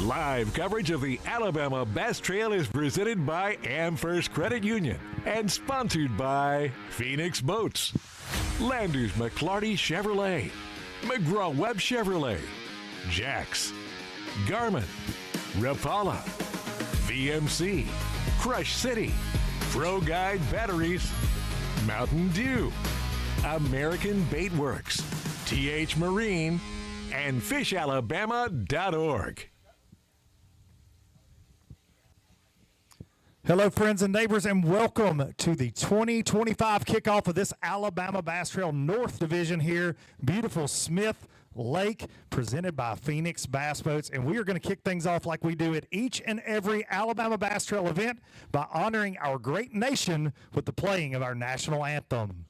Live coverage of the Alabama Bass Trail is presented by AmFirst Credit Union and sponsored by Phoenix Boats, Landers McClarty Chevrolet, McGraw-Webb Chevrolet, Jax, Garmin, Rapala, VMC, Crush City, Pro Guide Batteries, Mountain Dew, American Bait Works, TH Marine, and FishAlabama.org. Hello, friends and neighbors, and welcome to the 2025 kickoff of this Alabama Bass Trail North Division here. Beautiful Smith Lake, presented by Phoenix Bass Boats. And we are going to kick things off like we do at each and every Alabama Bass Trail event by honoring our great nation with the playing of our national anthem.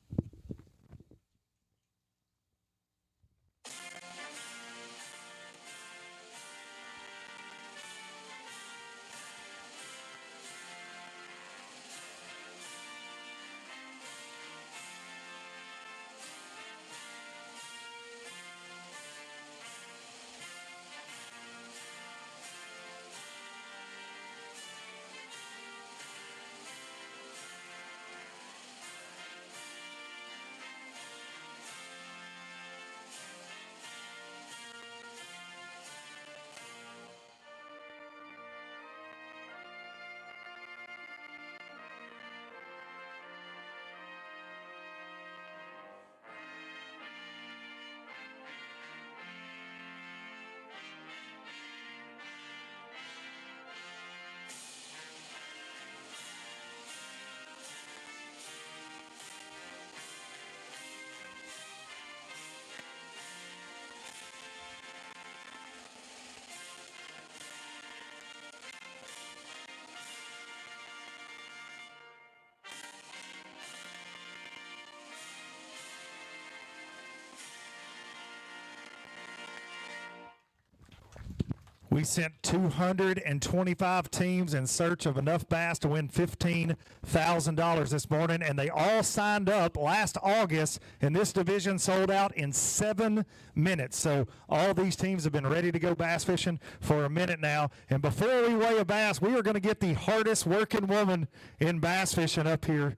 We sent 225 teams in search of enough bass to win $15,000 this morning, and they all signed up last August, and this division sold out in 7 minutes. So all these teams have been ready to go bass fishing for a minute now. And before we weigh a bass, we are going to get the hardest working woman in bass fishing up here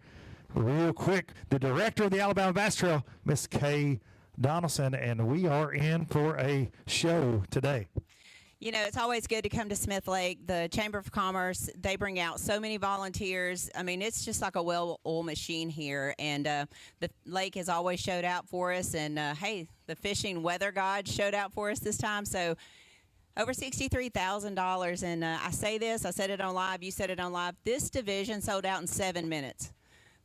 real quick. The director of the Alabama Bass Trail, Miss Kay Donaldson, and we are in for a show today. You know, it's always good to come to Smith Lake. The Chamber of Commerce, they bring out so many volunteers. I mean, it's just like a well-oiled machine here. And the lake has always showed out for us. And, hey, the fishing weather god showed out for us this time. So over $63,000. And I say this, I said it on live, you said it on live. This division sold out in 7 minutes.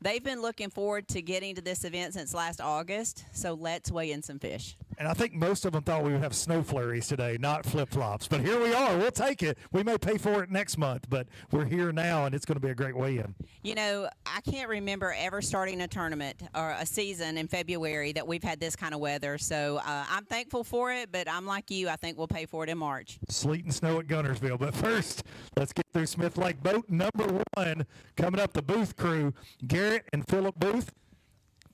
They've been looking forward to getting to this event since last August. So let's weigh in some fish. And I think most of them thought we would have snow flurries today, not flip-flops. But here we are. We'll take it. We may pay for it next month, but we're here now, and it's going to be a great weigh-in. You know, I can't remember ever starting a tournament or a season in February that we've had this kind of weather. So I'm thankful for it, but I'm like you. I think we'll pay for it in March. Sleet and snow at Gunnersville. But first, let's get through Smith Lake. Boat number 1 coming up, the Booth crew, Garrett and Phillip Booth.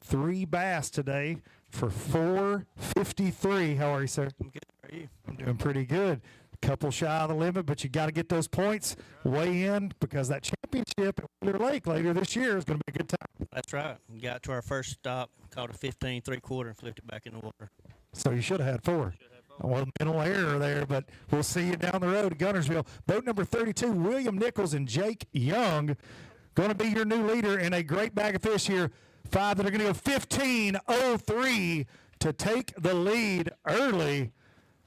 3 bass today for $453. How are you, sir? I'm good. How are you? I'm doing pretty good. Couple shy of the limit, but you got to get those points, weigh in, because that championship at Wheeler Lake later this year is going to be a good time. That's right. We got to our first stop, caught a 15 3/4 and flipped it back in the water. So you should have had 4. Well, mental error there, but we'll see you down the road at Gunnersville. Boat number 32, William Nichols and Jake Young, going to be your new leader in a great bag of fish here. 5 that are going to go 15:03 to take the lead early.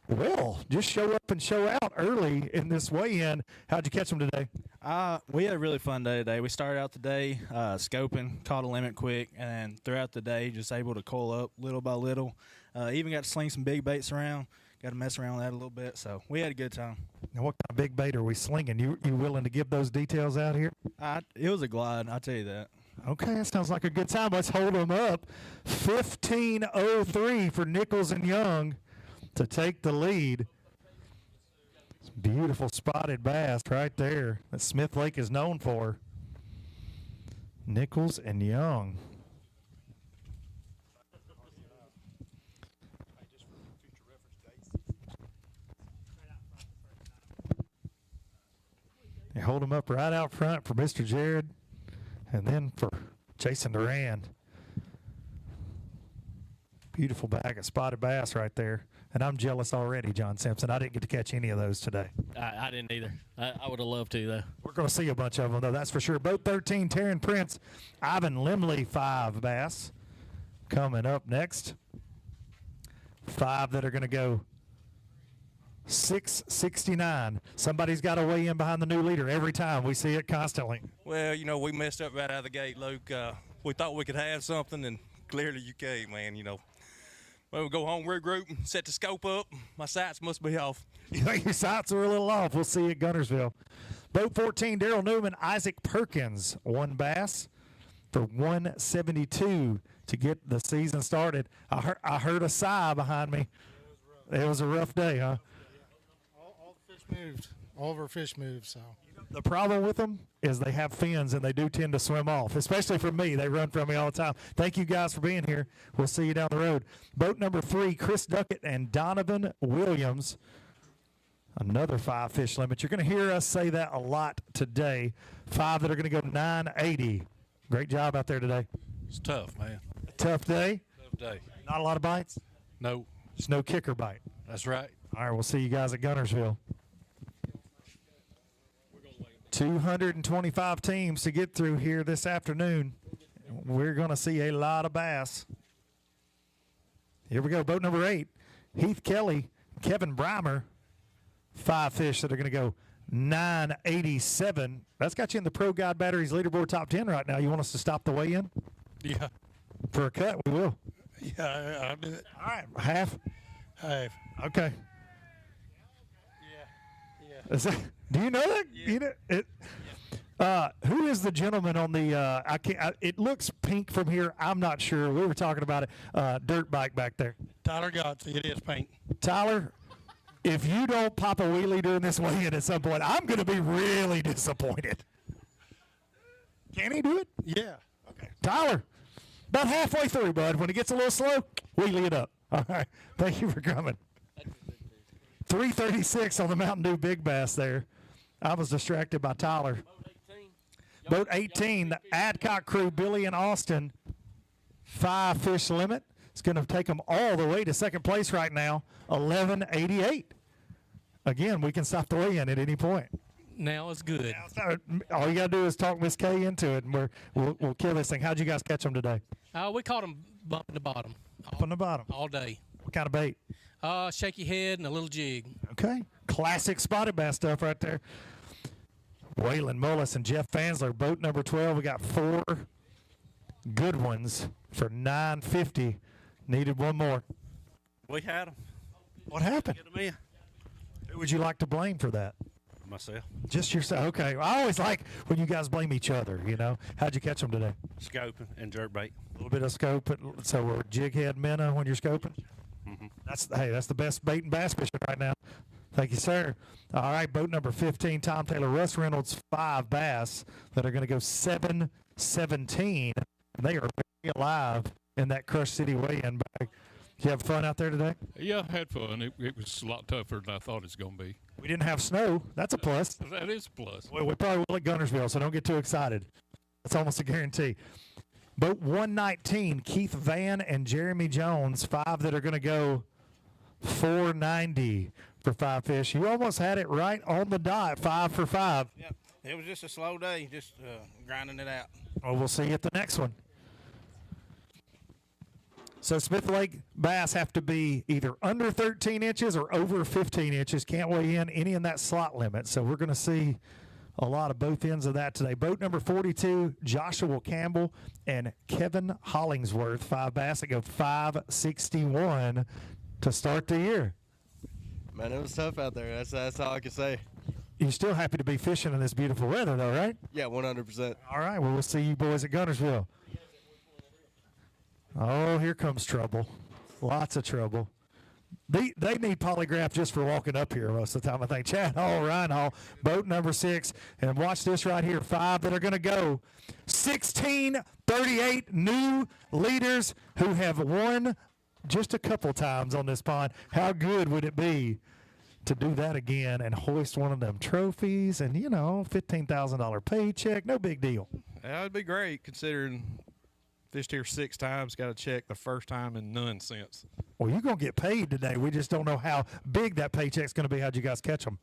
Well, just show up and show out early in this weigh-in. How'd you catch them today? We had a really fun day today. We started out the day scoping, caught a limit quick, and then throughout the day just able to coil up little by little. Even got to sling some big baits around. Got to mess around with that a little bit. So we had a good time. Now, what kind of big bait are we slinging? You willing to give those details out here? It was a glide, I'll tell you that. Okay, that sounds like a good time. Let's hold them up. 15:03 for Nichols and Young to take the lead. Beautiful spotted bass right there that Smith Lake is known for. Nichols and Young. hold them up right out front for Mr. Jared, and then for Jason Duran. Beautiful bag of spotted bass right there. And I'm jealous already, John Simpson. I didn't get to catch any of those today. I didn't either. I would have loved to, though. We're going to see a bunch of them, though, that's for sure. Boat 13, Taryn Prince, Ivan Limley, 5 bass. Coming up next, 5 that are going to go 669. Somebody's got to weigh in behind the new leader every time. We see it constantly. Well, you know, we messed up right out of the gate, Luke. We thought we could have something, and clearly you can't, man, you know. Well, we'll go home, regroup, and set the scope up. My sights must be off. You think your sights are a little off? We'll see you at Gunnersville. Boat 14, Daryl Newman, Isaac Perkins, 1 bass for 172 to get the season started. I heard a sigh behind me. It was a rough day, huh? All the fish moved. All of our fish moved, so. The problem with them is they have fins, and they do tend to swim off, especially for me. They run from me all the time. Thank you guys for being here. We'll see you down the road. Boat number 3, Chris Duckett and Donovan Williams. Another 5 fish limit. You're going to hear us say that a lot today. 5 that are going to go 980. Great job out there today. It's tough, man. Tough day? Tough day. Not a lot of bites? No. Just no kicker bite. That's right. All right, we'll see you guys at Gunnersville. 225 teams to get through here this afternoon. We're going to see a lot of bass. Here we go, boat number 8, Heath Kelly, Kevin Breimer, 5 fish that are going to go 987. That's got you in the Pro Guide Batteries leaderboard top 10 right now. You want us to stop the weigh-in? Yeah. For a cut, we will. Yeah, I'll do it. All right, half? Half. Okay. Yeah. Is that, do you know that? Yeah. You know it. Who is the gentleman on the? It looks pink from here. I'm not sure. We were talking about it. Dirt bike back there. Tyler Gotts, it is pink. Tyler, if you don't pop a wheelie during this weigh-in at some point, I'm going to be really disappointed. Can he do it? Yeah. Okay. Tyler, about halfway through, bud. When it gets a little slow, wheelie it up. All right. Thank you for coming. 336 on the Mountain Dew Big Bass there. I was distracted by Tyler. Boat 18, the Adcock crew, Billy and Austin, 5 fish limit. It's going to take them all the way to second place right now, 1188. Again, we can stop the weigh-in at any point. Now it's good. All you got to do is talk Miss Kay into it, and we'll kill this thing. How'd you guys catch them today? We caught them bumping the bottom. Up on the bottom. All day. What kind of bait? Shaky head and a little jig. Okay. Classic spotted bass stuff right there. Waylon Mullis and Jeff Fansler, boat number 12. We got 4 good ones for $950. Needed one more. We had them. What happened? Get them in. Who would you like to blame for that? Myself. Just yourself. Okay. I always like when you guys blame each other, you know. How'd you catch them today? Scoping and jerkbait. A little bit of scope. So we're jig head minnow when you're scoping? Mm-hmm. That's the best bait and bass fishing right now. Thank you, sir. All right, boat number 15, Tom Taylor, Russ Reynolds, 5 bass that are going to go 717. They are very alive in that Crush City weigh-in bag. You have fun out there today? Yeah, I had fun. It was a lot tougher than I thought it was going to be. We didn't have snow. That's a plus. That is a plus. Well, we probably will at Gunnersville, so don't get too excited. That's almost a guarantee. Boat 119, Keith Van and Jeremy Jones, 5 that are going to go 490 for 5 fish. You almost had it right on the dot, 5 for 5. Yep. It was just a slow day, just grinding it out. Well, we'll see you at the next one. So Smith Lake bass have to be either under 13 inches or over 15 inches. Can't weigh in any in that slot limit. So we're going to see a lot of both ends of that today. Boat number 42, Joshua Campbell and Kevin Hollingsworth, 5 bass that go 561 to start the year. Man, it was tough out there. That's all I can say. You're still happy to be fishing in this beautiful weather, though, right? Yeah, 100%. All right, well, we'll see you boys at Gunnersville. Oh, here comes trouble. Lots of trouble. They need polygraph just for walking up here most of the time, I think. Chad Hall, Ryan Hall, boat number 6. And watch this right here, 5 that are going to go. 1638 new leaders who have won just a couple times on this pond. How good would it be to do that again and hoist one of them trophies and, you know, $15,000 paycheck, no big deal. Yeah, it'd be great considering fished here 6 times, got a check the first time and none since. Well, you're going to get paid today. We just don't know how big that paycheck's going to be. How'd you guys catch them?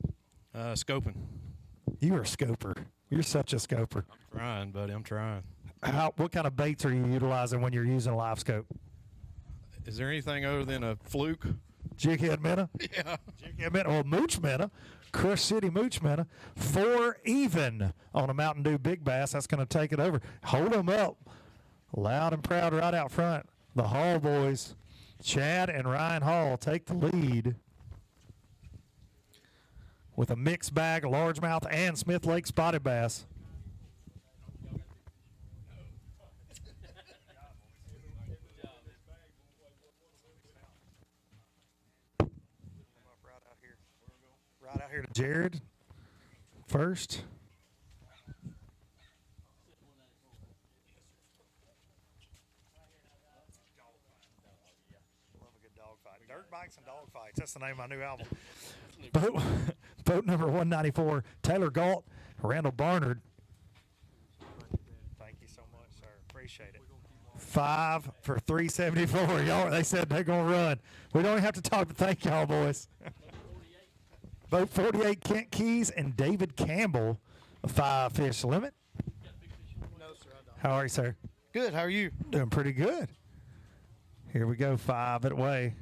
Scoping. You are a scoper. You're such a scoper. I'm trying, buddy. I'm trying. What kind of baits are you utilizing when you're using a live scope? Is there anything other than a fluke? Jig head minnow? Yeah. Jig head minnow. Well, mooch minnow. Crush City mooch minnow. 4 even on a Mountain Dew big bass. That's going to take it over. Hold them up. Loud and proud right out front. The Hall boys, Chad and Ryan Hall, take the lead with a mixed bag, largemouth, and Smith Lake spotted bass. Right out here to Jared first. Dirt Bikes and Dog Fights. That's the name of my new album. Boat number 194, Taylor Galt, Randall Barnard. Thank you so much, sir. Appreciate it. 5 for 374. Y'all, they said they're going to run. We don't even have to talk, but thank y'all, boys. Boat 48, Kent Keys and David Campbell, a 5-fish limit. No, sir, I don't. How are you, sir? Good. How are you? Doing pretty good. Here we go, 5 at way.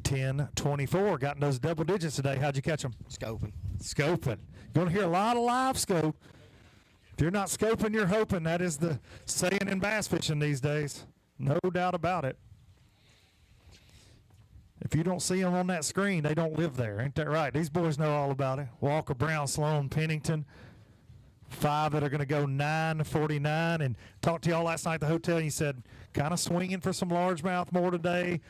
10-24. Got in those double digits today. How'd you catch them? Scoping. Scoping. Going to hear a lot of live scope. If you're not scoping, you're hoping. That is the saying in bass fishing these days. No doubt about it. If you don't see them on that screen, they don't live there. Ain't that right? These boys know all about it. Walker, Brown, Sloan, Pennington. 5 that are going to go 9:49. And talked to y'all last night at the hotel, and you said kind of swinging for some largemouth more today,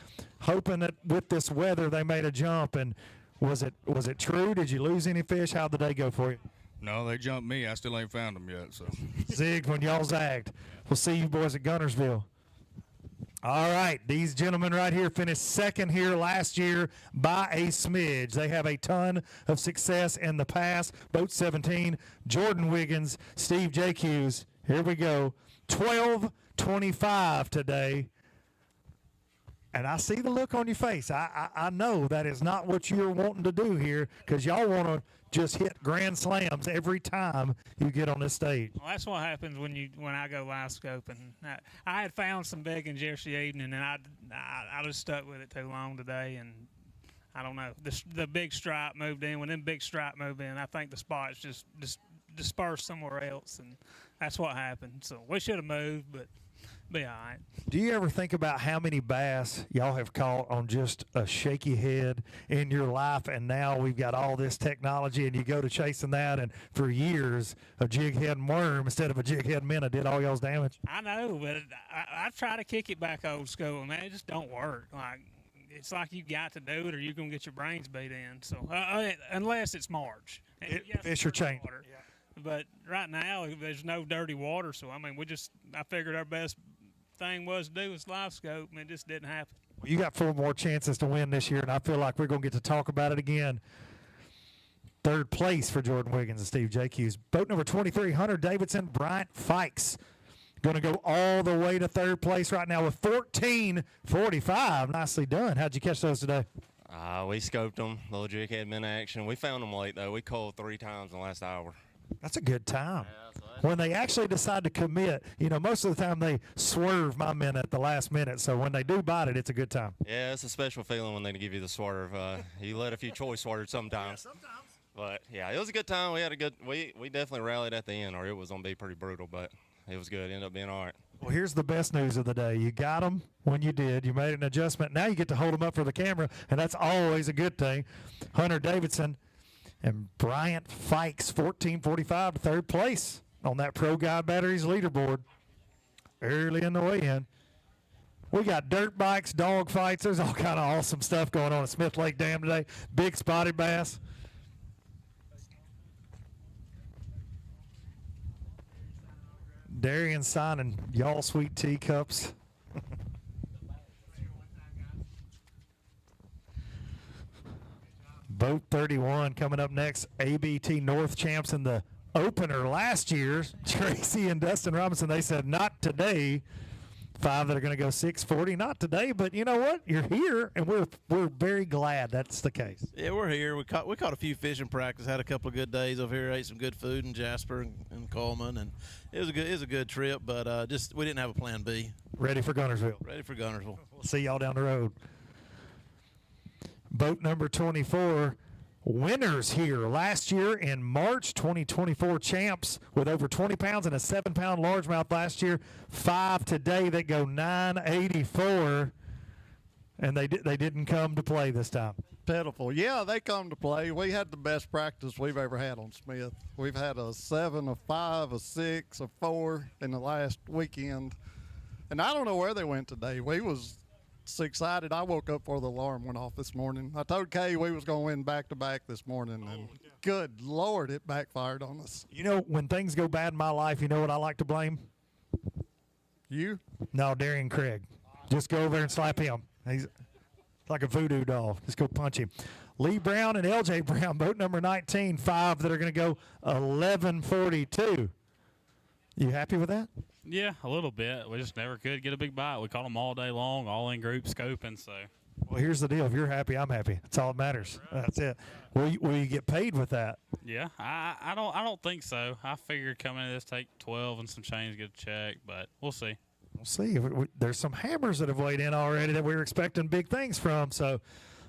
hoping that with this weather they made a jump. And was it true? Did you lose any fish? How'd the day go for you? No, they jumped me. I still ain't found them yet. So zigged when y'all zagged. We'll see you boys at Gunnersville. All right, these gentlemen right here finished second here last year by a smidge. They have a ton of success in the past. Boat 17, Jordan Wiggins, Steve J. Hughes. Here we go. 12-25 today. And I see the look on your face. I know that is not what you're wanting to do here because y'all want to just hit grand slams every time you get on this stage. Well, that's what happens when I go live scoping. I had found some big in yesterday evening, and I just stuck with it too long today, and I don't know. The big stripe moved in. When them big stripe moved in, I think the spots just dispersed somewhere else, and that's what happened. So we should have moved, but be all right. Do you ever think about how many bass y'all have caught on just a shaky head in your life, and now we've got all this technology, and you go to chasing that, and for years a jig head and worm instead of a jig head minnow did all y'all's damage? I know, but I try to kick it back old school, man. It just don't work. Like it's like you got to do it, or you're gonna get your brains beat in. So unless it's March, fish are changing. But right now there's no dirty water, so I mean I figured our best thing was to do was live scope, and it just didn't happen. Well, you got 4 more chances to win this year, and I feel like we're going to get to talk about it again. 3rd place for Jordan Wiggins and Steve J. Hughes. Boat number 23, Hunter Davidson, Bryant Fikes. Going to go all the way to 3rd place right now with 14:45. Nicely done. How'd you catch those today? We scoped them, little jig head min action. We found them late, though. We called 3 times in the last hour. That's a good time. When they actually decide to commit, most of the time they swerve my men at the last minute. So when they do bite it, it's a good time. Yeah, it's a special feeling when they give you the swerve. You let a few choice swerves sometimes. Yeah, sometimes. But, yeah, it was a good time. We definitely rallied at the end, or it was going to be pretty brutal. But it was good. It ended up being all right. Well, here's the best news of the day. You got them when you did. You made an adjustment. Now you get to hold them up for the camera, and that's always a good thing. Hunter Davidson and Bryant Fikes, 14:45 to 3rd place on that Pro Guy Batteries leaderboard early in the weigh-in. We got dirt bikes, dog fights. There's all kind of awesome stuff going on at Smith Lake Dam today. Big spotted bass. Darian signing y'all sweet teacups. Boat 31 coming up next. ABT North champs in the opener last year. Tracy and Dustin Robinson, they said not today. 5 that are going to go 640. Not today, but you know what? You're here, and we're very glad that's the case. Yeah, we're here. We caught a few fish in practice. Had a couple of good days over here. Ate some good food in Jasper and Coleman, and it was a good trip. But just we didn't have a plan B. Ready for Gunnersville. Ready for Gunnersville. We'll see y'all down the road. Boat number 24. Winners here last year in March, 2024 champs with over 20 pounds and a 7-pound largemouth last year. 5 today that go 984, and they didn't come to play this time. Pitiful. Yeah, they come to play. We had the best practice we've ever had on Smith. We've had a 7, a 5, a 6, a 4 in the last weekend, and I don't know where they went today. We was excited. I woke up before the alarm went off this morning. I told Kay we was going to win back-to-back this morning, and good Lord, it backfired on us. You know, when things go bad in my life, you know what I like to blame? You? No, Darian Craig. Just go over there and slap him. He's like a voodoo doll. Just go punch him. Lee Brown and LJ Brown, boat number 19, 5 that are going to go 1142. You happy with that? Yeah, a little bit. We just never could get a big bite. We caught them all day long, all in group scoping. So, well, here's the deal. If you're happy, I'm happy. That's all that matters. That's it. Will you get paid with that? Yeah, I don't think so. I figured coming into this take 12 and some change, get a check, but we'll see. We'll see. There's some hammers that have weighed in already that we were expecting big things from. So,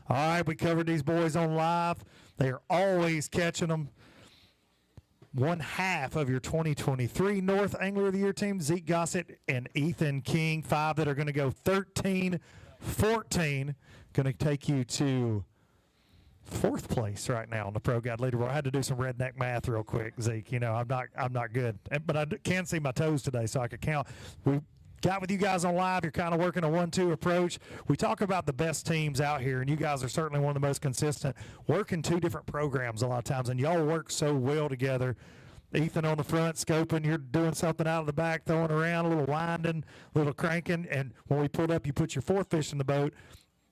all right, we covered these boys on live. They are always catching them. 1/2 of your 2023 North Angler of the Year team, Zeke Gossett and Ethan King, 5 that are going to go 13-14. Going to take you to 4th place right now on the Pro Guide leaderboard. I had to do some redneck math real quick, Zeke. You know, I'm not good, but I can see my toes today, so I could count. We got with you guys on live. You're kind of working a 1-2 approach. We talk about the best teams out here, and you guys are certainly one of the most consistent. Working 2 different programs a lot of times, and y'all work so well together. Ethan on the front, scoping. You're doing something out of the back, throwing around, a little winding, a little cranking. And when we pulled up, you put your 4th fish in the boat.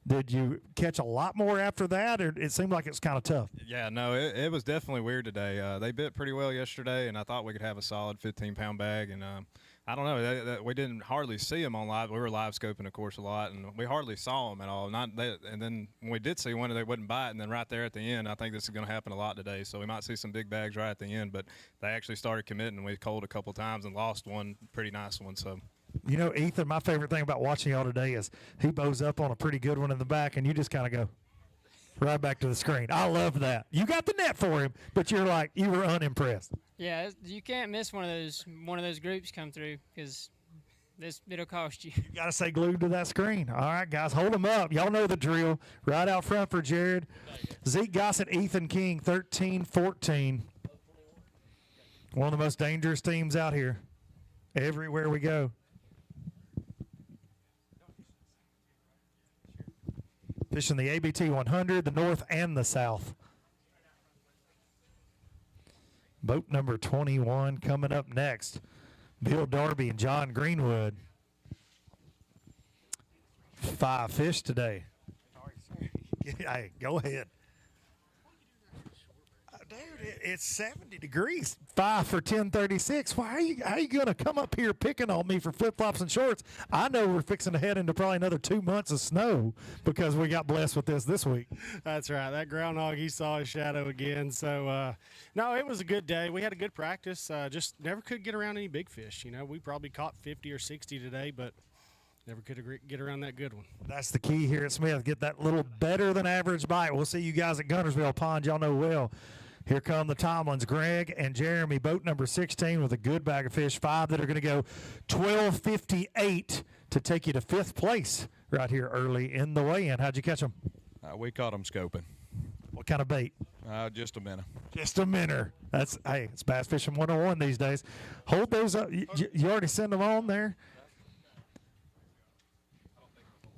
Did you catch a lot more after that, or it seemed like it's kind of tough? Yeah, no, it was definitely weird today. They bit pretty well yesterday, and I thought we could have a solid 15-pound bag. And I don't know, we didn't hardly see them on live. We were live scoping, of course, a lot, and we hardly saw them at all. And then when we did see one, they wouldn't bite. And then right there at the end, I think this is going to happen a lot today. So we might see some big bags right at the end. But they actually started committing. We culled a couple times and lost one pretty nice one. So. You know, Ethan, my favorite thing about watching y'all today is he bows up on a pretty good one in the back, and you just kind of go right back to the screen. I love that. You got the net for him, but you were unimpressed. Yeah, you can't miss one of those groups come through because it'll cost you. You got to stay glued to that screen. All right, guys, hold them up. Y'all know the drill. Right out front for Jared. Zeke Gossett, Ethan King, 13-14. One of the most dangerous teams out here. Everywhere we go. Fishing the ABT 100, the North and the South. Boat number 21 coming up next. Bill Darby and John Greenwood. 5 fish today. Hey, go ahead. Dude, it's 70 degrees. 5 for 1036. Why are you going to come up here picking on me for flip-flops and shorts? I know we're fixing to head into probably another 2 months of snow because we got blessed with this week. That's right. That groundhog, he saw his shadow again. So, no, it was a good day. We had a good practice. Just never could get around any big fish. You know, we probably caught 50 or 60 today, but never could get around that good one. That's the key here at Smith. Get that little better than average bite. We'll see you guys at Gunnersville Pond. Y'all know well. Here come the Tomlins, Greg and Jeremy, boat number 16 with a good bag of fish. 5 that are going to go 12:58 to take you to 5th place right here early in the weigh-in. How'd you catch them? We caught them scoping. What kind of bait? Just a minnow. Just a minnow. It's bass fishing 101 these days. Hold those up. You already send them on there?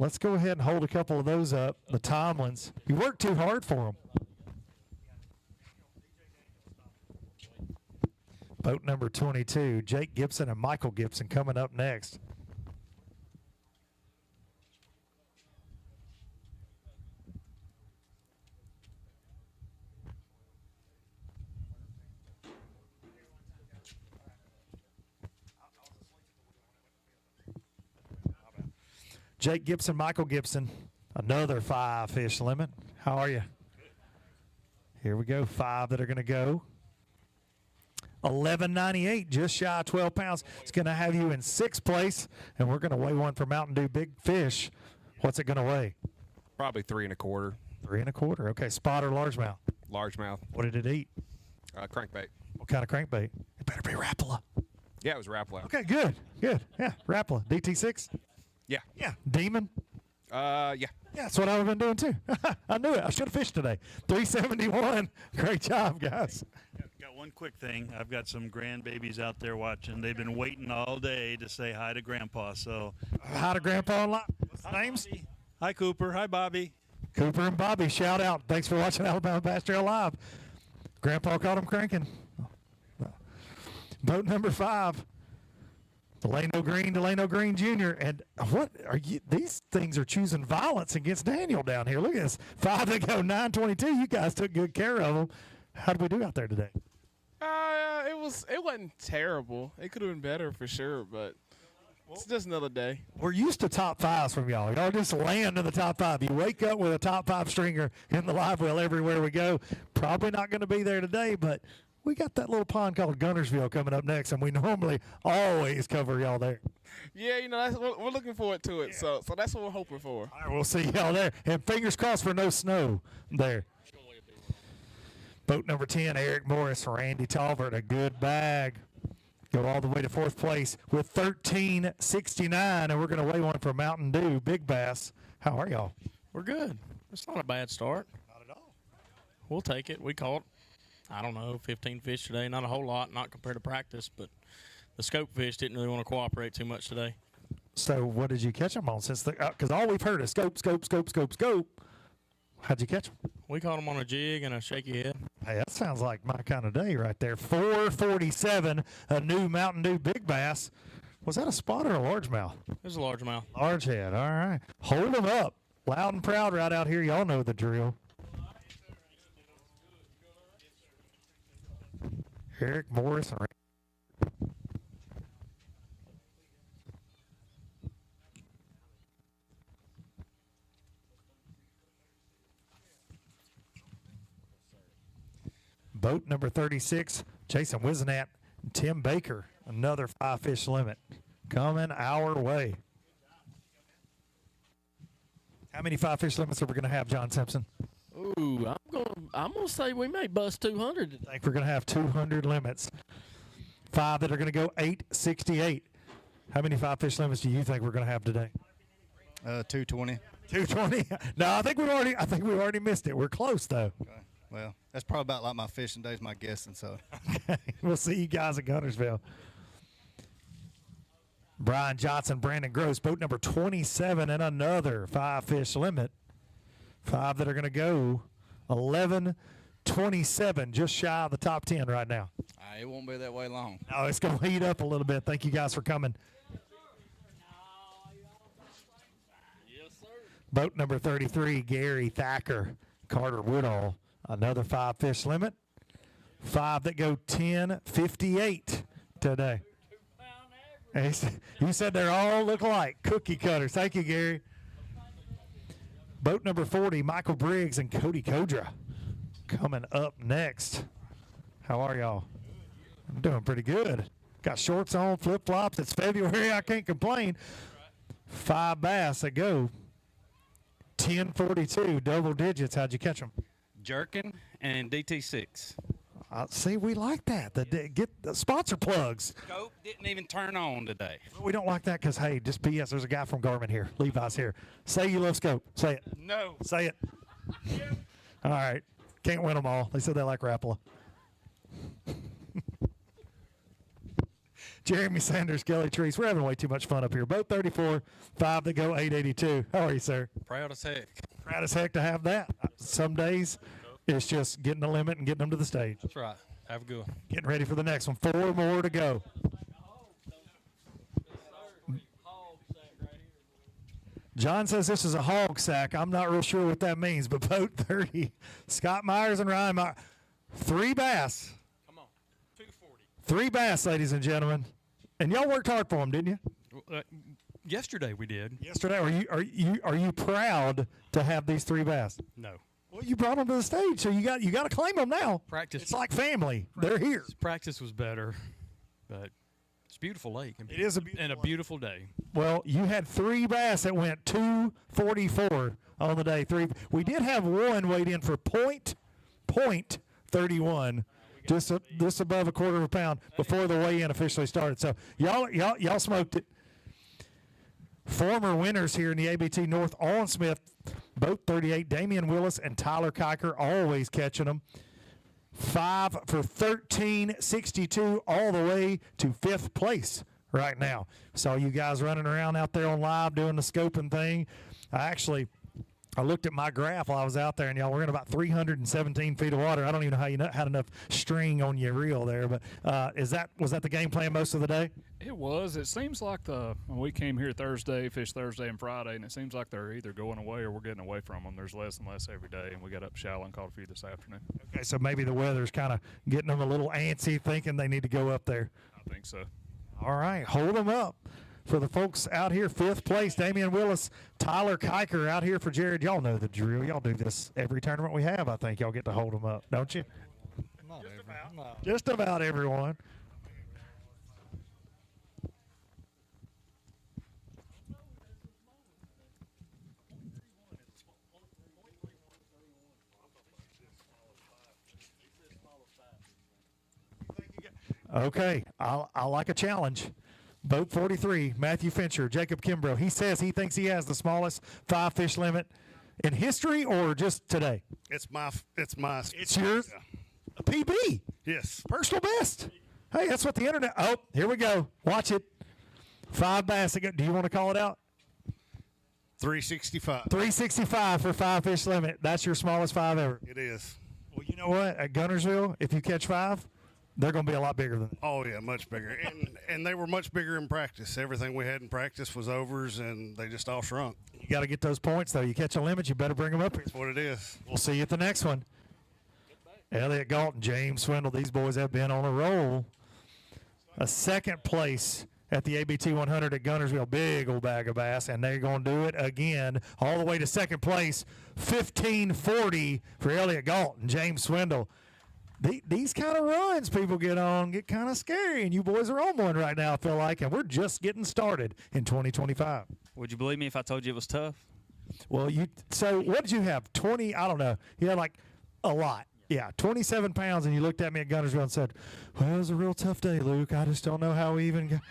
Let's go ahead and hold a couple of those up. The Tomlins. You worked too hard for them. Boat number 22, Jake Gibson and Michael Gibson coming up next. Jake Gibson, Michael Gibson, another 5 fish limit. How are you? Here we go, 5 that are going to go. 11.98, just shy of 12 pounds. It's going to have you in 6th place, and we're going to weigh one for Mountain Dew Big Fish. What's it going to weigh? Probably 3 1/4. 3 1/4. Okay, spot or largemouth? Largemouth. What did it eat? Crankbait. What kind of crankbait? It better be Rapala. Yeah, it was Rapala. Okay, good. Yeah, Rapala. DT6? Yeah. Yeah. Demon? Yeah. Yeah, that's what I've been doing too. I knew it. I should have fished today. 371. Great job, guys. Got one quick thing. I've got some grandbabies out there watching. They've been waiting all day to say hi to Grandpa. So hi to Grandpa online. Names? Hi, Cooper. Hi, Bobby. Cooper and Bobby, shout out. Thanks for watching Alabama Bass Trail Live. Grandpa caught him cranking. Boat number 5. Delano Green Jr. And what are you? These things are choosing violence against Daniel down here. Look at this. 5 to go, 9:22. You guys took good care of them. How did we do out there today? It wasn't terrible. It could have been better for sure, but it's just another day. We're used to top 5s from y'all. Y'all just land in the top 5. You wake up with a top 5 stringer in the live well everywhere we go. Probably not going to be there today, but we got that little pond called Gunnersville coming up next, and we normally always cover y'all there. Yeah, we're looking forward to it. So that's what we're hoping for. All right, we'll see y'all there. And fingers crossed for no snow there. Boat number 10, Eric Morris, Randy Talbert, a good bag. Go all the way to 4th place with 13.69, and we're going to weigh one for Mountain Dew Big Bass. How are y'all? We're good. It's not a bad start. Not at all. We'll take it. We caught, 15 fish today. Not a whole lot, not compared to practice, but the scope fish didn't really want to cooperate too much today. So what did you catch them on? Because all we've heard is scope. How'd you catch them? We caught them on a jig and a shaky head. Hey, that sounds like my kind of day right there. 447, a new Mountain Dew Big Bass. Was that a spot or a largemouth? It was a largemouth. Large head, all right. Hold them up. Loud and proud right out here. Y'all know the drill. Eric Morris. Boat number 36, Jason Wisenat, Tim Baker, another 5 fish limit coming our way. How many 5 fish limits are we going to have, John Simpson? Ooh, I'm gonna say we may bust 200. I think we're going to have 200 limits. 5 that are going to go 868. How many 5 fish limits do you think we're going to have today? 220. 220? No, I think we've already missed it. We're close though. Okay. Well, that's probably about like my fishing days, my guessing. So okay. We'll see you guys at Gunnersville. Brian Johnson, Brandon Gross, boat number 27, and another 5 fish limit. 5 that are going to go 11:27, just shy of the top 10 right now. it won't be that way long. No, it's going to heat up a little bit. Thank you guys for coming. Yes, sir. Boat number 33, Gary Thacker, Carter Woodall. Another 5 fish limit. 5 that go 10:58 today. You said they're all look alike. Cookie cutters. Thank you, Gary. Boat number 40, Michael Briggs and Cody Kodra coming up next. How are y'all? I'm doing pretty good. Got shorts on, flip-flops. It's February. I can't complain. 5 bass that go 10:42, double digits. How'd you catch them? Jerkin and DT6. See, we like that. Get the sponsor plugs. Scope didn't even turn on today. We don't like that because, hey, just P.S. There's a guy from Garmin here. Levi's here. Say you love Scope. Say it. No. Say it. All right. Can't win them all. They said they like Rapala. Jeremy Sanders, Kelly Trees. We're having way too much fun up here. Boat 34, 5 that go 882. How are you, sir? Proud as heck. Proud as heck to have that. Some days it's just getting the limit and getting them to the stage. That's right. Have a good one. Getting ready for the next one. 4 more to go. John says this is a hog sack. I'm not real sure what that means, but boat 30, Scott Myers and Ryan Myers. 3 bass. Come on. 240. 3 bass, ladies and gentlemen. And y'all worked hard for them, didn't you? Yesterday we did. Yesterday, are you proud to have these 3 bass? No. Well, you brought them to the stage, so you got to claim them now. Practice. It's like family. They're here. Practice was better, but it's a beautiful lake. It is a beautiful and a beautiful day. Well, you had 3 bass that went 244 on the day. 3. We did have one weighed in for point 31, just above a quarter of a pound before the weigh-in officially started. So y'all smoked it. Former winners here in the ABT North, Owen Smith, both 38, Damian Willis and Tyler Kiker, always catching them. 5 for 13.62 all the way to 5th place right now. Saw you guys running around out there on live doing the scoping thing. I looked at my graph while I was out there, and y'all were in about 317 feet of water. I don't even know how you had enough string on your reel there, but was that the game plan most of the day? It was. It seems like when we came here Thursday, fished Thursday and Friday, and it seems like they're either going away or we're getting away from them. There's less and less every day, and we got up shallow and caught a few this afternoon. Okay, so maybe the weather's kind of getting them a little antsy, thinking they need to go up there. I think so. All right, hold them up. For the folks out here, 5th place, Damian Willis, Tyler Kiker out here for Jared. Y'all know the drill. Y'all do this every tournament we have, I think. Y'all get to hold them up, don't you? Just about everyone. Okay, I like a challenge. Boat 43, Matthew Fincher, Jacob Kimbrough. He says he thinks he has the smallest 5-fish limit in history or just today? It's It's yours? Yeah. A PB? Yes. Personal best. Hey, that's what the internet. Oh, here we go. Watch it. 5 bass. Do you want to call it out? 365. 365 for 5-fish limit. That's your smallest 5 ever. It is. Well, you know what? At Gunnersville, if you catch 5, they're going to be a lot bigger than that. Oh, yeah, much bigger. And they were much bigger in practice. Everything we had in practice was overs, and they just all shrunk. You got to get those points, though. You catch a limit, you better bring them up here. That's what it is. We'll see you at the next one. Elliott Galton, James Swindle, these boys have been on a roll. A 2nd place at the ABT 100 at Gunnersville. Big old bag of bass, and they're going to do it again all the way to 2nd place. 1540 for Elliott Galton, James Swindle. These kind of runs people get kind of scary, and you boys are on one right now, I feel like, and we're just getting started in 2025. Would you believe me if I told you it was tough? Well, so what did you have? 20? I don't know. You had like a lot. Yeah, 27 pounds, and you looked at me at Gunnersville and said, well, it was a real tough day, Luke. I just don't know how we even got.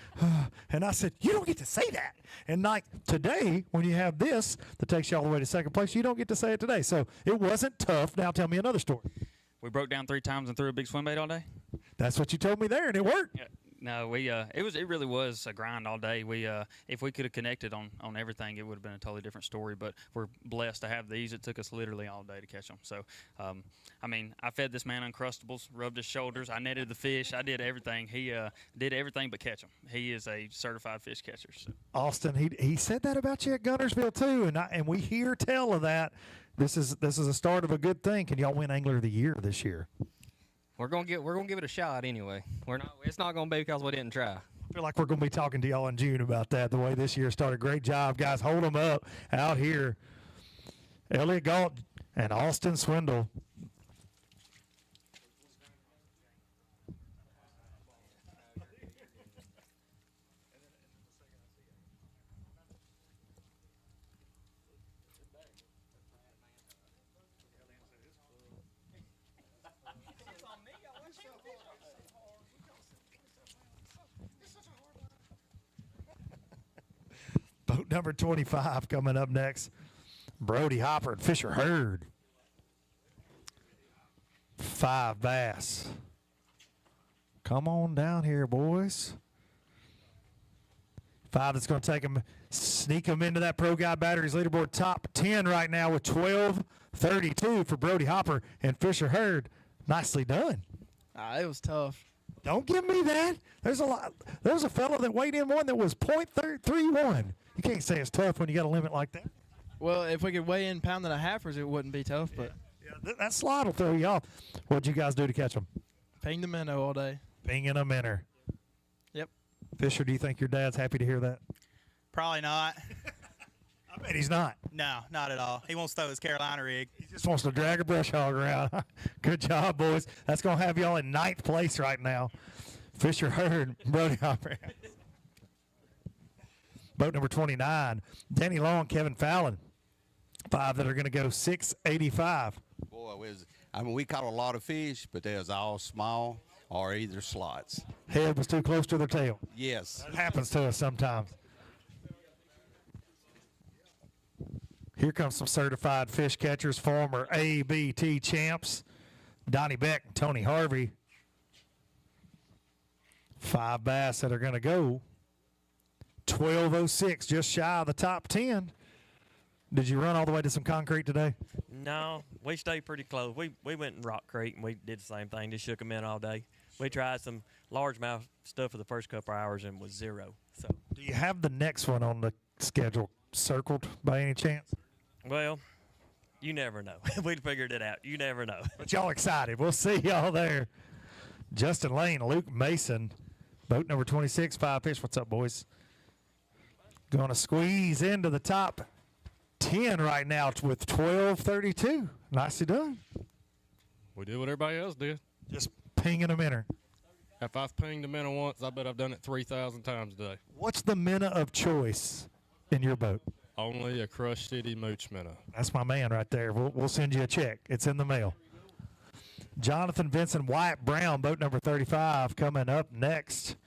And I said, you don't get to say that. And like today, when you have this that takes you all the way to 2nd place, you don't get to say it today. So it wasn't tough. Now tell me another story. We broke down 3 times and threw a big swim bait all day. That's what you told me there, and it worked. Yeah. No, it really was a grind all day. If we could have connected on everything, it would have been a totally different story. But we're blessed to have these. It took us literally all day to catch them. So, I fed this man Uncrustables, rubbed his shoulders, I netted the fish, I did everything. He did everything but catch them. He is a certified fish catcher. So. Austin, he said that about you at Gunnersville too, and we hear tell of that. This is a start of a good thing. Can y'all win Angler of the Year this year? We're gonna give it a shot anyway. It's not gonna be because we didn't try. I feel like we're gonna be talking to y'all in June about that. The way this year started. Great job, guys. Hold them up out here. Elliott Galt and Austin Swindle. Boat number 25 coming up next. Brody Hopper and Fisher Hurd. 5 bass. Come on down here, boys. 5 that's going to take them, sneak them into that Pro Guide Batteries leaderboard top 10 right now with 12:32 for Brody Hopper and Fisher Hurd. Nicely done. It was tough. Don't give me that. There's a fellow that weighed in one that was .31. You can't say it's tough when you got a limit like that. Well, if we could weigh in pound and a halfers, it wouldn't be tough. But that slide will throw you off. What'd you guys do to catch them? Ping the minnow all day. Pinging a minnow. Yep. Fisher, do you think your dad's happy to hear that? Probably not. I bet he's not. No, not at all. He wants to throw his Carolina rig. He just wants to drag a brush hog around. Good job, boys. That's going to have y'all in 9th place right now. Fisher Hurd, Brody Hopper. Boat number 29, Danny Long, Kevin Fallon. 5 that are going to go 685. Boy, we caught a lot of fish, but they was all small or either slots. Head was too close to their tail. Yes. That happens to us sometimes. Here comes some certified fish catchers, former ABT champs, Donnie Beck and Tony Harvey. 5 bass that are going to go 12:06, just shy of the top 10. Did you run all the way to some concrete today? No, we stayed pretty close. We went in Rock Creek and we did the same thing. Just shook them in all day. We tried some largemouth stuff for the first couple hours and was 0. So. Do you have the next one on the schedule circled by any chance? Well, you never know. We figured it out. You never know. But y'all excited. We'll see y'all there. Justin Lane, Luke Mason, boat number 26, 5 fish. What's up, boys? Going to squeeze into the top 10 right now with 12:32. Nicely done. We did what everybody else did. Just pinging a minnow. If I've pinged a minnow once, I bet I've done it 3,000 times today. What's the minnow of choice in your boat? Only a Crush City Mooch minnow. That's my man right there. We'll send you a check. It's in the mail. Jonathan Vincent Wyatt Brown, boat number 35, coming up next.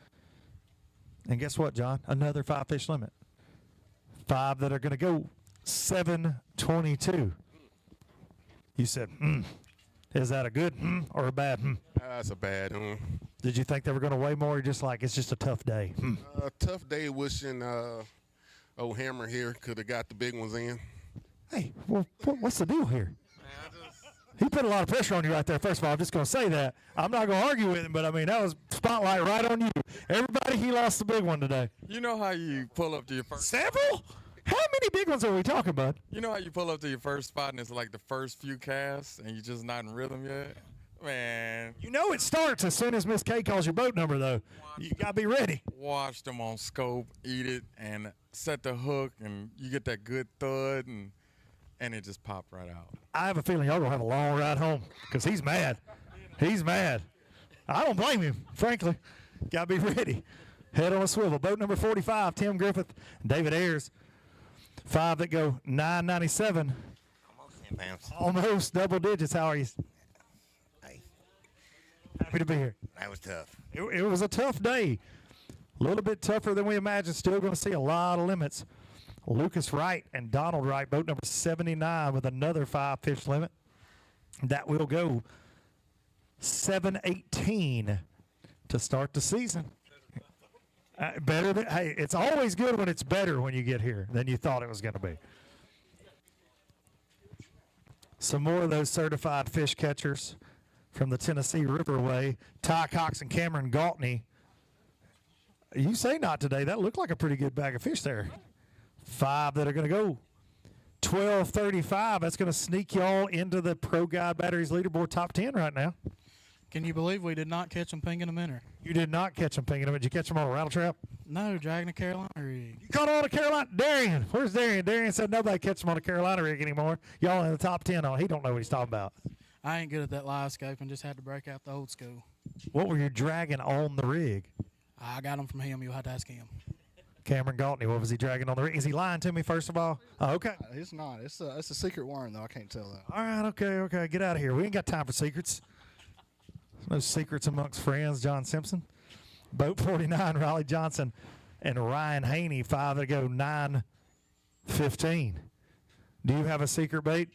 And guess what, John? Another 5 fish limit. 5 that are going to go 7:22. You said, is that a good or a bad? That's a bad. Did you think they were going to weigh more, or just like it's just a tough day? Tough day. Wishing old Hammer here could have got the big ones in. Hey, well, what's the deal here? He put a lot of pressure on you right there. First of all, I'm just going to say that. I'm not going to argue with him, but, I mean, that was spotlight right on you. Everybody, he lost the big one today. You know how you pull up to your first... Several? How many big ones are we talking about? You know how you pull up to your first spot and it's like the first few casts and you're just not in rhythm yet? Man. You know it starts as soon as Miss K calls your boat number, though. You got to be ready. Watch them on scope, eat it, and set the hook, and you get that good thud, and it just popped right out. I have a feeling y'all going to have a long ride home because he's mad. He's mad. I don't blame him, frankly. Got to be ready. Head on a swivel. Boat number 45, Tim Griffith, David Ayers. 5 that go 997. Almost 10 pounds. Almost double digits. How are you? Hey. Happy to be here. That was tough. It was a tough day. A little bit tougher than we imagined. Still going to see a lot of limits. Lucas Wright and Donald Wright, boat number 79, with another 5 fish limit. That will go 7:18 to start the season. Better than, hey, it's always good when it's better when you get here than you thought it was going to be. Some more of those certified fish catchers from the Tennessee Riverway. Ty Cox and Cameron Galtney. You say not today. That looked like a pretty good bag of fish there. 5 that are going to go 12:35. That's going to sneak y'all into the Pro Guide Batteries leaderboard top 10 right now. Can you believe we did not catch them pinging a minnow? You did not catch them pinging them. Did you catch them on a rattle trap? No, dragging a Carolina rig. You caught on a Carolina. Darian. Where's Darian? Darian said nobody catches them on a Carolina rig anymore. Y'all in the top 10 on. He don't know what he's talking about. I ain't good at that live scope and just had to break out the old school. What were you dragging on the rig? I got them from him. You'll have to ask him. Cameron Galtney, what was he dragging on the rig? Is he lying to me, first of all? Oh, okay. It's not. It's a secret worm, though. I can't tell that. All right, okay. Get out of here. We ain't got time for secrets. No secrets amongst friends, John Simpson. Boat 49, Riley Johnson and Ryan Haney, 5 that go 9:15. Do you have a secret bait?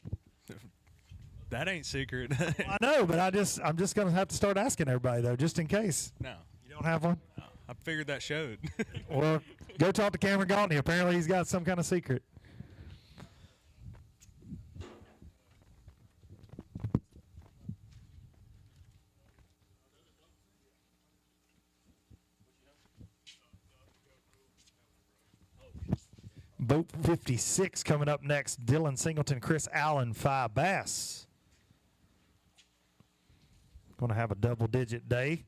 That ain't secret. I know, but I'm just going to have to start asking everybody, though, just in case. No. You don't have one? No. I figured that showed. Well, go talk to Cameron Galtney. Apparently he's got some kind of secret. Boat 56 coming up next. Dylan Singleton, Chris Allen, 5 bass. Going to have a double-digit day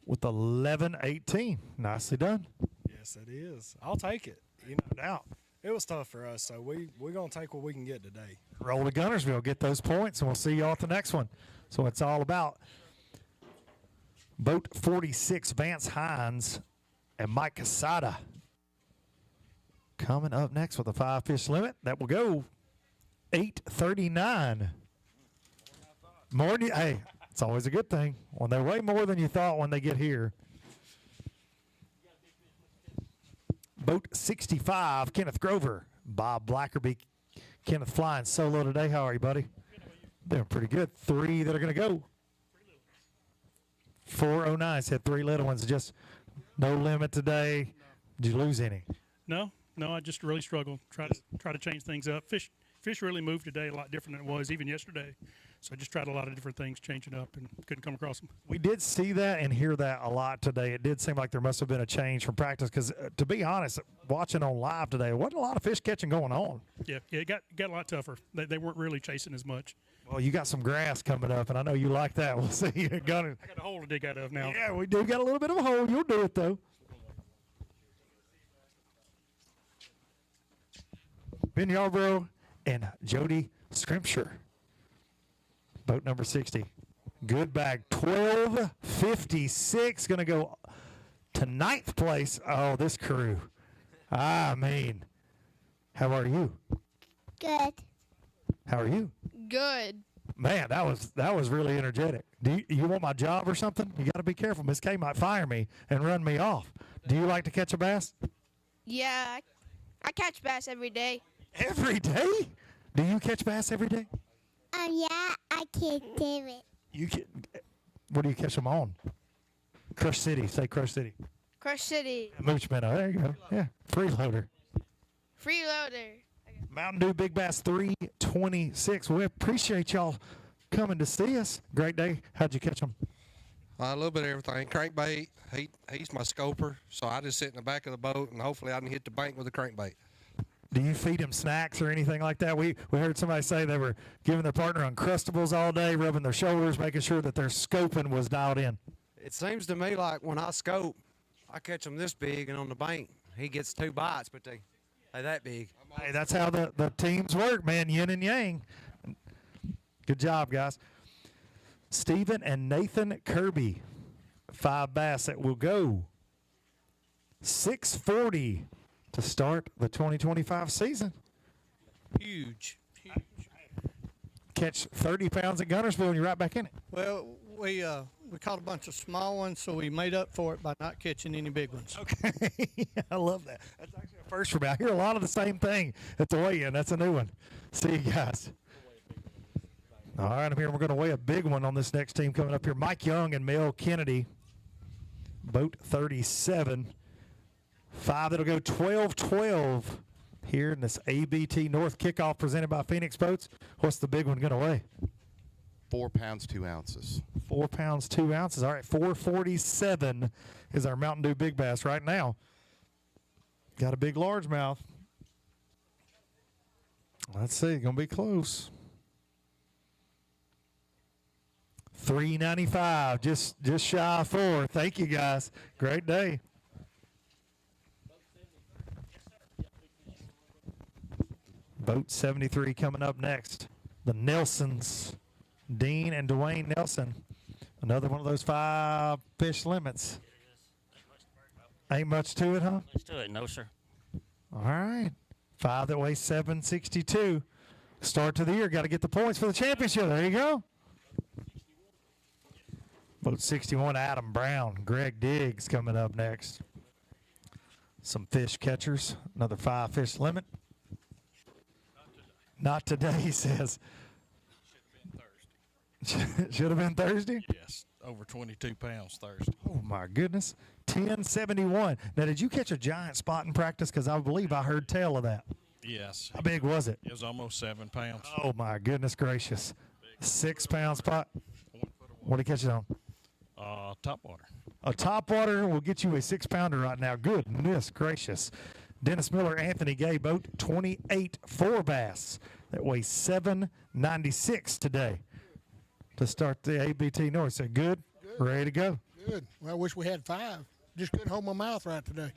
with 11:18. Nicely done. Yes, it is. I'll take it. no doubt. It was tough for us, so we're going to take what we can get today. Roll to Gunnersville, get those points, and we'll see y'all at the next one. So it's all about. Boat 46, Vance Hines and Mike Casada coming up next with a 5-fish limit. That will go 8:39. More than hey, it's always a good thing when they weigh more than you thought when they get here. Boat 65, Kenneth Grover, Bob Blackerby. Kenneth flying solo today. How are you, buddy? Doing pretty good. 3 that are going to go. 409 said 3 little ones. Just no limit today. Did you lose any? No, I just really struggled. Try to change things up. Fish really moved today a lot different than it was even yesterday. So I just tried a lot of different things, changing up, and couldn't come across them. We did see that and hear that a lot today. It did seem like there must have been a change from practice because, to be honest, watching on live today, there wasn't a lot of fish catching going on. Yeah, it got a lot tougher. They weren't really chasing as much. Well, you got some grass coming up, and I know you like that. We'll see you at Gunner. I got a hole to dig out of now. Yeah, we do got a little bit of a hole. You'll do it, though. Ben Yarborough and Jody Scrimshire. Boat number 60. Good bag. 12.56. Going to go to 9th place. Oh, this crew. I mean, how are you? Good. How are you? Good. Man, that was really energetic. Do you want my job or something? You got to be careful. Miss K might fire me and run me off. Do you like to catch a bass? Yeah, I catch bass every day. Every day? Do you catch bass every day? Yeah, I can do it. You can. What do you catch them on? Crush City. Say Crush City. Crush City. Mooch Minnow. There you go. Yeah. Freeloader. Freeloader. Mountain Dew Big Bass 326. We appreciate y'all coming to see us. Great day. How'd you catch them? A little bit of everything. Crankbait. He's my scoper, so I just sit in the back of the boat, and hopefully I can hit the bank with a crankbait. Do you feed them snacks or anything like that? We heard somebody say they were giving their partner Uncrustables all day, rubbing their shoulders, making sure that their scoping was dialed in. It seems to me like when I scope, I catch them this big, and on the bank, he gets 2 bites, but they're that big. Hey, that's how the teams work, man, yin and yang. Good job, guys. Stephen and Nathan Kirby, 5 bass that will go 640 to start the 2025 season. Huge. Catch 30 pounds at Gunnersville and you're right back in it. Well, we caught a bunch of small ones, so we made up for it by not catching any big ones. Okay. I love that. That's actually a first for me. I hear a lot of the same thing at the weigh-in. That's a new one. See you guys. All right, I'm here. We're going to weigh a big one on this next team coming up here. Mike Young and Mel Kennedy, boat 37. 5 that'll go 12-12 here in this ABT North kickoff presented by Phoenix Boats. What's the big one going to weigh? 4 pounds, 2 ounces. 4 pounds, 2 ounces. All right, 447 is our Mountain Dew Big Bass right now. Got a big largemouth. Let's see, going to be close. $3.95, just shy of 4. Thank you, guys. Great day. Boat 73 coming up next. The Nelsons, Dean and Dwayne Nelson. Another one of those 5-fish limits. Ain't much to it, huh? Much to it, no, sir. All right. 5 that weighs 762. Start to the year. Got to get the points for the championship. There you go. Boat 61, Adam Brown. Greg Diggs coming up next. Some fish catchers. Another 5-fish limit. Not today, he says. Should have been Thursday? Yes, over 22 pounds Thursday. Oh, my goodness. 1071. Now, did you catch a giant spot in practice? Because I believe I heard tell of that. Yes. How big was it? It was almost 7 pounds. Oh, my goodness gracious. 6-pound spot. What did you catch it on? Topwater. A topwater will get you a 6-pounder right now. Goodness gracious. Dennis Miller, Anthony Gay, boat 28 4 bass. That weighs 796 today to start the ABT North. So good, ready to go. Good. Well, I wish we had 5. Just couldn't hold my mouth right today.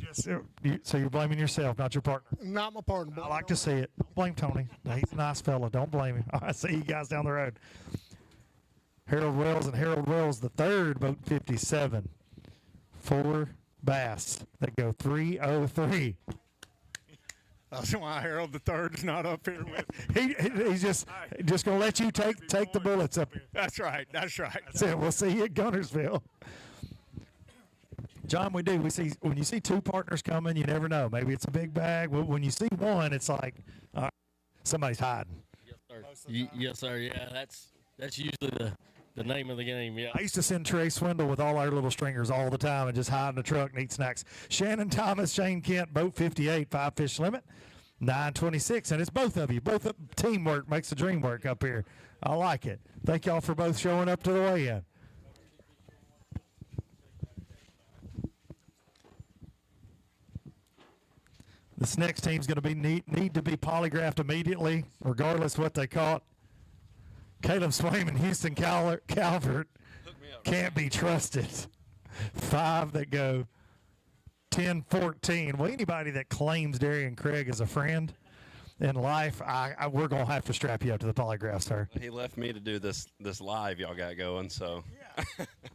So you're blaming yourself, not your partner. Not my partner. I like to see it. Don't blame Tony. He's a nice fella. Don't blame him. I see you guys down the road. Harold Wells and Harold Wells the third, boat 57. 4 bass that go 303. That's why Harold the Third is not up here with. He's just gonna let you take the bullets up here. That's right. That's right. That's it. We'll see you at Gunnersville. John, we see when you see 2 partners coming, you never know. Maybe it's a big bag. When you see one, it's like somebody's hiding. Yes, sir. Yeah, that's usually the name of the game. Yeah. I used to send Trey Swindle with all our little stringers all the time and just hide in the truck and eat snacks. Shannon Thomas, Shane Kent, boat 58, 5 fish limit, 926. And it's both of you. Both teamwork makes the dream work up here. I like it. Thank y'all for both showing up to the weigh-in. This next team's going to need to be polygraphed immediately, regardless what they caught. Caleb Swaim and Houston Calvert can't be trusted. 5 that go 10-14. Well, anybody that claims Darian Craig as a friend in life, we're going to have to strap you up to the polygraph, sir. He left me to do this live y'all got going, so. Yeah.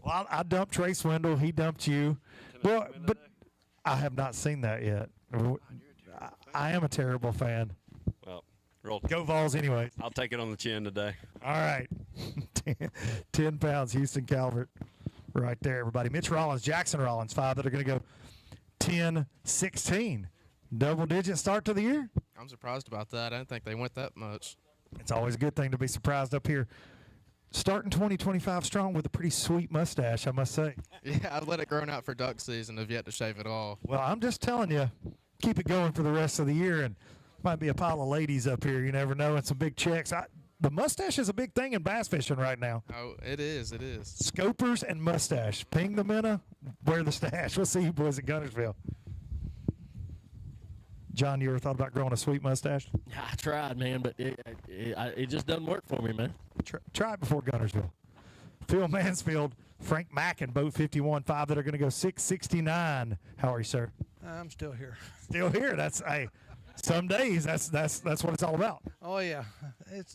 Well, I dumped Trey Swindle. He dumped you. Well, but I have not seen that yet. I am a terrible fan. Well, roll. Go Vols anyway. I'll take it on the chin today. All right. 10 pounds, Houston Calvert. Right there, everybody. Mitch Rollins, Jackson Rollins, 5 that are going to go 10-16. Double-digit start to the year. I'm surprised about that. I didn't think they went that much. It's always a good thing to be surprised up here. Starting 2025 strong with a pretty sweet mustache, I must say. Yeah, I've let it grow out for duck season. Have yet to shave it off. Well, I'm just telling you, keep it going for the rest of the year, and might be a pile of ladies up here. You never know, and some big checks. The mustache is a big thing in bass fishing right now. Oh, it is. It is. Scopers and mustache. Ping the minna, wear the stash. We'll see you boys at Gunnersville. John, you ever thought about growing a sweet mustache? I tried, man, but it just doesn't work for me, man. Try it before Gunnersville. Phil Mansfield, Frank Mackin, boat 51, 5 that are going to go 669. How are you, sir? I'm still here. Still here. That's some days. That's what it's all about. Oh yeah,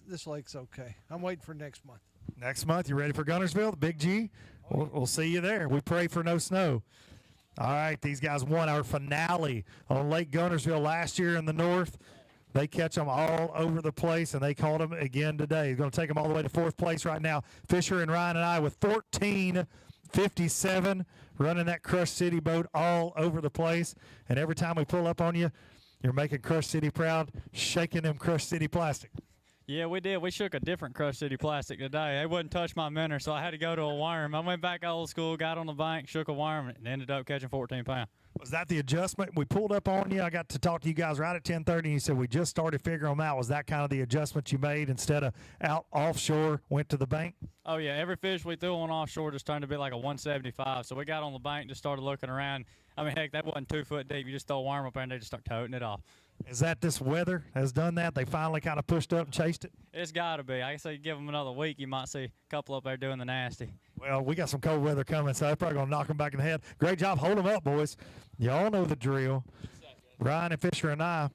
this lake's okay. I'm waiting for next month. Next month, you ready for Gunnersville, the Big G? We'll see you there. We pray for no snow. All right, these guys won our finale on Lake Gunnersville last year in the north. They catch them all over the place, and they caught them again today. He's going to take them all the way to 4th place right now. Fisher and Ryan and I with 14.57, running that Crush City boat all over the place. And every time we pull up on you, you're making Crush City proud, shaking them Crush City plastic. Yeah, we did. We shook a different Crush City plastic today. They wouldn't touch my minnow, so I had to go to a worm. I went back old school, got on the bank, shook a worm, and ended up catching 14 pounds. Was that the adjustment? We pulled up on you. I got to talk to you guys right at 10:30, and you said we just started figuring them out. Was that kind of the adjustment you made instead of out offshore, went to the bank? Oh, yeah. Every fish we threw on offshore just turned to be like a 175. So we got on the bank, just started looking around. I mean, heck, that wasn't 2 foot deep. You just throw a worm up there, and they just start toting it off. Is that this weather has done that? They finally kind of pushed up and chased it? It's got to be. I say give them another week, you might see a couple up there doing the nasty. Well, we got some cold weather coming, so they're probably going to knock them back in the head. Great job. Hold them up, boys. Y'all know the drill. Ryan and Fisher and I.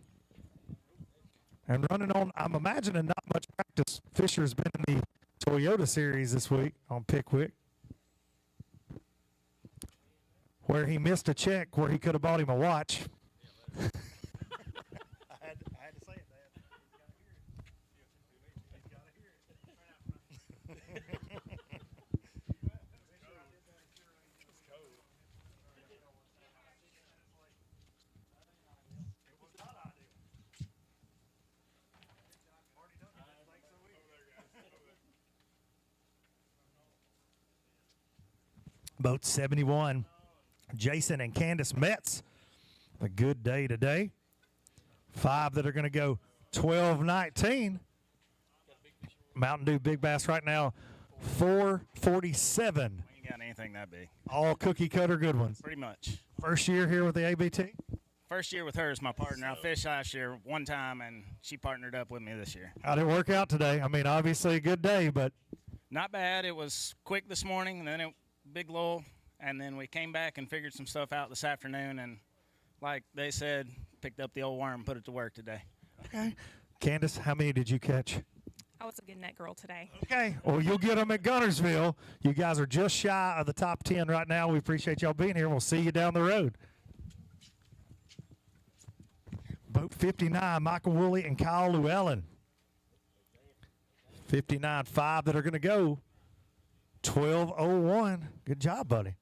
And running on, I'm imagining not much practice. Fisher's been in the Toyota Series this week on Pickwick, where he missed a check where he could have bought him a watch. I had to say it, Dad. He's got to hear it. Boat 71, Jason and Candace Metz. A good day today. 5 that are going to go 12-19. Mountain Dew Big Bass right now, 447. We ain't got anything that big. All cookie cutter good ones. Pretty much. First year here with the ABT? First year with her as my partner. I fished last year one time, and she partnered up with me this year. How'd it work out today? I mean, obviously a good day, but. Not bad. It was quick this morning, and then big lull, and then we came back and figured some stuff out this afternoon, and like they said, picked up the old worm and put it to work today. Okay. Candace, how many did you catch? I was a good net girl today. Okay. Well, you'll get them at Gunnersville. You guys are just shy of the top 10 right now. We appreciate y'all being here. We'll see you down the road. Boat 59, Michael Woolley and Kyle Llewellyn. 59, 5 that are going to go. 12:01. Good job, buddy.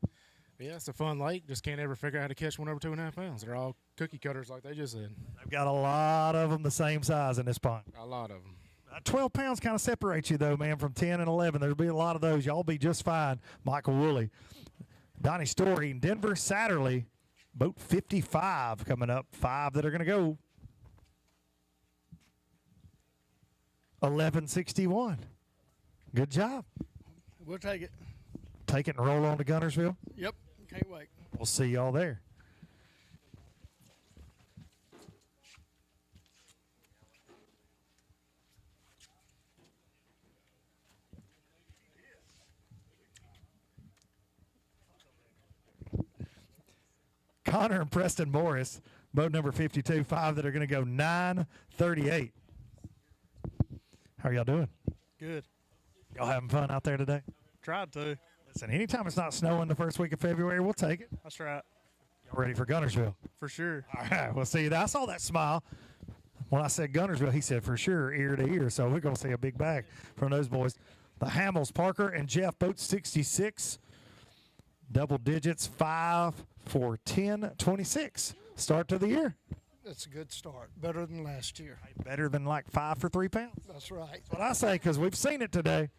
Yeah, it's a fun lake. Just can't ever figure out how to catch one over 2.5 pounds. They're all cookie cutters, like they just said. I've got a lot of them the same size in this pond. A lot of them. 12 pounds kind of separates you, though, man, from 10 and 11. There'll be a lot of those. Y'all be just fine. Michael Woolley. Donnie Story in Denver, Satterley. Boat 55 coming up. 5 that are going to go. 11:61. Good job. We'll take it. Take it and roll on to Gunnersville. Yep. Can't wait. We'll see y'all there. Connor and Preston Morris, boat number 52, 5 that are going to go 9:38. How are y'all doing? Good. Y'all having fun out there today? Tried to. Listen, anytime it's not snowing the first week of February, we'll take it. That's right. Y'all ready for Gunnersville? For sure. All right, we'll see you there. I saw that smile. When I said Gunnersville, he said for sure, ear to ear. So we're going to see a big bag from those boys. The Hamels, Parker and Jeff, boat 66. Double digits, 5 for 10, 26. Start to the year. That's a good start. Better than last year. Better than like 5 for 3 pounds. That's right. That's what I say, because we've seen it today.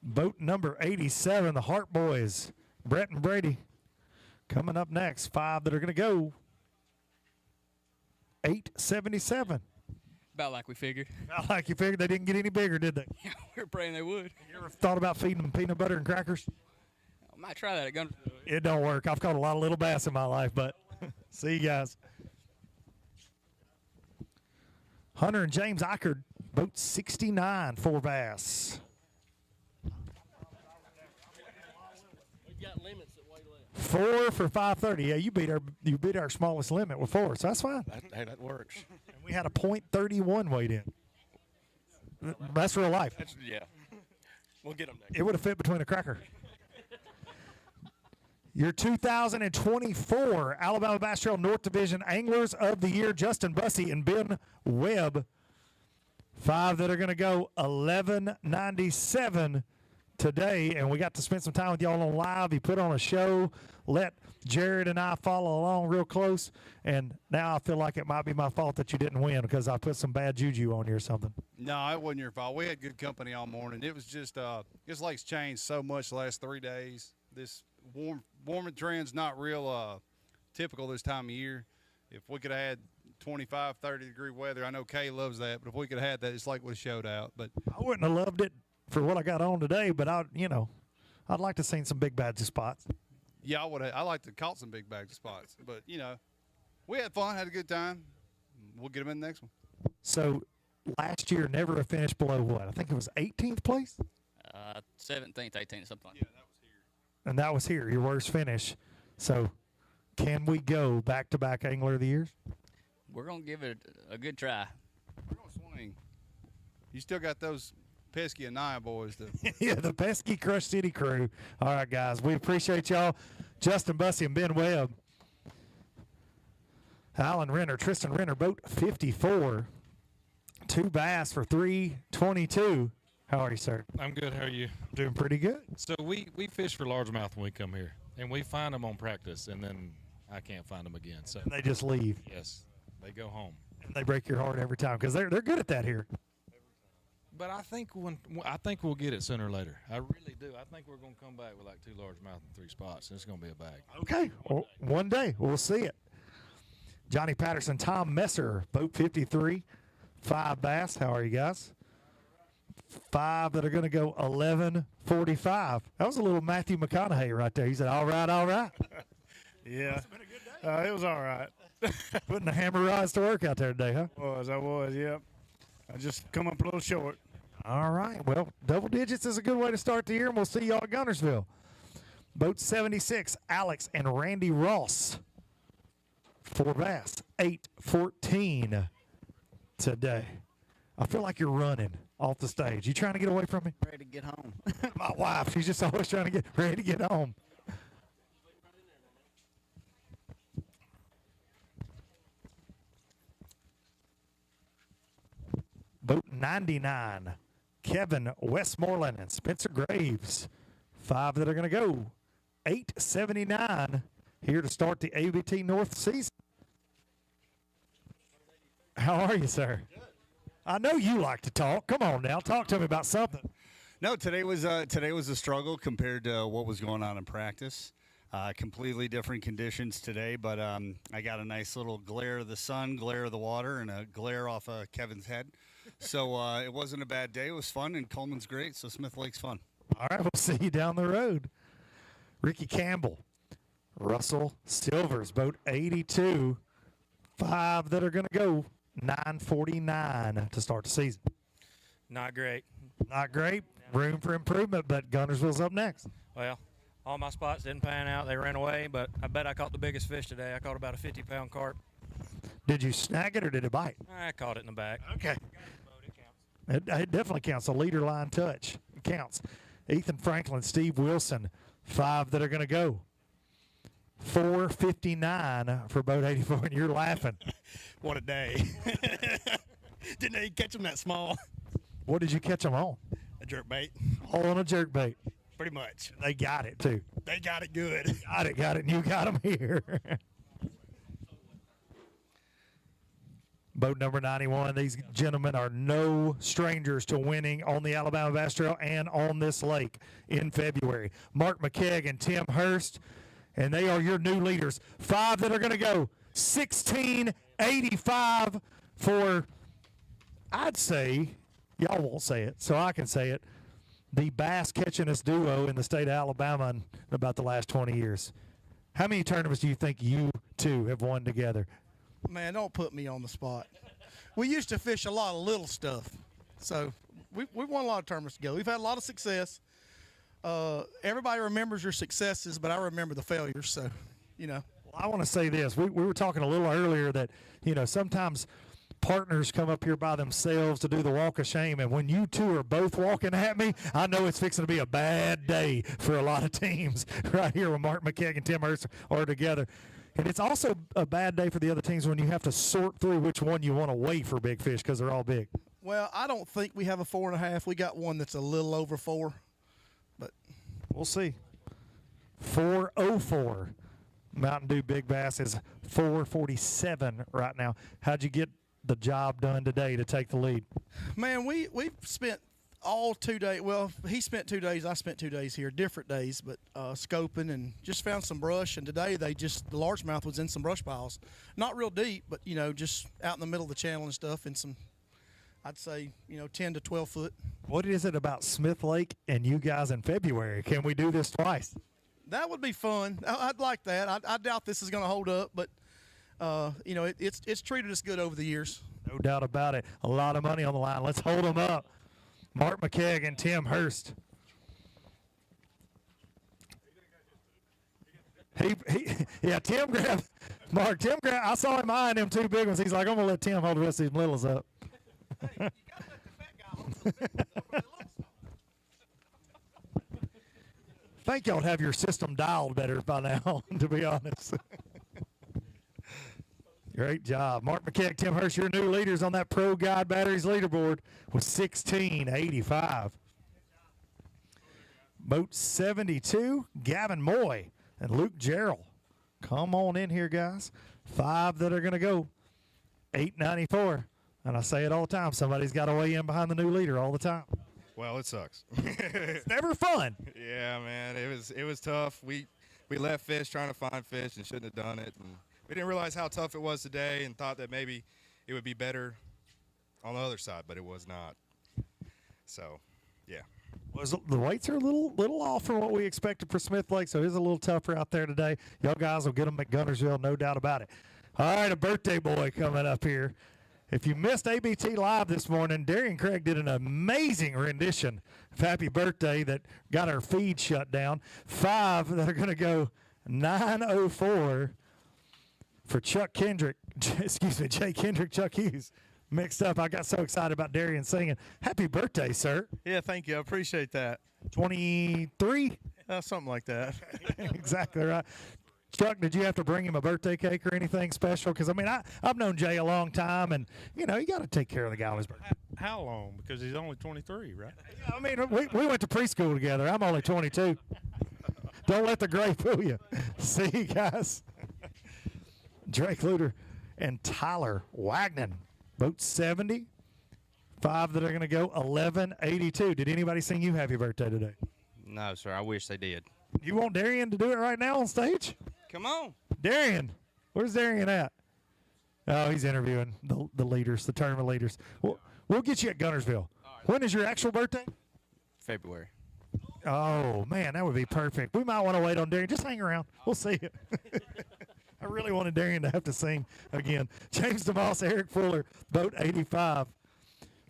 Boat number 87, the Hart Boys, Brett and Brady. Coming up next, 5 that are going to go. 8:77. About like we figured. About like you figured. They didn't get any bigger, did they? Yeah, we were praying they would. You ever thought about feeding them peanut butter and crackers? I might try that at Gunnersville. It don't work. I've caught a lot of little bass in my life, but see you guys. Hunter and James Eichard, boat 69, 4 bass. We've got limits at way less. 4 for 530. Yeah, you beat our smallest limit with 4, so that's fine. Hey, that works. And we had a .31 weight in. That's real life. Yeah. We'll get them next. It would have fit between a cracker. Your 2024 Alabama Bass Trail North Division Anglers of the Year, Justin Bussey and Ben Webb. 5 that are going to go 11.97 today, and we got to spend some time with y'all on live. He put on a show, let Jared and I follow along real close, and now I feel like it might be my fault that you didn't win because I put some bad juju on you or something. No, it wasn't your fault. We had good company all morning. It was just this lake's changed so much the last 3 days. This warming trend's not real typical this time of year. If we could have had 25, 30-degree weather, I know Kay loves that, but if we could have had that, it's like we showed out. But I wouldn't have loved it for what I got on today, but I'd like to see some big bad spots. yeah, I like to caught some big bags of spots, but we had fun, had a good time. We'll get them in the next one. So last year never finished below what? I think it was 18th place? 17th, 18th, something like that. And that was here, your worst finish. So can we go back-to-back Angler of the Years? We're going to give it a good try. We're going to swing. You still got those pesky Anaya boys to Yeah, the pesky Crush City crew. All right, guys, we appreciate y'all. Justin Bussey and Ben Webb. Alan Renner, Tristan Renner, boat 54. 2 bass for 322. How are you, sir? I'm good. How are you? Doing pretty good. So we fish for largemouth when we come here, and we find them on practice, and then I can't find them again. So They just leave. Yes, they go home. And they break your heart every time because they're good at that here. But I think we'll get it sooner or later. I really do. I think we're going to come back with like 2 largemouth and 3 spots, and it's going to be a bag. Okay, well, one day we'll see it. Johnny Patterson, Tom Messer, boat 53, 5 bass. How are you guys? 5 that are going to go 11:45. That was a little Matthew McConaughey right there. He said, all right, all right. Yeah. It was all right. Putting the hammer rods to work out there today, huh? I was, yep. I just come up a little short. All right. Well, double digits is a good way to start the year, and we'll see y'all at Gunnersville. Boat 76, Alex and Randy Ross. 4 bass, 8-14 today. I feel like you're running off the stage. You trying to get away from me? Ready to get home. My wife, she's just always trying to get ready to get home. Boat 99, Kevin Westmoreland and Spencer Graves. 5 that are going to go. 8:79 here to start the ABT North season. How are you, sir? Good. I know you like to talk. Come on now, talk to me about something. No, today was a struggle compared to what was going on in practice. Completely different conditions today, but I got a nice little glare of the sun, glare of the water, and a glare off of Kevin's head. So it wasn't a bad day. It was fun, and Coleman's great, so Smith Lake's fun. All right, we'll see you down the road. Ricky Campbell, Russell Silvers, boat 82. 5 that are going to go. 9:49 to start the season. Not great. Not great. Room for improvement, but Gunnersville's up next. Well, all my spots didn't pan out. They ran away, but I bet I caught the biggest fish today. I caught about a 50-pound carp. Did you snag it or did it bite? I caught it in the back. Okay. It definitely counts. A leader line touch. It counts. Ethan Franklin, Steve Wilson, 5 that are going to go. 4:59 for boat 84, and you're laughing. What a day. Didn't they catch them that small? What did you catch them on? A jerk bait. All on a jerk bait. Pretty much. They got it, too. They got it good. Got it, and you got them here. Boat number 91, these gentlemen are no strangers to winning on the Alabama Bass Trail and on this lake in February. Mark McKegg and Tim Hurst, and they are your new leaders. 5 that are going to go. 1685 for, I'd say, y'all won't say it, so I can say it, the bass catchingest duo in the state of Alabama in about the last 20 years. How many tournaments do you think you two have won together? Man, don't put me on the spot. We used to fish a lot of little stuff, so we won a lot of tournaments together. We've had a lot of success. Everybody remembers your successes, but I remember the failures, so, you know. Well, I want to say this. We were talking a little earlier that, you know, sometimes partners come up here by themselves to do the walk of shame, and when you two are both walking at me, I know it's fixing to be a bad day for a lot of teams right here when Mark McKegg and Tim Hurst are together. And it's also a bad day for the other teams when you have to sort through which one you want to weigh for big fish because they're all big. Well, I don't think we have a 4.5. We got one that's a little over 4, but we'll see. 404. Mountain Dew Big Bass is 447 right now. How'd you get the job done today to take the lead? Man, we've spent all 2 days. Well, he spent 2 days. I spent 2 days here, different days, but scoping and just found some brush. And today the largemouth was in some brush piles, not real deep, but you know, just out in the middle of the channel and stuff, in some, I'd say, you know, 10 to 12 foot. What is it about Smith Lake and you guys in February? Can we do this twice? That would be fun. I'd like that. I doubt this is going to hold up, but you know, it's treated us good over the years. No doubt about it. A lot of money on the line. Let's hold them up. Mark McKegg and Tim Hurst. Tim grabbed, I saw him eyeing them 2 big ones. He's like, I'm going to let Tim hold the rest of these littles up. Hey, you got to let the fat guy hold some big ones up with the little stuff. I think y'all have your system dialed better by now, to be honest. Great job. Mark McKegg, Tim Hurst, your new leaders on that Pro Guide Batteries leaderboard with 1685. Boat 72, Gavin Moy and Luke Jarrell. Come on in here, guys. 5 that are going to go. 894. And I say it all the time. Somebody's got to weigh in behind the new leader all the time. Well, it sucks. It's never fun. Yeah, man. It was tough. We left fish trying to find fish and shouldn't have done it. And we didn't realize how tough it was today and thought that maybe it would be better on the other side, but it was not. So, yeah. The weights are a little off from what we expected for Smith Lake, so it is a little tougher out there today. Y'all guys will get them at Gunnersville, no doubt about it. All right, a birthday boy coming up here. If you missed ABT Live this morning, Darian Craig did an amazing rendition of Happy Birthday that got our feed shut down. 5 that are going to go 9:04 for Chuck Kendrick. Excuse me, Jay Kendrick, Chuck Hughes. Mixed up. I got so excited about Darian singing. Happy birthday, sir. Yeah, thank you. I appreciate that. 23? Something like that. Exactly right. Chuck, did you have to bring him a birthday cake or anything special? Because, I mean, I've known Jay a long time, and, you know, you got to take care of the guy on his birthday. How long? Because he's only 23, right? I mean, we went to preschool together. I'm only 22. Don't let the gray fool you. See you guys. Drake Luter and Tyler Wagnon. Both 70. 5 that are going to go 11:82. Did anybody sing you happy birthday today? No, sir. I wish they did. You want Darian to do it right now on stage? Come on. Darian. Where's Darian at? Oh, he's interviewing the leaders, the tournament leaders. We'll get you at Gunnersville. When is your actual birthday? February. Oh, man, that would be perfect. We might want to wait on Darian. Just hang around. We'll see you. I really wanted Darian to have to sing again. James DeMoss, Eric Fuller, boat 85.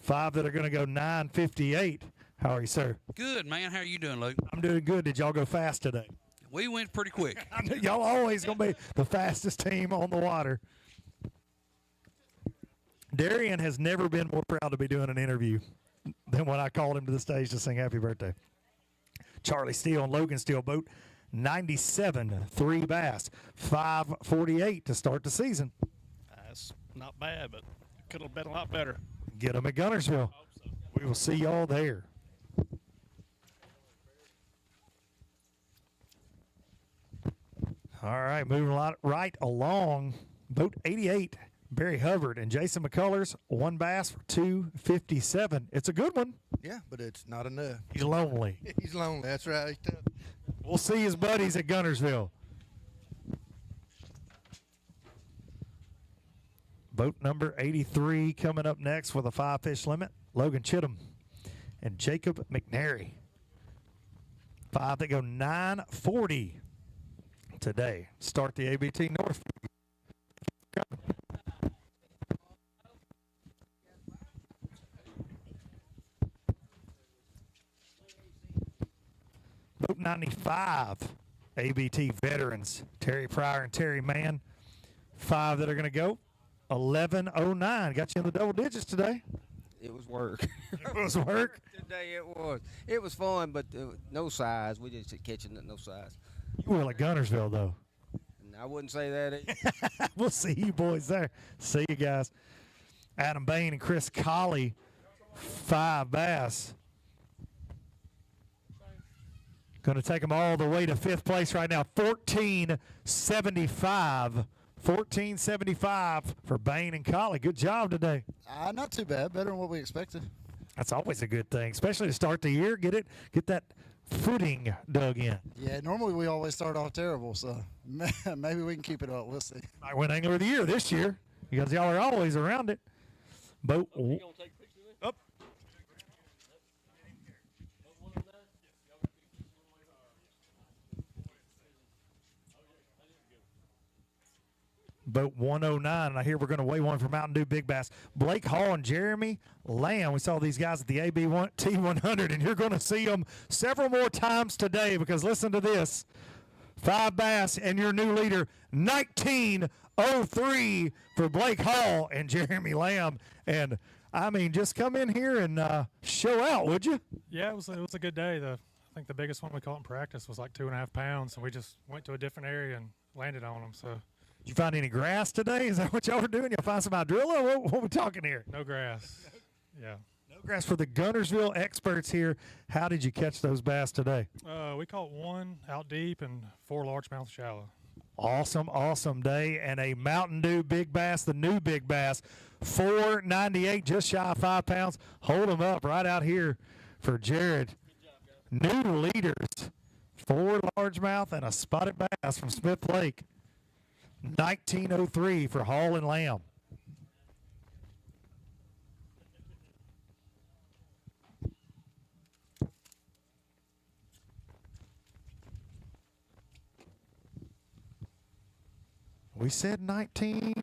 5 that are going to go 9:58. How are you, sir? Good, man. How are you doing, Luke? I'm doing good. Did y'all go fast today? We went pretty quick. I knew y'all always going to be the fastest team on the water. Darian has never been more proud to be doing an interview than when I called him to the stage to sing happy birthday. Charlie Steele and Logan Steele, boat 97, 3 bass, 5:48 to start the season. That's not bad, but could have been a lot better. Get them at Gunnersville. We will see y'all there. All right, moving right along. Boat 88, Barry Hubbard and Jason McCullers, 1 bass for 257. It's a good one. Yeah, but it's not enough. He's lonely. He's lonely. That's right. He's tough. We'll see his buddies at Gunnersville. Boat number 83 coming up next with a 5-fish limit. Logan Chittum and Jacob McNary. 5 that go 9:40 today. Start the ABT North. Boat 95, ABT veterans, Terry Pryor and Terry Mann. 5 that are going to go 11:09. Got you in the double digits today. It was work. It was work? Today it was. It was fun, but no size. We just catching no size. You will at Gunnersville, though. And I wouldn't say that either. We'll see you boys there. See you guys. Adam Bain and Chris Colley, 5 bass. Going to take them all the way to 5th place right now. 14.75. 14.75 for Bain and Colley. Good job today. Not too bad. Better than what we expected. That's always a good thing, especially to start the year. Get that footing dug in. Yeah, normally we always start off terrible, so maybe we can keep it up. We'll see. I win Angler of the Year this year because y'all are always around it. Boat. Up. Boat 109, and I hear we're going to weigh one for Mountain Dew Big Bass. Blake Hall and Jeremy Lamb. We saw these guys at the ABT 100, and you're going to see them several more times today because listen to this. 5 bass and your new leader, 19.03 for Blake Hall and Jeremy Lamb. And, I mean, just come in here and show out, would you? Yeah, it was a good day. I think the biggest one we caught in practice was like 2.5 pounds, and we just went to a different area and landed on them, so. Did you find any grass today? Is that what y'all were doing? Y'all find some hydrilla? What are we talking here? No grass. Yeah. No grass for the Gunnersville experts here. How did you catch those bass today? We caught 1 out deep and 4 largemouth shallow. Awesome, awesome day. And a Mountain Dew Big Bass, the new Big Bass, 498, just shy of 5 pounds. Hold them up right out here for Jared. New leaders, 4 largemouth and a spotted bass from Smith Lake. 19.03 for Hall and Lamb. We said 19.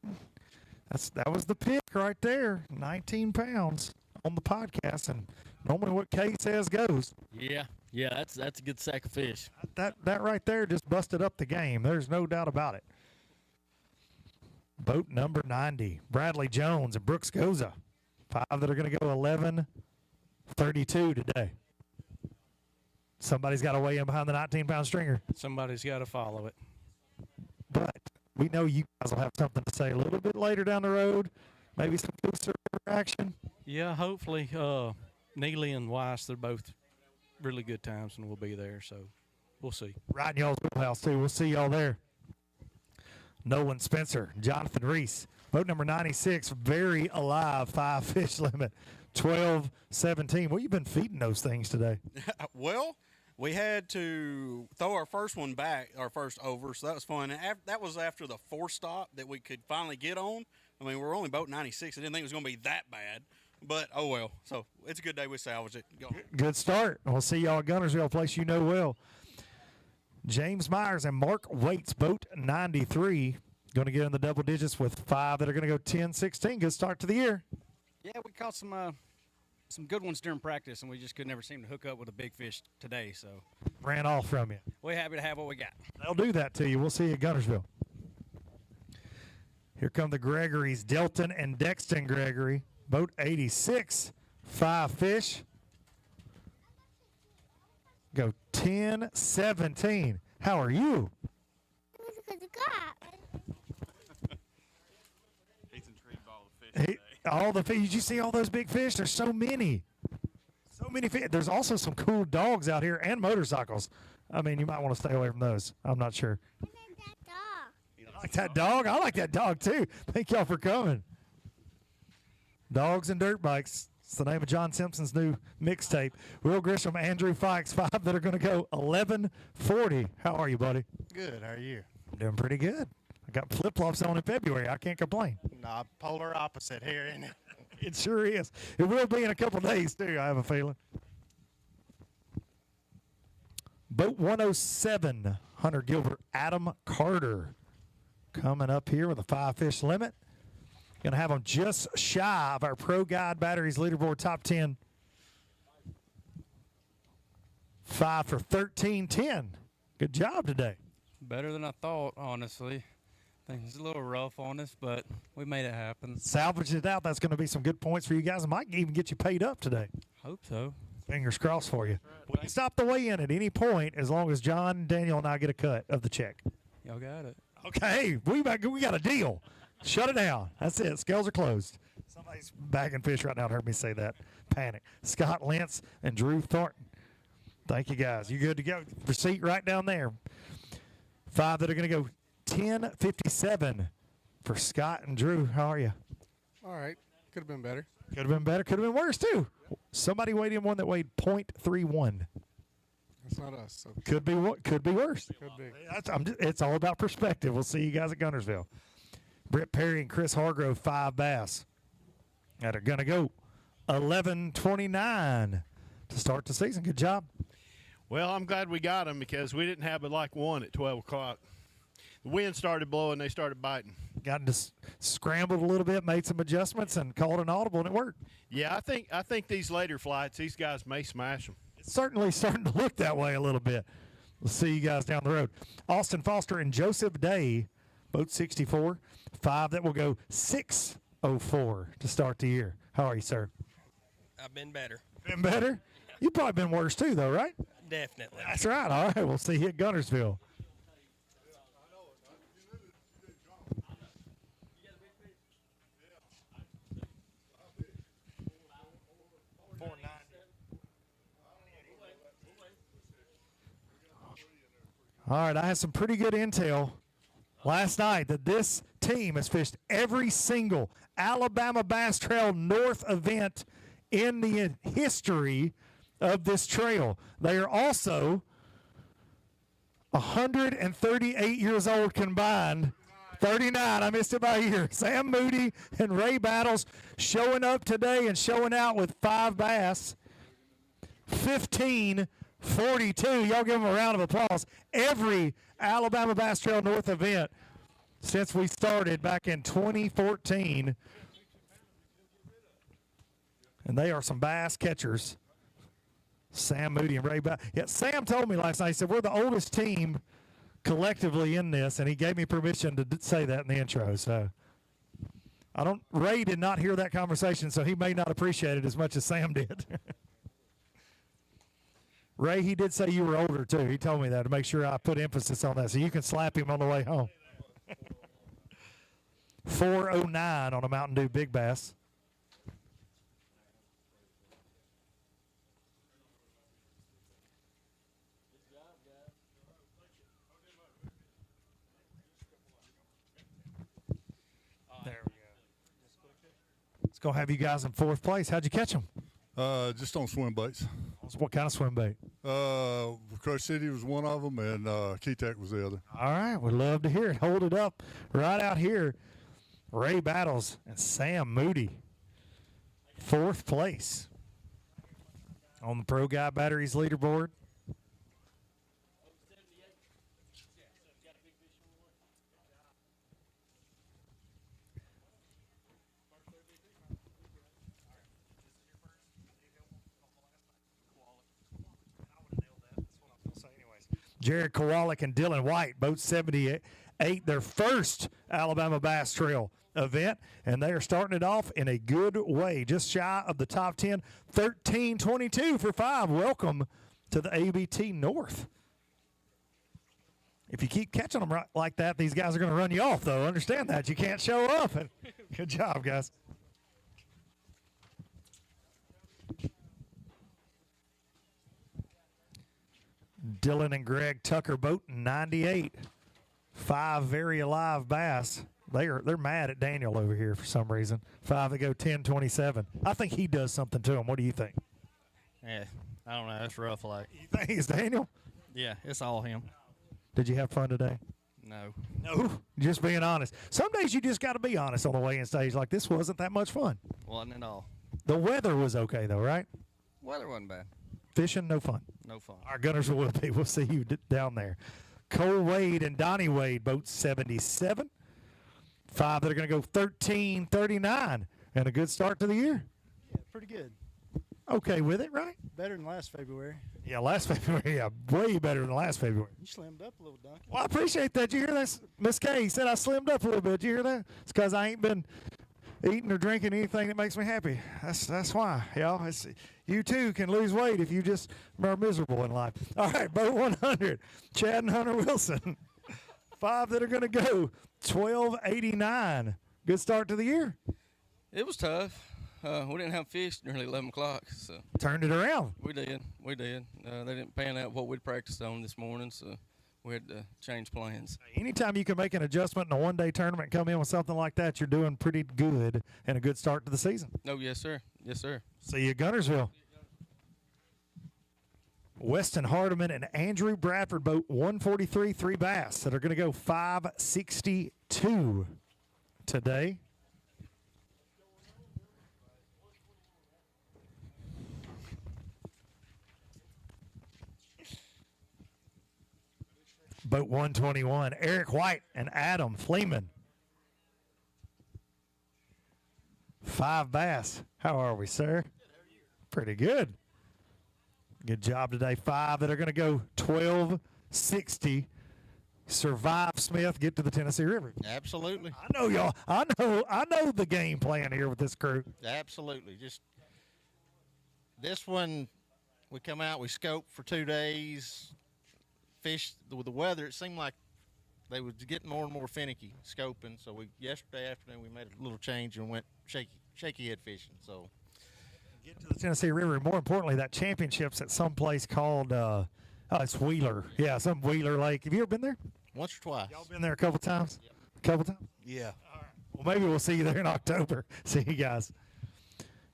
That was the pick right there. 19 pounds on the podcast, and normally what Kay says goes. Yeah, that's a good sack of fish. That right there just busted up the game. There's no doubt about it. Boat number 90, Bradley Jones and Brooks Goza. 5 that are going to go 11:32 today. Somebody's got to weigh in behind the 19-pound stringer. Somebody's got to follow it. But we know you guys will have something to say a little bit later down the road. Maybe some closer action. Yeah, hopefully Neely and Weiss, they're both really good times, and we'll be there, so we'll see. Right in y'all's wheelhouse, too. We'll see y'all there. Nolan Spencer, Jonathan Reese. Boat number 96, very alive, 5 fish limit, 12-17. What you been feeding those things today? Well, we had to throw our first one back, our first over, so that was fun. And that was after the 4th stop that we could finally get on. I mean, we're only boat 96. I didn't think it was going to be that bad, but oh well. So it's a good day. We salvaged it. Go. Good start. We'll see y'all at Gunnersville, a place you know well. James Myers and Mark Waits, boat 93, going to get in the double digits with 5 that are going to go 10-16. Good start to the year. Yeah, we caught some good ones during practice, and we just could never seem to hook up with a big fish today. So Ran off from you. we're happy to have what we got. They'll do that to you. We'll see you at Gunnersville. Here come the Gregorys, Delton and Dexton Gregory. Boat 86, 5 fish. Go 10-17. How are you? He's intrigued by all the fish today. All the fish. Did you see all those big fish? There's so many. So many fish. There's also some cool dogs out here and motorcycles. I mean, you might want to stay away from those. I'm not sure. You like that dog? I like that dog too. Thank y'all for coming. Dogs and Dirt Bikes. It's the name of John Simpson's new mixtape. Will Grisham, Andrew Fikes, 5 that are going to go 11:40. How are you, buddy? Good. How are you? Doing pretty good. I got flip-flops on in February. I can't complain. Nah, polar opposite here, isn't it? It sure is. It will be in a couple days, too, I have a feeling. Boat 107, Hunter Gilbert, Adam Carter coming up here with a 5-fish limit. Going to have them just shy of our Pro Guide Batteries leaderboard top 10. 5 for 13-10. Good job today. Better than I thought, honestly. Things a little rough on us, but we made it happen. Salvage it out. That's going to be some good points for you guys. It might even get you paid up today. Hope so. Fingers crossed for you. We can stop the weigh-in at any point as long as John, Daniel, and I get a cut of the check. Y'all got it. Okay, we got a deal. Shut it down. That's it. Scales are closed. Somebody's bagging fish right now. Heard me say that. Panic. Scott Lentz and Drew Thornton. Thank you, guys. You good to go? Receipt right down there. 5 that are going to go 10:57 for Scott and Drew. How are you? All right. Could have been better. Could have been better. Could have been worse, too. Somebody weighed in one that weighed .31. That's not us. So. Could be worse. Could be. It's all about perspective. We'll see you guys at Gunnersville. Britt Perry and Chris Hargrove, 5 bass that are going to go 11:29 to start the season. Good job. Well, I'm glad we got them because we didn't have it like one at 12 o'clock. The wind started blowing. They started biting. Got to scrambled a little bit, made some adjustments, and called an audible, and it worked. Yeah, I think these later flights, these guys may smash them. It's certainly starting to look that way a little bit. We'll see you guys down the road. Austin Foster and Joseph Day, both 64. 5 that will go 6:04 to start the year. How are you, sir? I've been better. Been better? You've probably been worse too, though, right? Definitely. That's right. All right, we'll see you at Gunnersville. All right, I had some pretty good intel last night that this team has fished every single Alabama Bass Trail North event in the history of this trail. They are also 138 years old combined. 39, I missed it by a year. Sam Moody and Ray Battles showing up today and showing out with 5 bass. 15-42. Y'all give them a round of applause. Every Alabama Bass Trail North event since we started back in 2014. And they are some bass catchers. Sam Moody and Ray Battle. Yeah, Sam told me last night, he said, we're the oldest team collectively in this, and he gave me permission to say that in the intro. So Ray did not hear that conversation, so he may not appreciate it as much as Sam did. Ray, he did say you were older too. He told me that to make sure I put emphasis on that, so you can slap him on the way home. 409 on a Mountain Dew Big Bass. There we go. Let's go have you guys in fourth place. How'd you catch them? Just on swim baits. What kind of swim bait? Crush City was one of them, and Key-Tech was the other. All right, we'd love to hear it. Hold it up right out here. Ray Battles and Sam Moody, fourth place on the Pro Guy Batteries leaderboard. Jared Kowalik and Dylan White, both 78, their first Alabama Bass Trail event, and they are starting it off in a good way, just shy of the top 10, 13-22 for 5. Welcome to the ABT North. If you keep catching them right like that, these guys are going to run you off, though. Understand that. You can't show up. And good job, guys. Dylan and Greg Tucker boat 98. 5 very alive bass. They're mad at Daniel over here for some reason. 5 to go 10-27. I think he does something to him. What do you think? Yeah, I don't know. That's rough. Like, you think it's Daniel? Yeah, it's all him. Did you have fun today? No. No. Just being honest. Some days you just got to be honest on the weigh-in stage. Like, this wasn't that much fun. Wasn't at all. The weather was okay, though, right? Weather wasn't bad. Fishing, no fun. No fun. Our Gunners will be. We'll see you down there. Cole Wade and Donnie Wade, both 77. 5 that are going to go 13-39. And a good start to the year. Yeah, pretty good. Okay with it, right? Better than last February. Yeah, last February. Yeah, way better than last February. You slimmed up a little, Duncan. Well, I appreciate that. Did you hear that? Miss Kay said I slimmed up a little bit. Did you hear that? It's because I ain't been eating or drinking anything that makes me happy. That's why, y'all. You too can lose weight if you just are miserable in life. All right, boat 100. Chad and Hunter Wilson. 5 that are going to go 12.89. Good start to the year. It was tough. We didn't have fish nearly 11 o'clock. So turned it around. We did. They didn't pan out what we'd practiced on this morning, so we had to change plans. Anytime you can make an adjustment in a one-day tournament and come in with something like that, you're doing pretty good and a good start to the season. Oh, yes, sir. Yes, sir. See you at Gunnersville. Weston Hardiman and Andrew Bradford boat 143, 3 bass that are going to go 562 today. Boat 121, Eric White and Adam Fleeman. 5 bass. How are we, sir? Pretty good. Good job today. 5 that are going to go 1260. Survive Smith, get to the Tennessee River. Absolutely. I know y'all. I know the game plan here with this crew. Absolutely. Just this one, we come out, we scope for 2 days. Fish with the weather, it seemed like they was getting more and more finicky scoping. So yesterday afternoon we made a little change and went shaky head fishing. So get to the Tennessee River. More importantly, that championship's at some place called it's Wheeler. Yeah, some Wheeler Lake. Have you ever been there? Once or twice. Y'all been there a couple times? Yep. A couple times? Yeah. All right. Well, maybe we'll see you there in October. See you guys.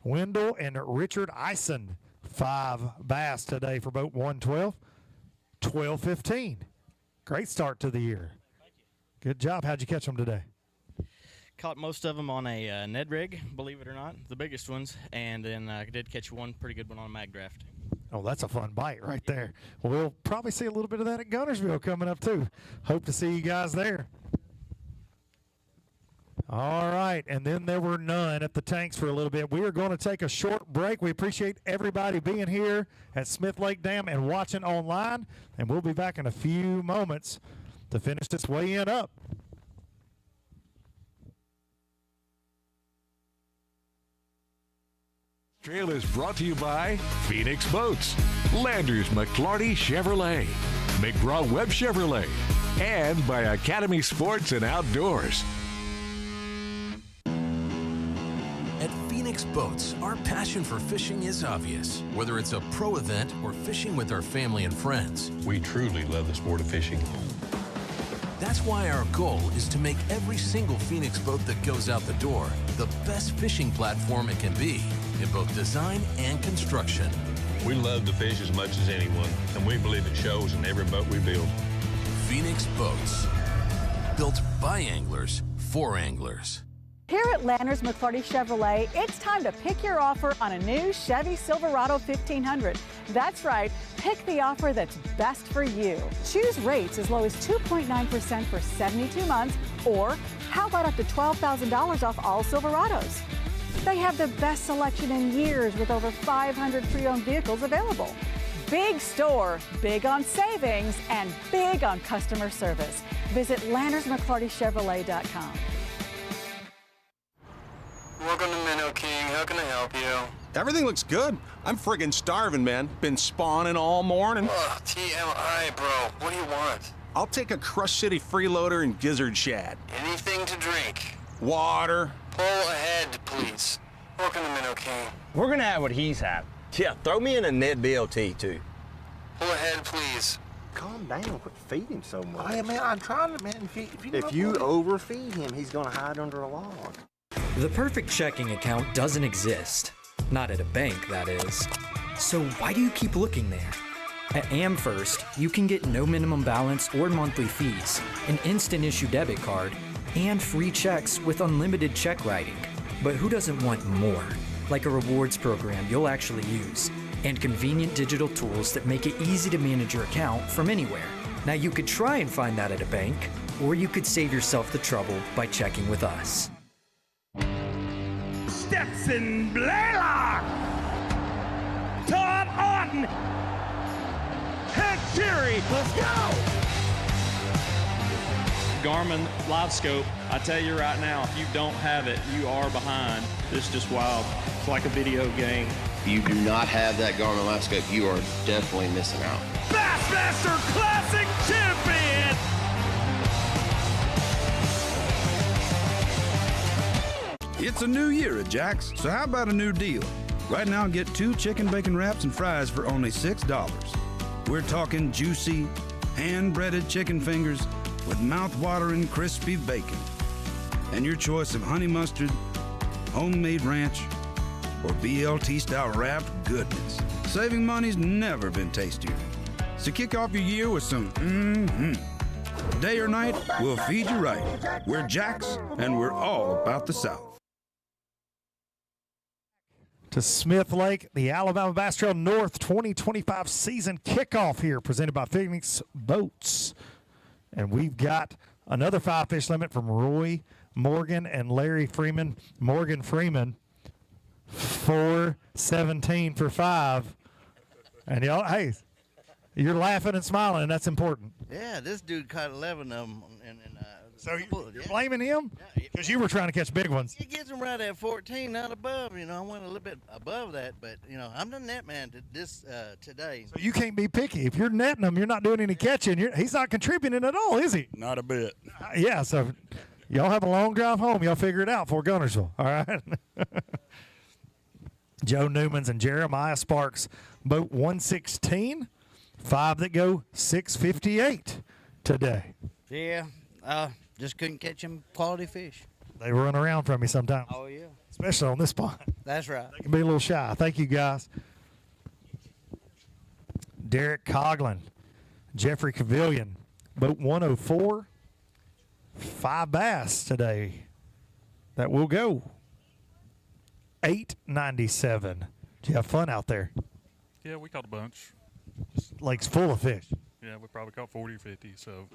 Wendell and Richard Eisen, 5 bass today for boat 112. 12-15. Great start to the year. Good job. How'd you catch them today? Caught most of them on a Ned rig, believe it or not, the biggest ones, and then I did catch one pretty good one on a mag draft. Oh, that's a fun bite right there. Well, we'll probably see a little bit of that at Gunnersville coming up too. Hope to see you guys there. All right, and then there were none at the tanks for a little bit. We are going to take a short break. We appreciate everybody being here at Smith Lake Dam and watching online, and we'll be back in a few moments to finish this weigh-in up. Trail is brought to you by Phoenix Boats, Landers McClarty Chevrolet, McGraw-Webb Chevrolet, and by Academy Sports and Outdoors. At Phoenix Boats, our passion for fishing is obvious. Whether it's a pro event or fishing with our family and friends, we truly love the sport of fishing. That's why our goal is to make every single Phoenix boat that goes out the door the best fishing platform it can be in both design and construction. We love to fish as much as anyone, and we believe it shows in every boat we build. Phoenix Boats, built by anglers for anglers. Here at Landers McClarty Chevrolet, it's time to pick your offer on a new Chevy Silverado 1500. That's right, pick the offer that's best for you. Choose rates as low as 2.9% for 72 months, or how about up to $12,000 off all Silverados? They have the best selection in years with over 500 pre-owned vehicles available. Big store, big on savings, and big on customer service. Visit LandersMcClartyChevrolet.com. Welcome to Minnow King. How can I help you? Everything looks good. I'm friggin' starving, man. Been spawning all morning. Ugh, TMI, bro. What do you want? I'll take a Crush City freeloader and gizzard shad. Anything to drink? Water. Pull ahead, please. Welcome to Minnow King. We're gonna have what he's having. Yeah, throw me in a Ned BLT, too. Pull ahead, please. Calm down. Quit feeding him so much. Hey, man, I'm trying to, man. If you overfeed him, he's gonna hide under a log. The perfect checking account doesn't exist. Not at a bank, that is. So why do you keep looking there? At AmFirst, you can get no minimum balance or monthly fees, an instant issue debit card, and free checks with unlimited check writing. But who doesn't want more? Like a rewards program you'll actually use, and convenient digital tools that make it easy to manage your account from anywhere. Now you could try and find that at a bank, or you could save yourself the trouble by checking with us. Stetson Blaylock, Todd Auten, Hank Terry, let's go! Garmin Live Scope, I tell you right now, if you don't have it, you are behind. It's just wild. It's like a video game. If you do not have that Garmin Live Scope, you are definitely missing out. Bassmaster Classic Champion! It's a new year at Jack's, so how about a new deal? Right now, get 2 chicken bacon wraps and fries for only $6. We're talking juicy, hand-breaded chicken fingers with mouth-watering crispy bacon. And your choice of honey mustard, homemade ranch, or BLT-style wrapped goodness. Saving money's never been tastier. So kick off your year with some Day or night, we'll feed you right. We're Jack's, and we're all about the South. To Smith Lake, the Alabama Bass Trail North 2025 season kickoff here, presented by Phoenix Boats. And we've got another 5-fish limit from Roy Morgan and Larry Freeman. Morgan Freeman, 417 for 5. And y'all, hey, you're laughing and smiling, and that's important. Yeah, this dude caught 11 of them. So you're blaming him? Because you were trying to catch big ones. He gets them right at 14, not above. You know, I went a little bit above that, but, you know, I'm the net man today. So you can't be picky. If you're netting them, you're not doing any catching. He's not contributing at all, is he? Not a bit. Yeah, so y'all have a long drive home. Y'all figure it out for Gunnersville, all right? Joe Newman's and Jeremiah Sparks, boat 116, 5 that go 658 today. Yeah, just couldn't catch them quality fish. They run around from me sometimes. Oh, yeah. Especially on this pond. That's right. They can be a little shy. Thank you, guys. Derek Coughlin, Jeffrey Cavillion, boat 104, 5 bass today. That will go. 897. Did you have fun out there? Yeah, we caught a bunch. Lake's full of fish. Yeah, we probably caught 40 or 50, so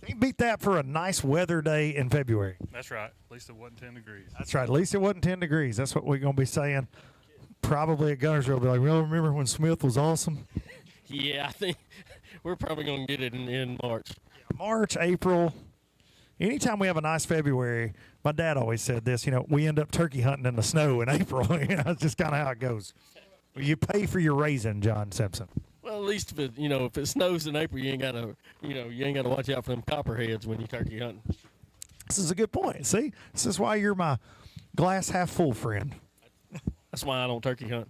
Can't beat that for a nice weather day in February. That's right. At least it wasn't 10 degrees. That's right. At least it wasn't 10 degrees. That's what we're going to be saying. Probably at Gunnersville, be like, well, remember when Smith was awesome? Yeah, I think we're probably going to get it in March. March, April. Anytime we have a nice February, my dad always said this, we end up turkey hunting in the snow in April. That's just kind of how it goes. You pay for your raisin, John Simpson. Well, at least if it snows in April, you ain't got to watch out for them copperheads when you turkey hunting. This is a good point. See, this is why you're my glass half full friend. That's why I don't turkey hunt.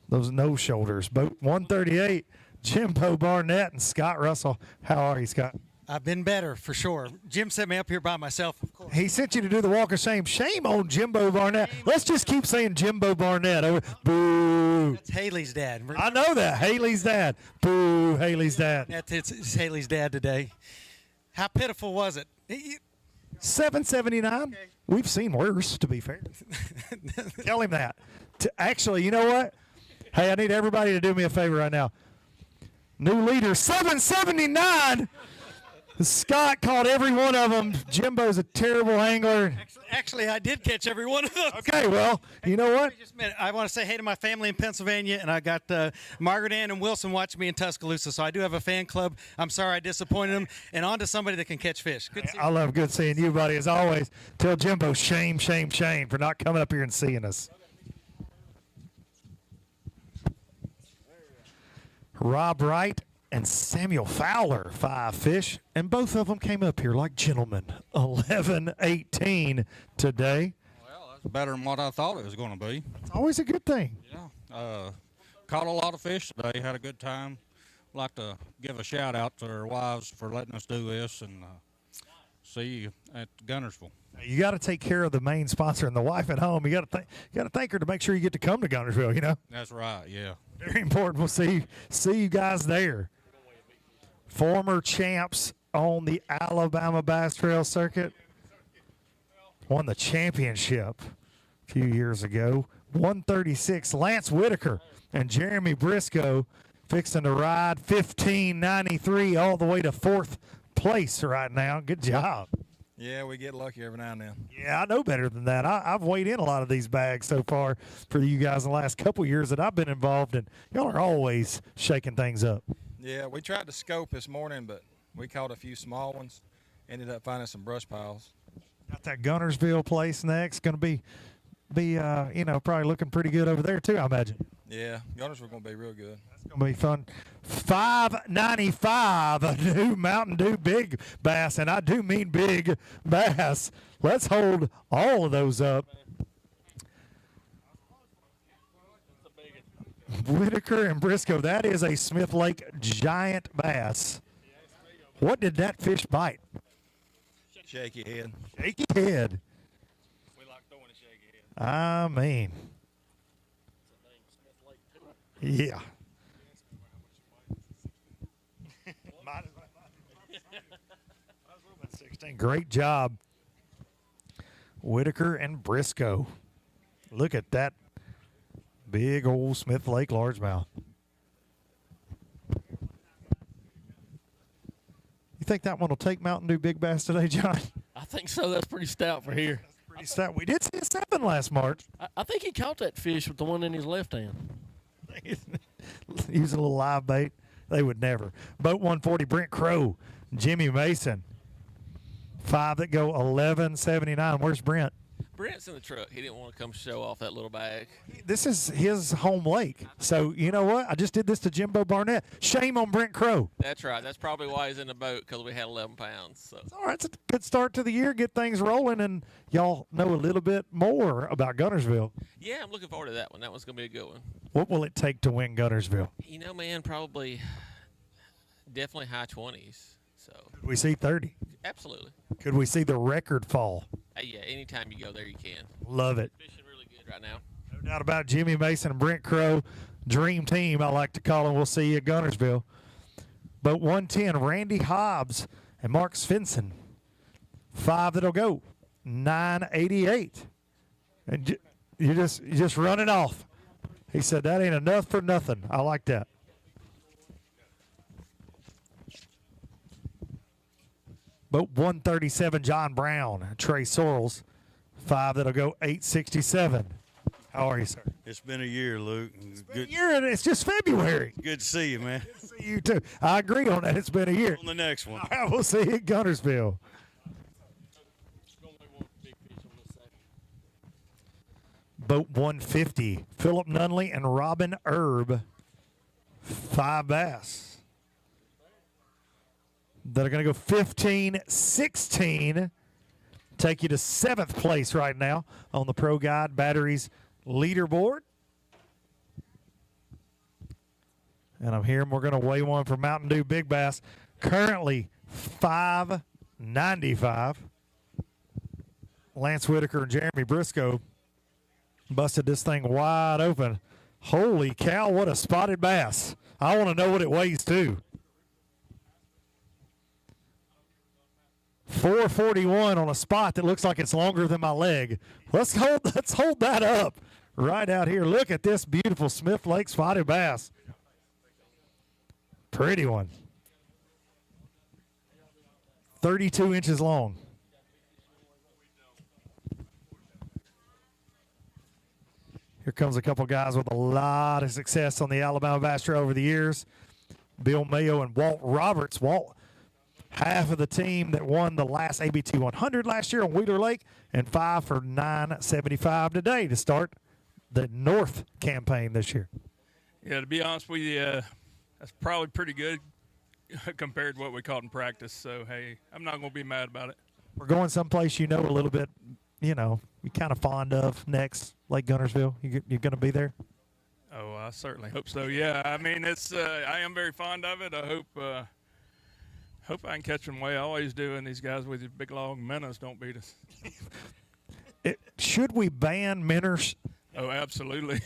Those no shoulders. Boat 138, Jimbo Barnett and Scott Russell. How are you, Scott? I've been better, for sure. Jim sent me up here by myself, of course. He sent you to do the walk of shame. Shame on Jimbo Barnett. Let's just keep saying Jimbo Barnett. Boo. That's Haley's dad. I know that. Haley's dad. Boo, Haley's dad. It's Haley's dad today. How pitiful was it? $7.79. Okay. We've seen worse, to be fair. Tell him that. Actually, you know what? Hey, I need everybody to do me a favor right now. New leader, $7.79. Scott caught every one of them. Jimbo's a terrible angler. Actually, I did catch every one of them. Okay, well, you know what? Just a minute. I want to say hey to my family in Pennsylvania, and I got Margaret Ann and Wilson watching me in Tuscaloosa, so I do have a fan club. I'm sorry I disappointed them, and on to somebody that can catch fish. Good seeing you. I love good seeing you, buddy, as always. Tell Jimbo shame, shame, shame for not coming up here and seeing us. Rob Wright and Samuel Fowler, 5 fish, and both of them came up here like gentlemen. 11-18 today. Well, that's better than what I thought it was going to be. It's always a good thing. Yeah. Caught a lot of fish today. Had a good time. Like to give a shout out to our wives for letting us do this, and see you at Gunnersville. You got to take care of the main sponsor and the wife at home. You got to thank her to make sure you get to come to Gunnersville. That's right. Yeah. Very important. We'll see you guys there. Former champs on the Alabama Bass Trail Circuit. Won the championship a few years ago. 136, Lance Whitaker and Jeremy Briscoe fixing to ride 1593 all the way to 4th place right now. Good job. Yeah, we get lucky every now and then. Yeah, I know better than that. I've weighed in a lot of these bags so far for you guys in the last couple years that I've been involved, and y'all are always shaking things up. Yeah, we tried to scope this morning, but we caught a few small ones. Ended up finding some brush piles. Got that Gunnersville place next. Going to be probably looking pretty good over there too, I imagine. Yeah, Gunnersville going to be real good. That's going to be fun. $5.95, a new Mountain Dew Big Bass, and I do mean big bass. Let's hold all of those up. Whitaker and Briscoe, that is a Smith Lake giant bass. What did that fish bite? Shaky head. Shaky head. We like throwing a shaky head. I mean. Yeah. 16. Great job, Whitaker and Briscoe. Look at that big old Smith Lake largemouth. You think that one will take Mountain Dew Big Bass today, John? I think so. That's pretty stout for here. Pretty stout. We did see a 7 last March. I think he caught that fish with the one in his left hand. Using a little live bait. They would never. Boat 140, Brent Crow, Jimmy Mason. 5 that go 11.79. Where's Brent? Brent's in the truck. He didn't want to come show off that little bag. This is his home lake. So, you know what? I just did this to Jimbo Barnett. Shame on Brent Crow. That's right. That's probably why he's in the boat, because we had 11 pounds. So. It's all right. It's a good start to the year. Get things rolling, and y'all know a little bit more about Gunnersville. Yeah, I'm looking forward to that one. That one's going to be a good one. What will it take to win Gunnersville? You know, man, probably definitely high 20s. So. Could we see 30? Absolutely. Could we see the record fall? Yeah, anytime you go there, you can. Love it. Fishing really good right now. No doubt about Jimmy Mason and Brent Crow. Dream team, I like to call them. We'll see you at Gunnersville. Boat 110, Randy Hobbs and Mark Svensson. 5 that'll go. 9.88. And you just run it off. He said that ain't enough for nothing. I like that. Boat 137, John Brown, Trey Sorrells. 5 that'll go 867. How are you, sir? It's been a year, Luke. It's been a year, and it's just February. Good to see you, man. Good to see you, too. I agree on that. It's been a year. On the next one. All right, we'll see you at Guntersville. Boat 150, Philip Nunley and Robin Erb. 5 bass that are going to go 15-16. Take you to 7th place right now on the Pro Guide Batteries leaderboard. And I'm hearing we're going to weigh one for Mountain Dew Big Bass. Currently $5.95. Lance Whitaker and Jeremy Briscoe busted this thing wide open. Holy cow, what a spotted bass. I want to know what it weighs too. 441 on a spot that looks like it's longer than my leg. Let's hold that up right out here. Look at this beautiful Smith Lake spotted bass. Pretty one. 32 inches long. Here comes a couple guys with a lot of success on the Alabama Bass Trail over the years. Bill Mayo and Walt Roberts. Walt, half of the team that won the last ABT 100 last year on Wheeler Lake, and 5 for $975 today to start the North campaign this year. Yeah, to be honest with you, that's probably pretty good compared to what we caught in practice. So, hey, I'm not going to be mad about it. We're going someplace you know a little bit, you know, you're kind of fond of next, Lake Guntersville. You're going to be there? Oh, I certainly hope so. Yeah, I mean, it's I am very fond of it. I hope I can catch them way I always do, and these guys with these big long minnows don't beat us. Should we ban minnows? Oh, absolutely.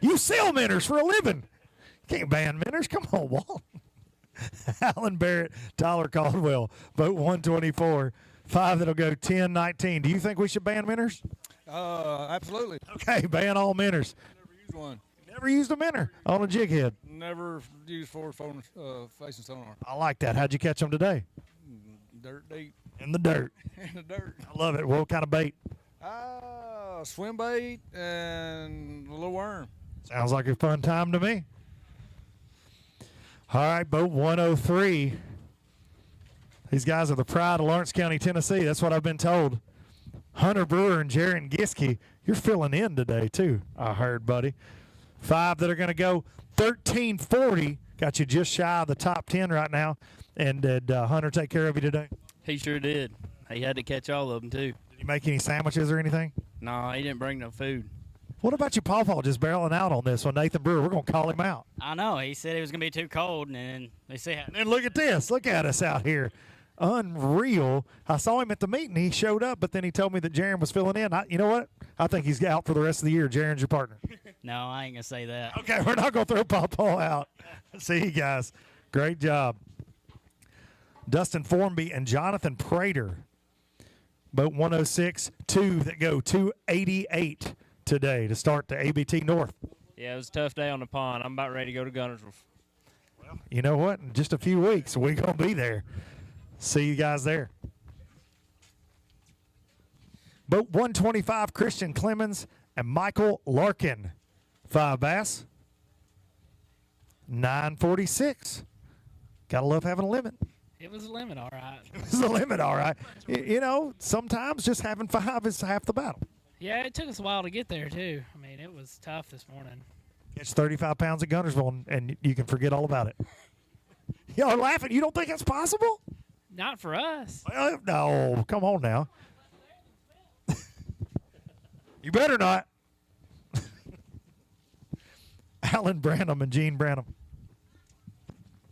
You sell minnows for a living. You can't ban minnows. Come on, Walt. Alan Barrett, Tyler Caldwell, boat 124. 5 that'll go 10-19. Do you think we should ban minnows? Absolutely. Okay, ban all minnows. Never used one. Never used a minnow on a jig head. Never used forward facing sonar. I like that. How'd you catch them today? Dirt deep. In the dirt. In the dirt. I love it. What kind of bait? Swim bait and a little worm. Sounds like a fun time to me. All right, boat 103. These guys are the pride of Lawrence County, Tennessee. That's what I've been told. Hunter Brewer and Jaron Giske, you're filling in today, too, I heard, buddy. 5 that are going to go 1340. Got you just shy of the top 10 right now. And did Hunter take care of you today? He sure did. He had to catch all of them, too. Did he make any sandwiches or anything? No, he didn't bring no food. What about your Paw just barreling out on this one, Nathan Brewer? We're going to call him out. I know. He said it was going to be too cold, and then they see how. And then look at this. Look at us out here. Unreal. I saw him at the meeting. He showed up, but then he told me that Jaron was filling in. You know what? I think he's out for the rest of the year. Jaron's your partner. No, I ain't going to say that. Okay, we're not going to throw Paw out. See you guys. Great job. Dustin Formby and Jonathan Prater. Boat 106, 2 that go 288 today to start the ABT North. Yeah, it was a tough day on the pond. I'm about ready to go to Guntersville. Well, you know what? In just a few weeks, we're going to be there. See you guys there. Boat 125, Christian Clemens and Michael Larkin. 5 bass. 946. Gotta love having a limit. It was a limit, all right. It was a limit, all right. You know, sometimes just having 5 is half the battle. Yeah, it took us a while to get there, too. I mean, it was tough this morning. Catch 35 pounds at Guntersville, and you can forget all about it. Y'all are laughing. You don't think that's possible? Not for us. Well, no, come on now. You better not. Alan Branham and Gene Branham.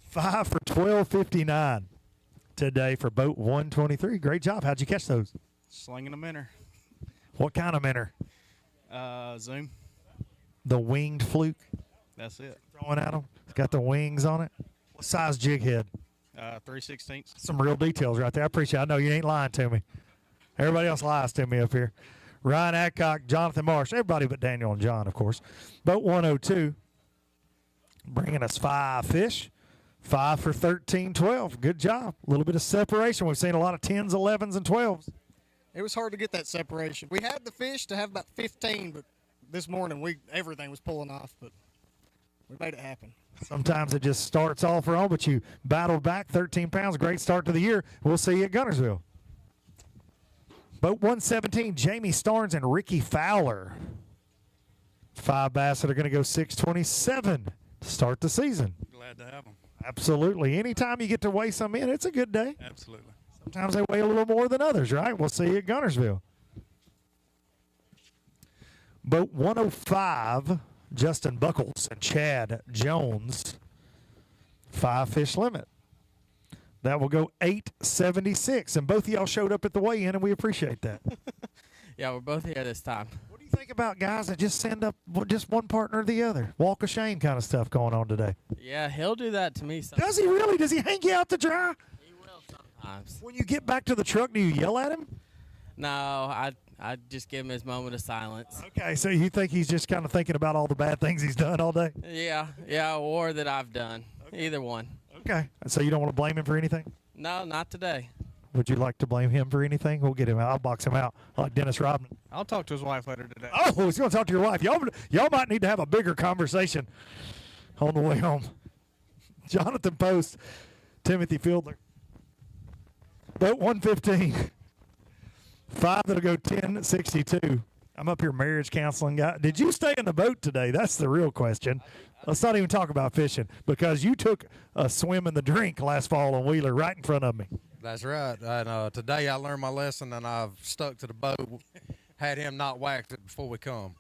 5 for 12.59 today for boat 123. Great job. How'd you catch those? Slinging a minnow. What kind of minnow? Zoom. The winged fluke. That's it. Throwing at them. It's got the wings on it. What size jig head? 3/16. Some real details right there. I appreciate it. I know you ain't lying to me. Everybody else lies to me up here. Ryan Adcock, Jonathan Marsh, everybody but Daniel and John, of course. Boat 102, bringing us 5 fish. 5 for 13, 12. Good job. A little bit of separation. We've seen a lot of 10s, 11s, and 12s. It was hard to get that separation. We had the fish to have about 15, but this morning everything was pulling off, but we made it happen. Sometimes it just starts off wrong, but you battled back 13 pounds. Great start to the year. We'll see you at Gunnersville. Boat 117, Jamie Starnes and Ricky Fowler. 5 bass that are going to go 627 to start the season. Glad to have them. Absolutely. Anytime you get to weigh some in, it's a good day. Absolutely. Sometimes they weigh a little more than others, right? We'll see you at Gunnersville. Boat 105, Justin Buckles and Chad Jones. 5 fish limit. That will go 876. And both of y'all showed up at the weigh-in, and we appreciate that. Yeah, we're both here this time. What do you think about guys that just send up just one partner or the other? Walk of shame kind of stuff going on today. Yeah, he'll do that to me sometimes. Does he really? Does he hang you out to dry? He will sometimes. When you get back to the truck, do you yell at him? No, I just give him his moment of silence. Okay, so you think he's just kind of thinking about all the bad things he's done all day? Yeah, or that I've done. Okay. Either one. Okay, so you don't want to blame him for anything? No, not today. Would you like to blame him for anything? We'll get him out. I'll box him out like Dennis Rodman. I'll talk to his wife later today. Oh, he's going to talk to your wife. Y'all might need to have a bigger conversation on the way home. Jonathan Post, Timothy Fielder. Boat 115. 5 that'll go 1062. I'm up here marriage counseling guy. Did you stay in the boat today? That's the real question. Let's not even talk about fishing because you took a swim in the drink last fall on Wheeler right in front of me. That's right. And today I learned my lesson and I've stuck to the boat. Had him not whacked it before we come.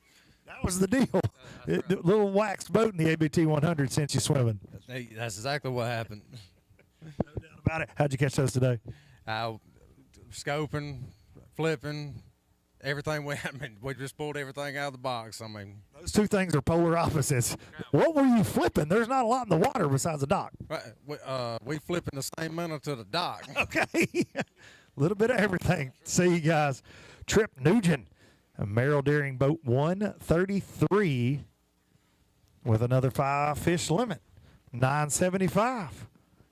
That was the deal. The little waxed boat in the ABT 100 sent you swimming. That's exactly what happened. No doubt about it. How'd you catch those today? Scoping, flipping, everything. We just pulled everything out of the box. I mean, those two things are polar opposites. What were you flipping? There's not a lot in the water besides the dock. We flipping the same minute to the dock. Okay. A little bit of everything. See you guys. Trip Nugent, a Merrill Deering boat 133 with another 5 fish limit. 975.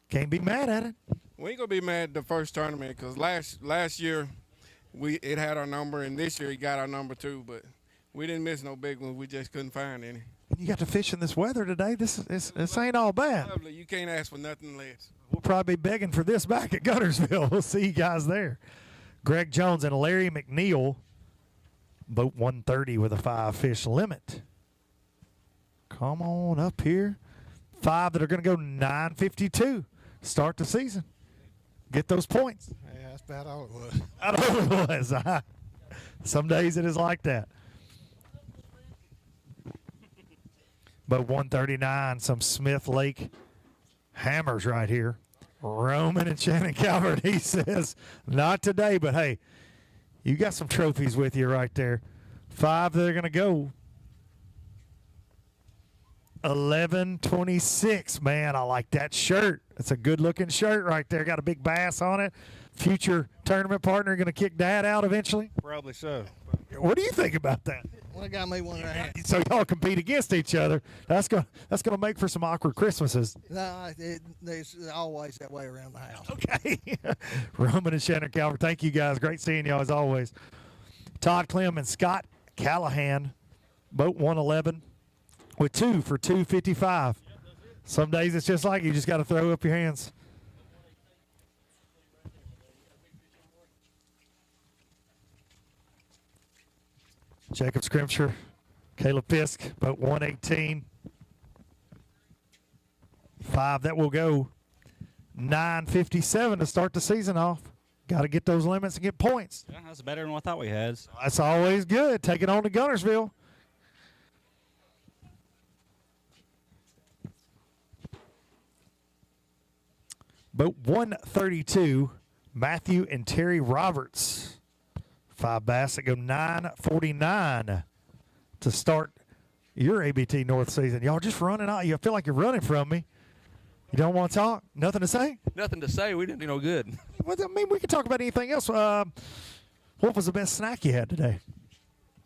Can't be mad at it. We ain't gonna be mad at the first tournament because last year it had our number and this year it got our number too, but we didn't miss no big ones. We just couldn't find any. You got to fish in this weather today. This ain't all bad. Lovely. You can't ask for nothing less. We'll probably be begging for this back at Gunnersville. We'll see you guys there. Greg Jones and Larry McNeil, boat 130 with a 5 fish limit. Come on up here. 5 that are going to go 952. Start the season. Get those points. Yeah, that's about all it was. About all it was. Some days it is like that. But 139, some Smith Lake hammers right here. Roman and Shannon Calvert, he says, not today, but hey, you got some trophies with you right there. 5 that are going to go. 1126. Man, I like that shirt. That's a good-looking shirt right there. Got a big bass on it. Future tournament partner going to kick Dad out eventually? Probably so. What do you think about that? Well, I got me one right here. So y'all compete against each other. That's gonna make for some awkward Christmases. No, it's always that way around the house. Okay. Roman and Shannon Calvert, thank you guys. Great seeing y'all as always. Todd Clem and Scott Callahan, boat 111 with 2 for 255. Some days it's just like you just got to throw up your hands. Jacob Scrimsher, Caleb Fisk, boat 118. 5 that will go 957 to start the season off. Got to get those limits and get points. Yeah, that's better than what I thought we had. That's always good. Take it on to Gunnersville. Boat 132, Matthew and Terry Roberts. 5 bass that go 949 to start your ABT North season. Y'all just running out. You feel like you're running from me. You don't want to talk? Nothing to say? Nothing to say. We didn't do no good. Well, I mean, we can talk about anything else. What was the best snack you had today?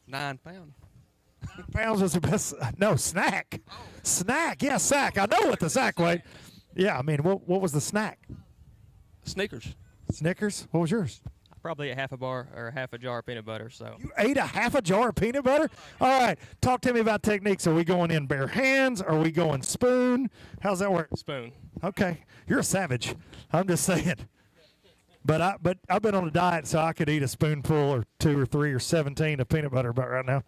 9 pounds. 9 pounds was the best. No, snack. Oh. Snack. Yeah, sack. I know what the sack weighed. Yeah, I mean, what was the snack? Snickers. Snickers? What was yours? Probably a half a bar or half a jar of peanut butter. So You ate a half a jar of peanut butter? All right, talk to me about techniques. Are we going in bare hands? Are we going spoon? How's that work? Spoon. Okay, you're a savage. I'm just saying. But I've been on a diet, so I could eat a spoonful or 2 or 3 or 17 of peanut butter about right now.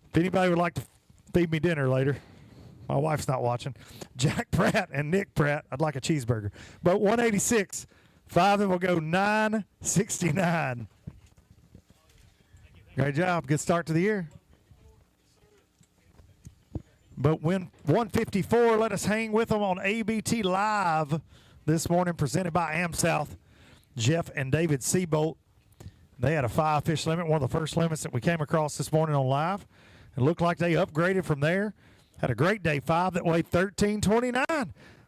If anybody would like to feed me dinner later, my wife's not watching. Jack Pratt and Nick Pratt, I'd like a cheeseburger. But 186, 5 and we'll go 969. Great job. Good start to the year. But when 154, let us hang with them on ABT Live this morning, presented by AmSouth. Jeff and David Seabolt. They had a 5-fish limit, one of the first limits that we came across this morning on live. It looked like they upgraded from there. Had a great day 5 that weighed 1329.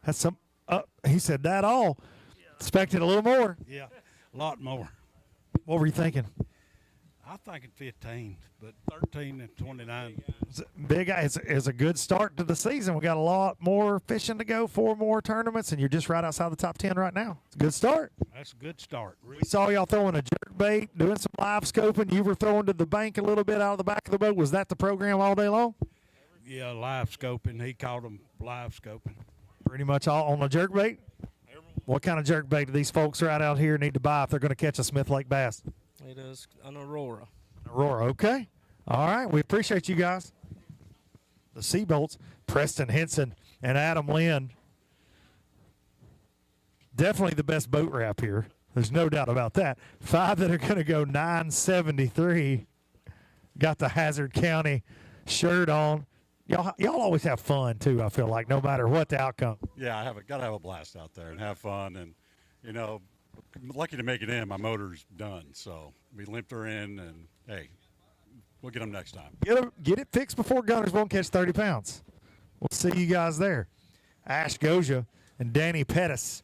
That's some. He said that all. Expected a little more. Yeah, a lot more. What were you thinking? I'm thinking 15, but 13 and 29. Big is a good start to the season. We got a lot more fishing to go, 4 more tournaments, and you're just right outside the top 10 right now. It's a good start. That's a good start. We saw y'all throwing a jerk bait, doing some live scoping. You were throwing to the bank a little bit out of the back of the boat. Was that the program all day long? Yeah, live scoping. He called them live scoping. Pretty much all on the jerk bait? What kind of jerk bait do these folks right out here need to buy if they're going to catch a Smith Lake bass? It is an Aurora. Aurora, okay. All right, we appreciate you guys. The Seabolts, Preston Henson and Adam Lynn. Definitely the best boat wrap here. There's no doubt about that. 5 that are going to go 973. Got the Hazard County shirt on. Y'all always have fun, too, I feel like, no matter what the outcome. Yeah, got to have a blast out there and have fun. And, you know, I'm lucky to make it in. My motor's done. So we limped her in, and, hey, we'll get them next time. Get it fixed before Gunners won't catch 30 pounds. We'll see you guys there. Ash Goja and Danny Pettis.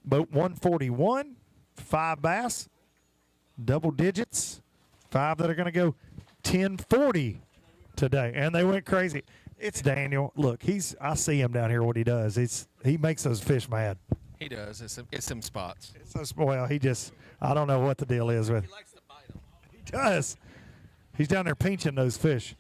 Boat 141, 5 bass, double digits, 5 that are going to go 1040 today. And they went crazy. It's Daniel. Look, I see him down here, what he does. He makes those fish mad. He does. It's some spots. Well, I don't know what the deal is with. He likes to bite them. He does. He's down there pinching those fish.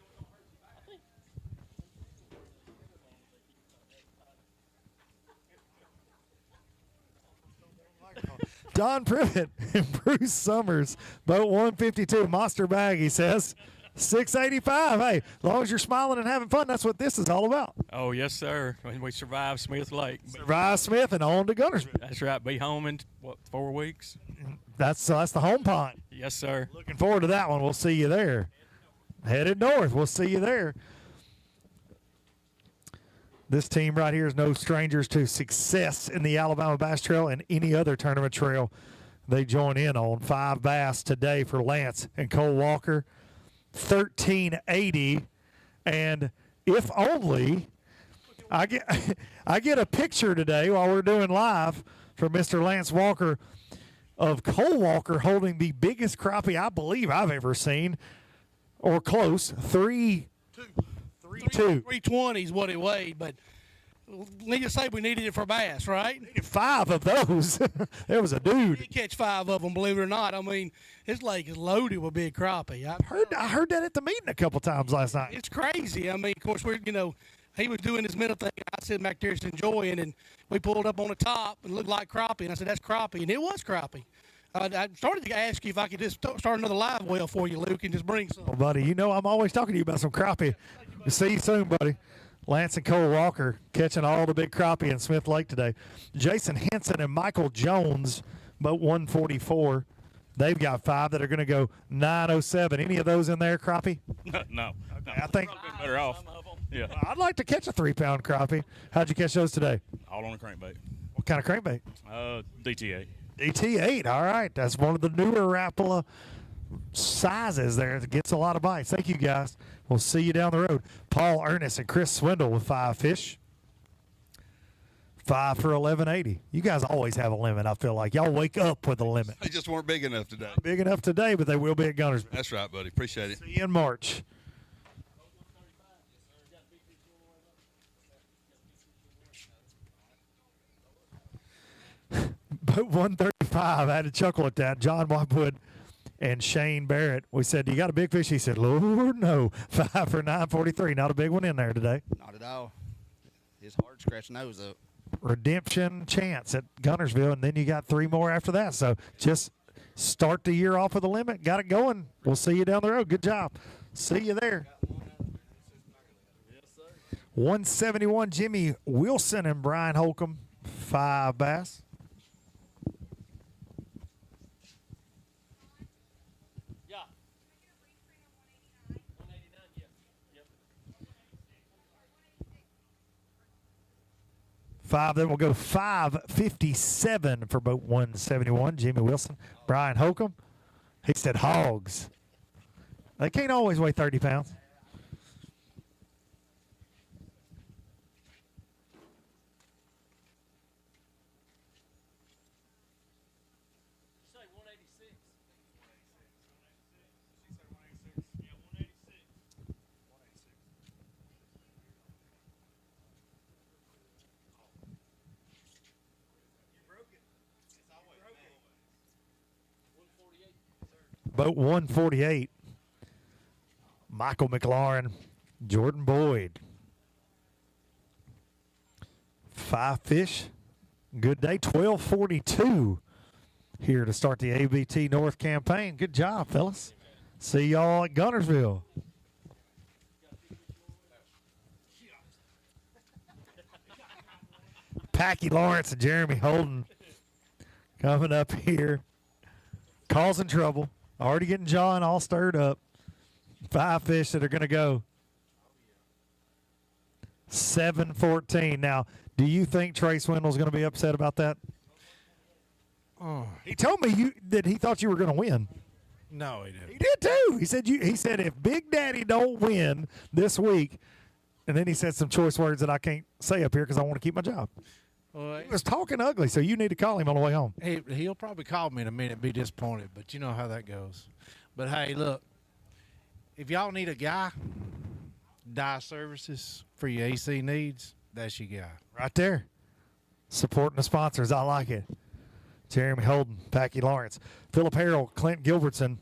Don Privet and Bruce Summers, boat 152, monster bag, he says. 685. Hey, as long as you're smiling and having fun, that's what this is all about. Oh, yes, sir. When we survived Smith Lake. Survive Smith and on to Gunnersville. That's right. Be home in, 4 weeks? That's the home pond. Yes, sir. Looking forward to that one. We'll see you there. Headed north. We'll see you there. This team right here is no strangers to success in the Alabama Bass Trail and any other tournament trail they join in on. 5 bass today for Lance and Cole Walker. 1380, and if only I get a picture today while we're doing live from Mr. Lance Walker of Cole Walker holding the biggest crappie I believe I've ever seen, or close. 320 is what it weighed, but needless to say, we needed it for bass, right? 5 of those. There was a dude. We did catch 5 of them, believe it or not. I mean, this lake is loaded with big crappie. I heard that at the meeting a couple times last night. It's crazy. I mean, of course, he was doing his middle thing. I sitting back there just enjoying, and we pulled up on the top and it looked like crappie, and I said, that's crappie, and it was crappie. I started to ask you if I could just start another live well for you, Luke, and just bring some. Well, buddy, you know I'm always talking to you about some crappie. We'll see you soon, buddy. Lance and Cole Walker catching all the big crappie in Smith Lake today. Jason Henson and Michael Jones, boat 144. They've got 5 that are going to go 907. Any of those in there, crappie? No. I think better off. Yeah. I'd like to catch a 3-pound crappie. How'd you catch those today? All on a crankbait. What kind of crankbait? DT8. DT8. All right. That's one of the newer Rapala sizes there. It gets a lot of bites. Thank you, guys. We'll see you down the road. Paul Ernest and Chris Swindle with 5 fish. 5 for 1180. You guys always have a limit, I feel like. Y'all wake up with a limit. They just weren't big enough today. Big enough today, but they will be at Gunners. That's right, buddy. Appreciate it. See you in March. Boat 135. I had to chuckle at that. John Wapwood and Shane Barrett. We said, "You got a big fish?" He said, "Lord, no." 5 for 943. Not a big one in there today. Not at all. His hard scratch nose up. Redemption chance at Gunnersville, and then you got 3 more after that. So just start the year off with a limit. Got it going. We'll see you down the road. Good job. See you there. 171, Jimmy Wilson and Brian Holcomb. 5 bass. Then we'll go 557 for boat 171. Jimmy Wilson, Brian Holcomb. He said hogs. They can't always weigh 30 pounds. Boat 148, Michael McLaurin, Jordan Boyd. 5 fish. Good day. 12:42 here to start the ABT North campaign. Good job, fellas. See y'all at Gunnersville. Packy Lawrence and Jeremy Holden coming up here, causing trouble. Already getting John all stirred up. 5 fish that are going to go. 7:14. Now, do you think Trey Swindle's going to be upset about that? Oh. He told me that he thought you were going to win. No, he didn't. He did too. He said if Big Daddy don't win this week, and then he said some choice words that I can't say up here because I want to keep my job. Well, He was talking ugly, so you need to call him on the way home. He'll probably call me in a minute and be disappointed, but you know how that goes. But, hey, look, if y'all need a guy, Dye Services for your AC needs, that's your guy. Right there. Supporting the sponsors. I like it. Jeremy Holden, Packy Lawrence. Philip Harrell, Clint Gilbertson.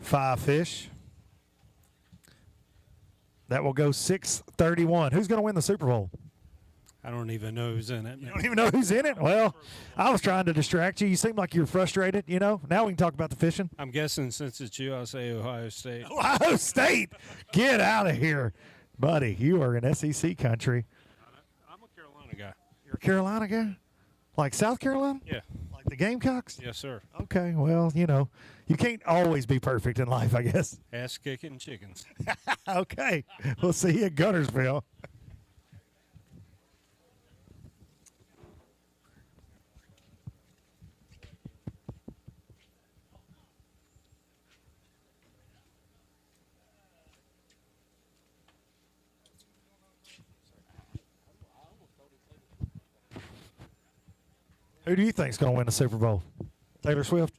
5 fish. That will go 6:31. Who's going to win the Super Bowl? I don't even know who's in it. You don't even know who's in it? Well, I was trying to distract you. You seem like you're frustrated, you know. Now we can talk about the fishing. I'm guessing since it's you, I'll say Ohio State. Ohio State. Get out of here. Buddy, you are in SEC country. I'm a Carolina guy. You're a Carolina guy? Like South Carolina? Yeah. Like the Gamecocks? Yes, sir. Okay, well, you know, you can't always be perfect in life, I guess. Ass kicking chickens. Okay. We'll see you at Gunnersville. Who do you think is going to win the Super Bowl? Taylor Swift?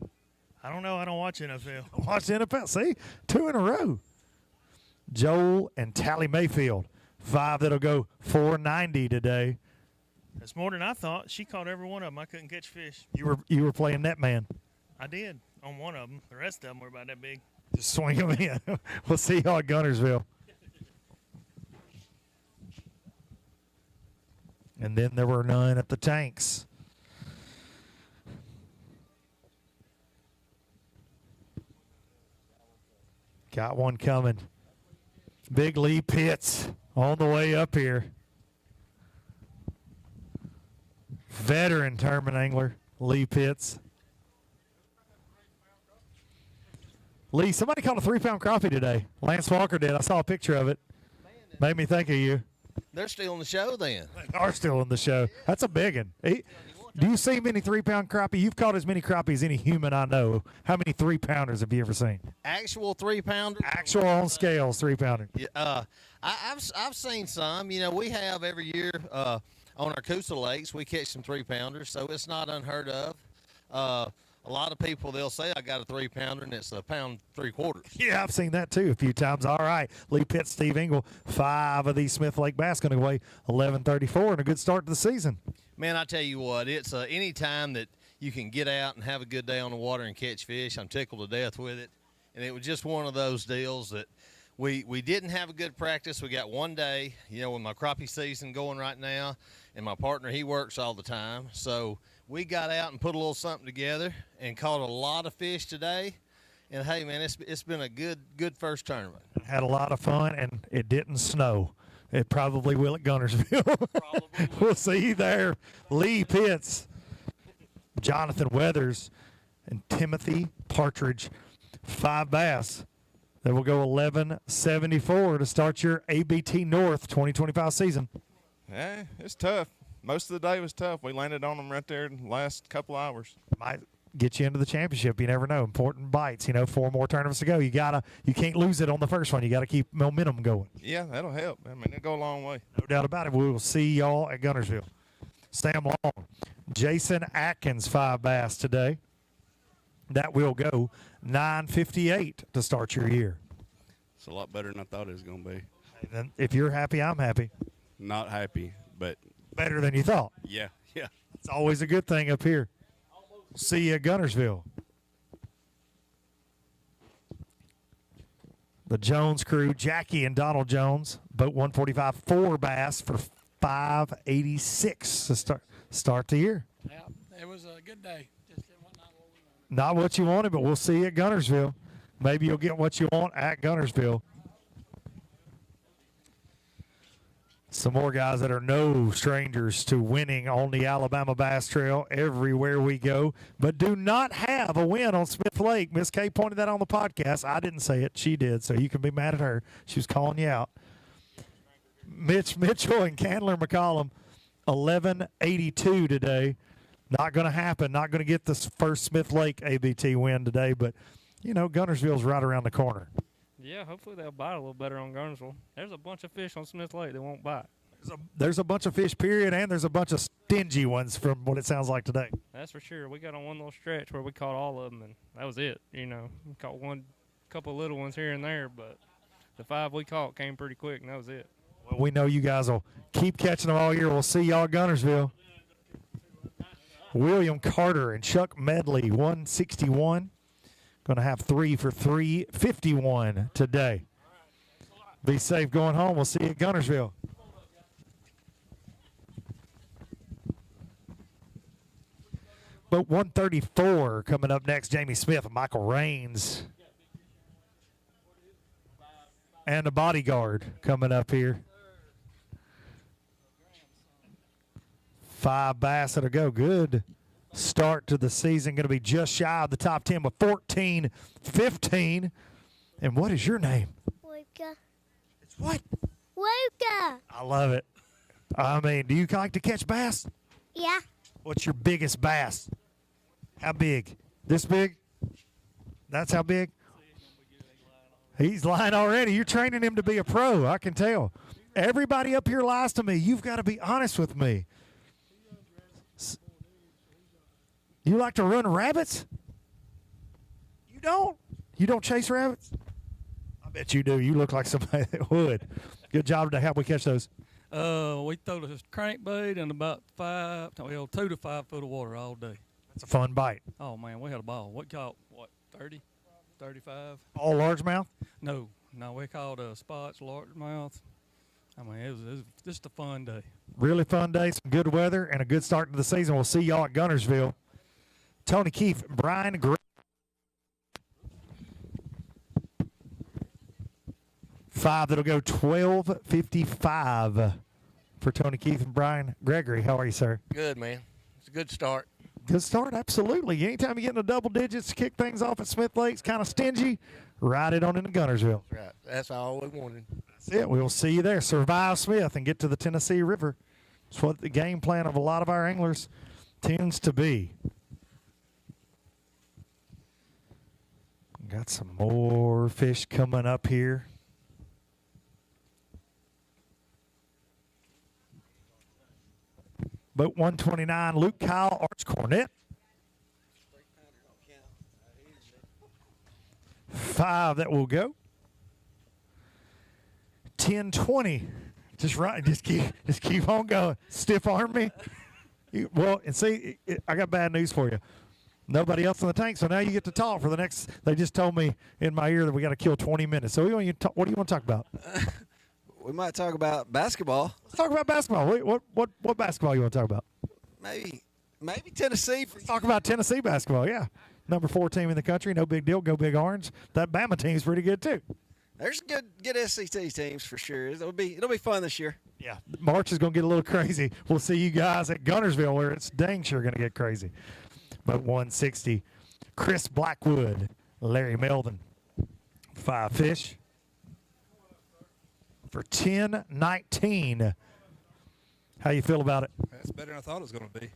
I don't know. I don't watch NFL. Watch the NFL. See? 2 in a row. Joel and Tally Mayfield. 5 that'll go 490 today. That's more than I thought. She caught every one of them. I couldn't catch fish. You were playing Netman. I did on one of them. The rest of them were about that big. Just swing them in. We'll see y'all at Gunnersville. And then there were none at the tanks. Got one coming. Big Lee Pitts on the way up here. Veteran tournament angler, Lee Pitts. Lee, somebody caught a 3-pound crappie today. Lance Walker did. I saw a picture of it. Made me think of you. They're still on the show then. They are still on the show. That's a big one. Do you see many 3-pound crappie? You've caught as many crappie as any human I know. How many 3-pounders have you ever seen? Actual 3-pounder. Actual on scales 3-pounder. Yeah, I've seen some. You know, we have every year on our Coosa lakes we catch some 3-pounders, so it's not unheard of. A lot of people, they'll say I got a 3-pounder and it's 1 pound 3/4. Yeah, I've seen that too a few times. All right, Lee Pitts, Steve Engel, 5 of these Smith Lake bass going to weigh 1134 and a good start to the season. Man, I tell you what, it's any time that you can get out and have a good day on the water and catch fish, I'm tickled to death with it. And it was just one of those deals that we didn't have a good practice. We got one day, you know, with my crappie season going right now, and my partner, he works all the time. So we got out and put a little something together and caught a lot of fish today. And hey, man, it's been a good first tournament. Had a lot of fun, and it didn't snow. It probably will at Gunnersville. We'll see you there. Lee Pitts, Jonathan Weathers, and Timothy Partridge. 5 bass. That will go 11.74 to start your ABT North 2025 season. Yeah, it's tough. Most of the day was tough. We landed on them right there in the last couple hours. Might get you into the championship. You never know. Important bites. You know, 4 more tournaments to go. You can't lose it on the first one. You got to keep momentum going. Yeah, that'll help. I mean, it'll go a long way. No doubt about it. We will see y'all at Gunnersville. Sam Long, Jason Atkins, 5 bass today. That will go 9.58 to start your year. It's a lot better than I thought it was going to be. Then if you're happy, I'm happy. Not happy, but better than you thought. Yeah. It's always a good thing up here. See you at Gunnersville. The Jones crew, Jackie and Donald Jones, boat 145, 4 bass for 586 to start the year. Yeah, it was a good day. Not what you wanted, but we'll see you at Gunnersville. Maybe you'll get what you want at Gunnersville. Some more guys that are no strangers to winning on the Alabama Bass Trail everywhere we go, but do not have a win on Smith Lake. Miss Kay pointed that on the podcast. I didn't say it. She did, so you can be mad at her. She was calling you out. Mitch Mitchell and Candler McCollum, 11.82 today. Not going to happen. Not going to get this first Smith Lake ABT win today, but, you know, Gunnersville's right around the corner. Yeah, hopefully they'll bite a little better on Gunnersville. There's a bunch of fish on Smith Lake that won't bite. There's a bunch of fish, period, and there's a bunch of stingy ones from what it sounds like today. That's for sure. We got on one little stretch where we caught all of them, and that was it. You know, we caught couple of little ones here and there, but the 5 we caught came pretty quick, and that was it. Well, we know you guys will keep catching them all year. We'll see y'all at Gunnersville. William Carter and Chuck Medley, 161. Going to have 3 for 351 today. Be safe going home. We'll see you at Gunnersville. Boat 134 coming up next. Jamie Smith and Michael Raines. And the bodyguard coming up here. 5 bass that'll go. Good start to the season. Going to be just shy of the top 10 with 14-15. And what is your name? Luca. It's what? Luca. I love it. I mean, do you like to catch bass? Yeah. What's your biggest bass? How big? This big? That's how big? He's lying already. You're training him to be a pro. I can tell. Everybody up here lies to me. You've got to be honest with me. You like to run rabbits? You don't? You don't chase rabbits? I bet you do. You look like somebody that would. Good job to help we catch those. We throw the crankbait in about 2 to 5 foot of water all day. That's a fun bite. Oh, man, we had a ball. We caught, 30, 35? All largemouth? No, we caught spots, largemouth. I mean, it was just a fun day. Really fun day, some good weather, and a good start to the season. We'll see y'all at Gunnersville. Tony Keefe, Brian Gray. 5 that'll go 12.55 for Tony Keefe and Brian Gregory. How are you, sir? Good, man. It's a good start. Good start, absolutely. Anytime you get into double digits, kick things off at Smith Lake's kind of stingy, ride it on into Gunnersville. Right. That's all we wanted. That's it. We will see you there. Survive Smith and get to the Tennessee River. It's what the game plan of a lot of our anglers tends to be. Got some more fish coming up here. Boat 129, Luke Kyle, Arch Cornett. 5 that will go. 10-20. Just keep on going. Stiff arm me. Well, and see, I got bad news for you. Nobody else in the tank, so now you get to talk for the next. They just told me in my ear that we got to kill 20 minutes. So what do you want to talk about? We might talk about basketball. Let's talk about basketball. What basketball you want to talk about? Maybe Tennessee. Let's talk about Tennessee basketball. Yeah, number 4 team in the country. No big deal. Go Big Orange. That Bama team's pretty good too. There's good SEC teams for sure. It'll be fun this year. Yeah, March is going to get a little crazy. We'll see you guys at Gunnersville where it's dang sure going to get crazy. But 160, Chris Blackwood, Larry Melvin, 5 fish for 10-19. How you feel about it? That's better than I thought it was going to be.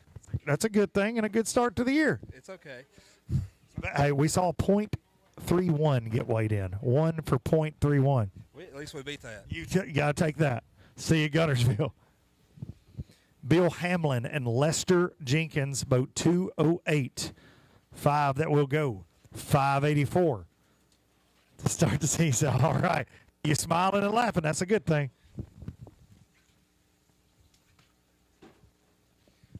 That's a good thing and a good start to the year. It's okay. Hey, we saw .31 get weighed in. 1 for .31. At least we beat that. You got to take that. See you at Gunnersville. Bill Hamlin and Lester Jenkins, boat 208. 5 that will go. 584 to start the season. All right. You're smiling and laughing. That's a good thing.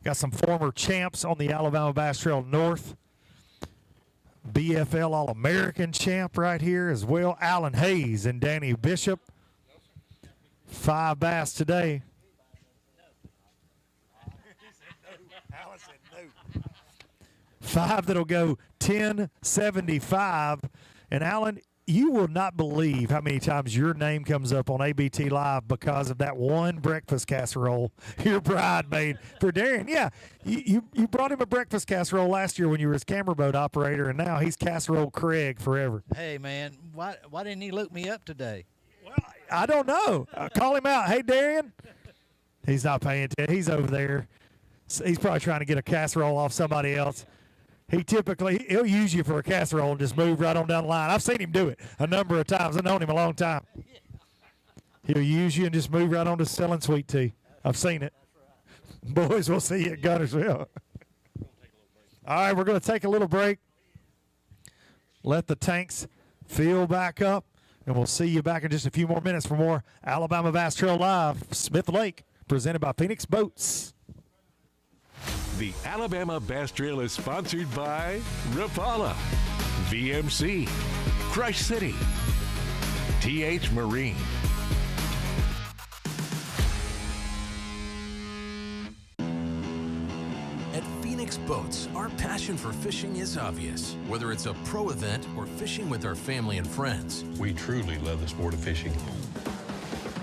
Got some former champs on the Alabama Bass Trail North. BFL All-American champ right here as well. Alan Hayes and Danny Bishop. 5 bass today. 5 that'll go 10.75. And Alan, you will not believe how many times your name comes up on ABT Live because of that one breakfast casserole your bride made for Darren. Yeah, you brought him a breakfast casserole last year when you were his camera boat operator, and now he's Casserole Craig forever. Hey, man, why didn't he look me up today? I don't know. Call him out. Hey, Darren. He's not paying attention. He's over there. He's probably trying to get a casserole off somebody else. He'll use you for a casserole and just move right on down the line. I've seen him do it a number of times. I've known him a long time. He'll use you and just move right on to selling sweet tea. I've seen it. Boys, we'll see you at Gunnersville. All right, we're going to take a little break. Let the tanks fill back up, and we'll see you back in just a few more minutes for more Alabama Bass Trail Live, Smith Lake, presented by Phoenix Boats. The Alabama Bass Trail is sponsored by Rapala, VMC, Crush City, TH Marine. At Phoenix Boats, our passion for fishing is obvious. Whether it's a pro event or fishing with our family and friends, we truly love the sport of fishing.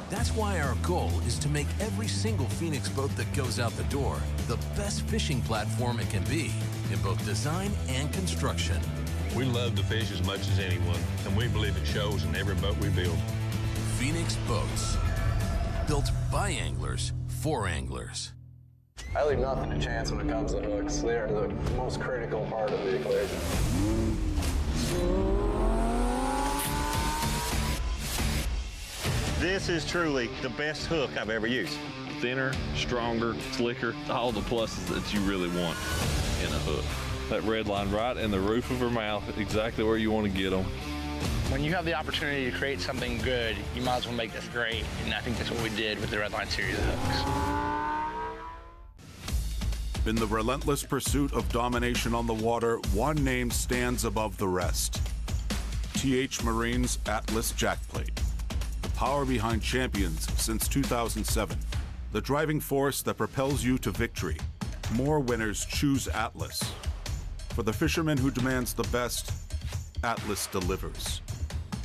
That's why our goal is to make every single Phoenix boat that goes out the door the best fishing platform it can be in both design and construction. We love to fish as much as anyone, and we believe it shows in every boat we build. Phoenix Boats, built by anglers for anglers. I leave nothing to chance when it comes to hooks. They are the most critical part of the equation. This is truly the best hook I've ever used. Thinner, stronger, slicker, all the pluses that you really want in a hook. That red line right in the roof of her mouth, exactly where you want to get them. When you have the opportunity to create something good, you might as well make this great, and I think that's what we did with the Red Line series of hooks. In the relentless pursuit of domination on the water, one name stands above the rest. TH Marine's Atlas Jackplate. The power behind champions since 2007. The driving force that propels you to victory. More winners choose Atlas. For the fisherman who demands the best, Atlas delivers.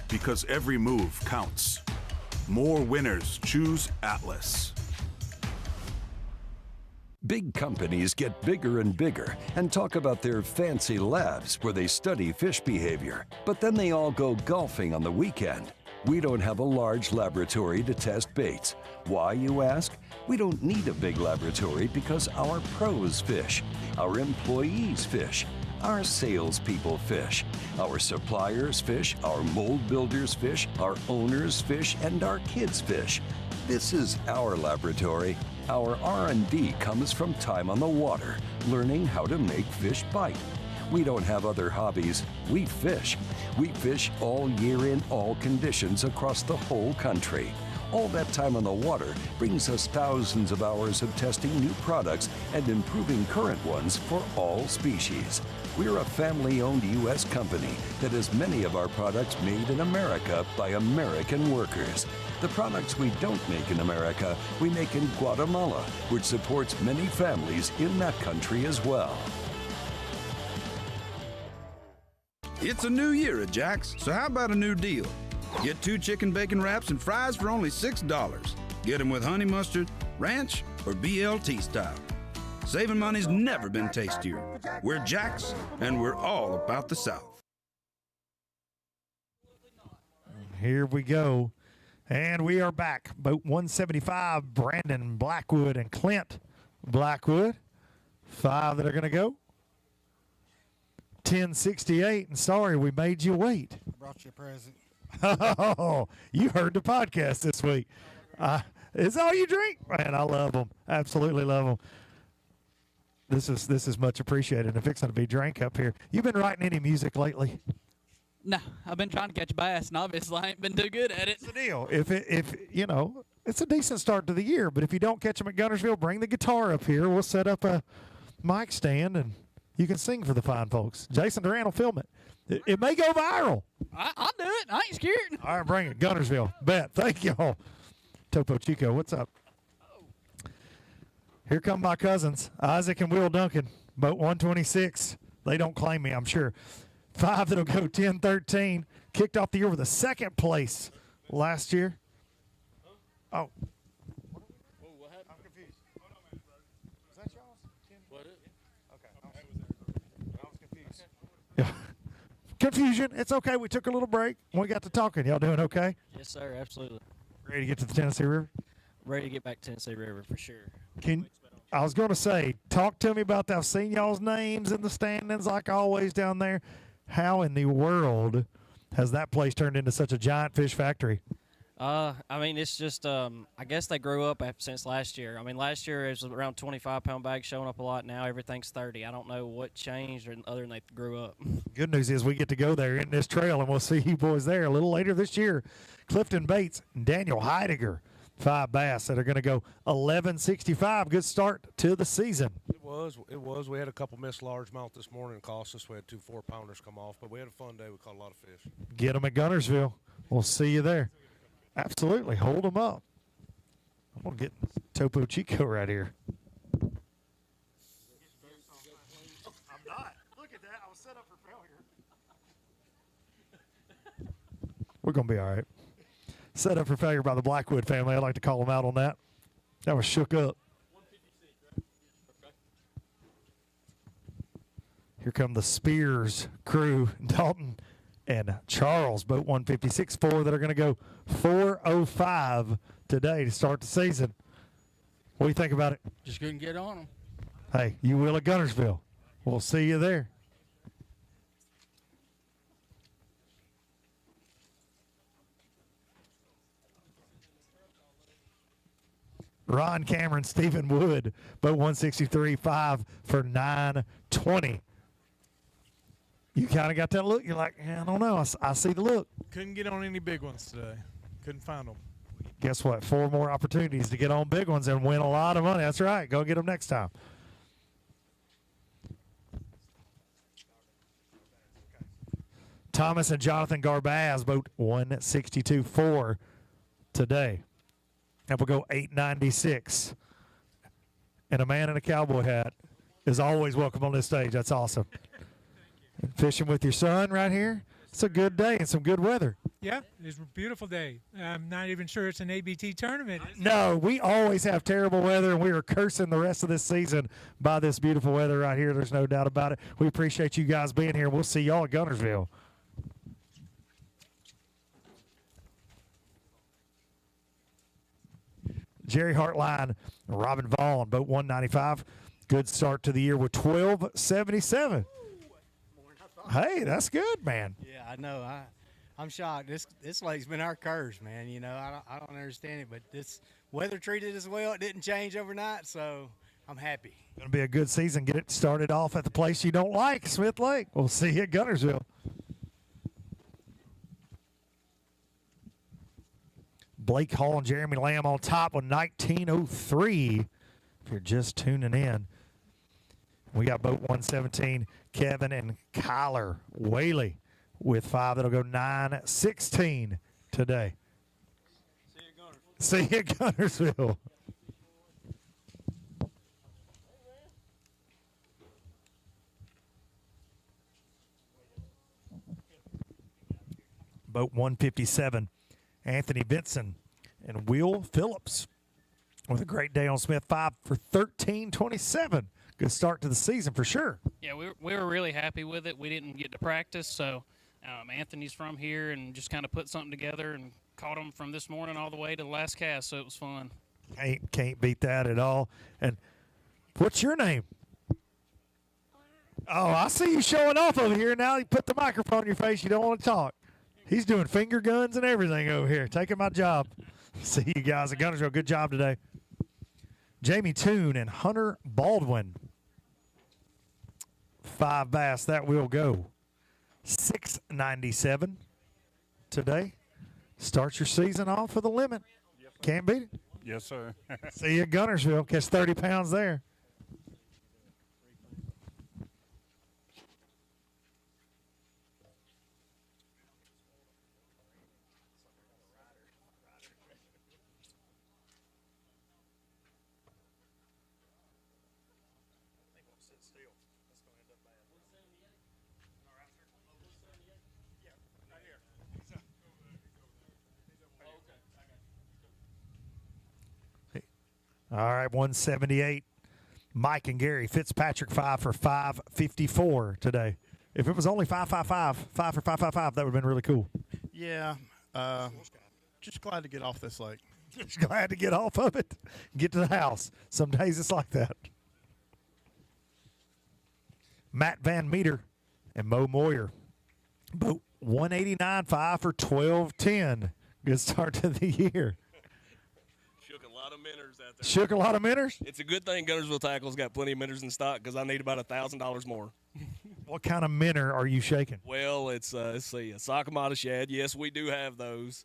Because every move counts. More winners choose Atlas. Big companies get bigger and bigger and talk about their fancy labs where they study fish behavior. But then they all go golfing on the weekend. We don't have a large laboratory to test baits. Why, you ask? We don't need a big laboratory because our pros fish, our employees fish, our salespeople fish, our suppliers fish, our mold builders fish, our owners fish, and our kids fish. This is our laboratory. Our R&D comes from time on the water, learning how to make fish bite. We don't have other hobbies. We fish. We fish all year in all conditions across the whole country. All that time on the water brings us thousands of hours of testing new products and improving current ones for all species. We're a family-owned U.S. company that has many of our products made in America by American workers. The products we don't make in America, we make in Guatemala, which supports many families in that country as well. It's a new year at Jack's, so how about a new deal? Get 2 chicken bacon wraps and fries for only $6. Get them with honey mustard, ranch, or BLT style. Saving money's never been tastier. We're Jack's, and we're all about the South. Here we go. And we are back. Boat 175, Brandon Blackwood and Clint Blackwood. 5 that are going to go. 1068, and sorry we made you wait. Brought you a present. Oh, you heard the podcast this week. Is all you drink? Man, I love them. Absolutely love them. This is much appreciated. And fixing to be drank up here. You been writing any music lately? No, I've been trying to catch bass, and obviously I ain't been too good at it. It's the deal. If you know, it's a decent start to the year, but if you don't catch them at Gunnersville, bring the guitar up here. We'll set up a mic stand, and you can sing for the fine folks. Jason Duran will film it. It may go viral. I'll do it. I ain't scared. All right, bring it. Gunnersville. Bet. Thank y'all. Topo Chico, what's up? Here come my cousins, Isaac and Will Duncan, boat 126. They don't claim me, I'm sure. 5 that'll go 10-13. Kicked off the year with a second place last year. Oh. I'm confused. Is that y'all's? What? Okay. I was confused. Yeah. Confusion. It's okay. We took a little break. We got to talking. Y'all doing okay? Yes, sir. Absolutely. Ready to get to the Tennessee River? Ready to get back to Tennessee River for sure. I was going to say, talk to me about that. I've seen y'all's names in the standings like always down there. How in the world has that place turned into such a giant fish factory? I mean, it's just, I guess they grew up since last year. I mean, last year it was around 25-pound bags showing up a lot. Now everything's 30. I don't know what changed other than they grew up. Good news is we get to go there in this trail, and we'll see you boys there a little later this year. Clifton Bates and Daniel Heidegger, 5 bass that are going to go 11.65. Good start to the season. It was. We had a couple missed largemouth this morning. It cost us. We had 2 4-pounders come off, but we had a fun day. We caught a lot of fish. Get them at Gunnersville. We'll see you there. Absolutely. Hold them up. I'm going to get Topo Chico right here. I'm not. Look at that. I was set up for failure. We're going to be all right. Set up for failure by the Blackwood family. I'd like to call them out on that. That was shook up. Here come the Spears crew, Dalton and Charles, boat 156, 4 that are going to go 4:05 today to start the season. What do you think about it? Just couldn't get on them. Hey, you will at Gunnersville. We'll see you there. Ron Cameron, Stephen Wood, boat 163, 5 for 920. You kind of got that look. You're like, I don't know. I see the look. Couldn't get on any big ones today. Couldn't find them. Guess what? 4 more opportunities to get on big ones and win a lot of money. That's right. Go get them next time. Thomas and Jonathan Garbaz, boat 162, 4 today. And we'll go 896. And a man in a cowboy hat is always welcome on this stage. That's awesome. And fishing with your son right here. It's a good day and some good weather. Yeah, it's a beautiful day. I'm not even sure it's an ABT tournament. No, we always have terrible weather, and we are cursing the rest of this season by this beautiful weather right here. There's no doubt about it. We appreciate you guys being here. We'll see y'all at Gunnersville. Jerry Hartline, Robin Vaughn, boat 195. Good start to the year with 12.77. Hey, that's good, man. Yeah, I know. I'm shocked. This lake's been our curse, man. You know, I don't understand it, but this weather treated us well. It didn't change overnight, so I'm happy. Going to be a good season. Get it started off at the place you don't like, Smith Lake. We'll see you at Gunnersville. Blake Hall and Jeremy Lamb on top with 19:03. If you're just tuning in, we got boat 117, Kevin and Kyler Whaley with 5. That'll go 9:16 today. See you at Gunnersville. Boat 157, Anthony Benson and Will Phillips with a great day on Smith. 5 for 13:27. Good start to the season for sure. Yeah, we were really happy with it. We didn't get to practice, so Anthony's from here and just kind of put something together and caught him from this morning all the way to the last cast, so it was fun. Can't beat that at all. And what's your name? Oh, I see you showing off over here now. You put the microphone in your face. You don't want to talk. He's doing finger guns and everything over here, taking my job. See you guys at Gunnersville. Good job today. Jamie Toon and Hunter Baldwin. 5 bass. That will go 697 today. Start your season off with a limit. Can't beat it. Yes, sir. See you at Gunnersville. Catch 30 pounds there. All right, 178. Mike and Gary Fitzpatrick 5 for 554 today. If it was only 555, 5 for 555, that would have been really cool. Yeah. Just glad to get off this lake. Just glad to get off of it. Get to the house. Some days it's like that. Matt Van Meter and Mo Moyer. Boat 189, 5 for 1210. Good start to the year. Shook a lot of minnows out there. Shook a lot of minnows? It's a good thing Gunnersville Tackle's got plenty of minnows in stock because I need about $1,000 more. What kind of minnow are you shaking? Well, it's let's see, a Sakamata shad. Yes, we do have those.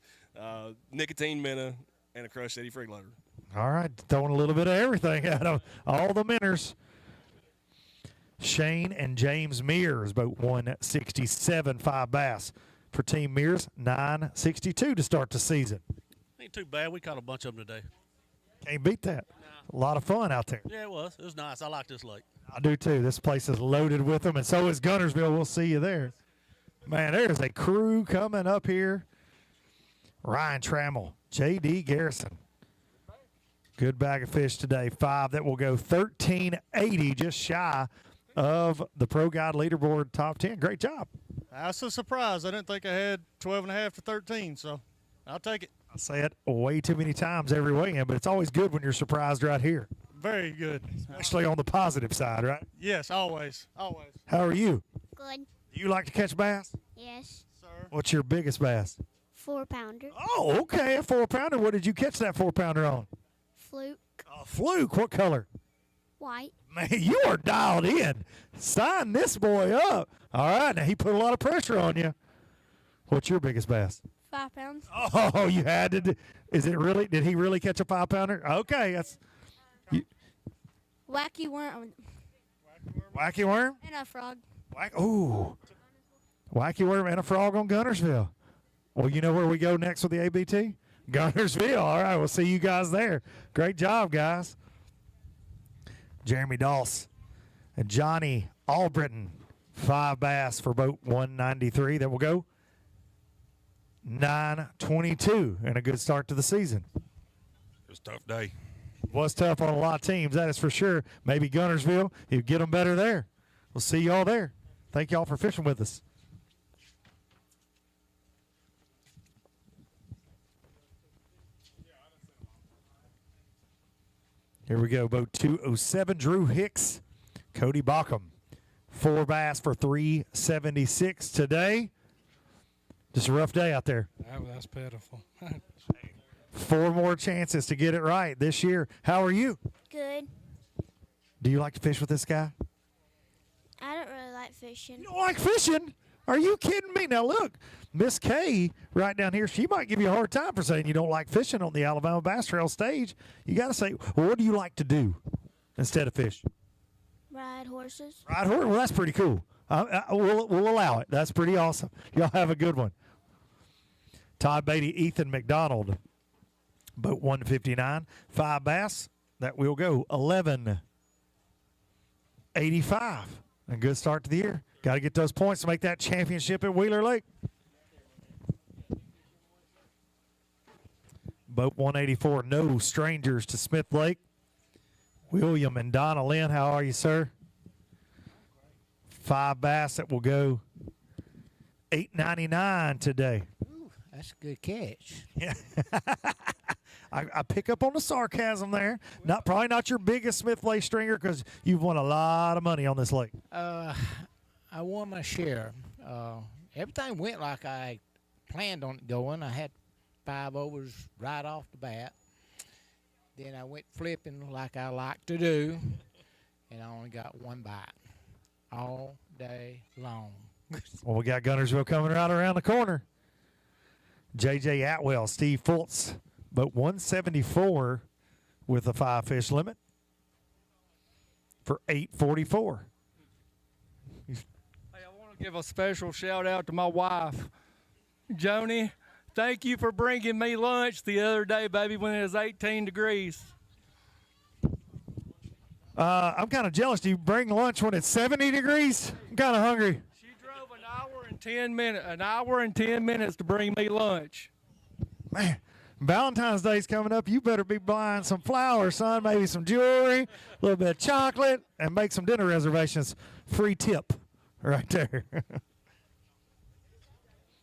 Nicotine minnow and a crushed Eddie freeloader. All right, throwing a little bit of everything at them. All the minnows. Shane and James Mears, boat 167, 5 bass. For Team Mears, 962 to start the season. Ain't too bad. We caught a bunch of them today. Can't beat that. A lot of fun out there. Yeah, it was. It was nice. I like this lake. I do too. This place is loaded with them, and so is Gunnersville. We'll see you there. Man, there's a crew coming up here. Ryan Trammell, J.D. Garrison. Good bag of fish today. 5 that will go 1380, just shy of the Pro Guide leaderboard top 10. Great job. That's a surprise. I didn't think I had 12.5 to 13, so I'll take it. I say it way too many times every weekend, but it's always good when you're surprised right here. Very good. Especially on the positive side, right? Yes, always. Always. How are you? Good. Do you like to catch bass? Yes. Sir. What's your biggest bass? 4-pounder. Oh, okay, a 4-pounder. What did you catch that 4-pounder on? Fluke. A fluke. What color? White. Man, you are dialed in. Sign this boy up. All right, now he put a lot of pressure on you. What's your biggest bass? 5 pounds. Oh, you had to. Is it really? Did he really catch a 5-pounder? Okay, that's. Wacky worm. Wacky worm? And a frog. Ooh. Wacky worm and a frog on Gunnersville. Well, you know where we go next with the ABT? Gunnersville. All right, we'll see you guys there. Great job, guys. Jeremy Doss and Johnny Albritton, 5 bass for boat 193. That will go 922 and a good start to the season. It was a tough day. Was tough on a lot of teams, that is for sure. Maybe Gunnersville, you get them better there. We'll see y'all there. Thank y'all for fishing with us. Here we go, boat 207, Drew Hicks, Cody Bockham. 4 bass for 376 today. Just a rough day out there. That's pitiful. 4 more chances to get it right this year. How are you? Good. Do you like to fish with this guy? I don't really like fishing. You don't like fishing? Are you kidding me? Now, look, Miss Kay right down here, she might give you a hard time for saying you don't like fishing on the Alabama Bass Trail stage. You got to say, well, what do you like to do instead of fish? Ride horses. Ride horse? Well, that's pretty cool. We'll allow it. That's pretty awesome. Y'all have a good one. Todd Beatty, Ethan McDonald, boat 159. 5 bass. That will go 11.85. A good start to the year. Got to get those points to make that championship at Wheeler Lake. Boat 184, no strangers to Smith Lake. William and Donna Lynn, how are you, sir? 5 bass that will go $8.99 today. Ooh, that's a good catch. Yeah. I pick up on the sarcasm there. Probably not your biggest Smith Lake stringer because you've won a lot of money on this lake. I won my share. Everything went like I planned on it going. I had 5 overs right off the bat. Then I went flipping like I like to do, and I only got 1 bite all day long. Well, we got Guntersville coming right around the corner. J.J. Atwell, Steve Fultz, boat 174 with a 5-fish limit for $8.44. Hey, I want to give a special shout out to my wife, Joni. Thank you for bringing me lunch the other day, baby, when it was 18 degrees. I'm kind of jealous. Do you bring lunch when it's 70 degrees? I'm kind of hungry. She drove an hour and 10 minutes to bring me lunch. Man, Valentine's Day's coming up. You better be buying some flowers, son, maybe some jewelry, a little bit of chocolate, and make some dinner reservations. Free tip right there.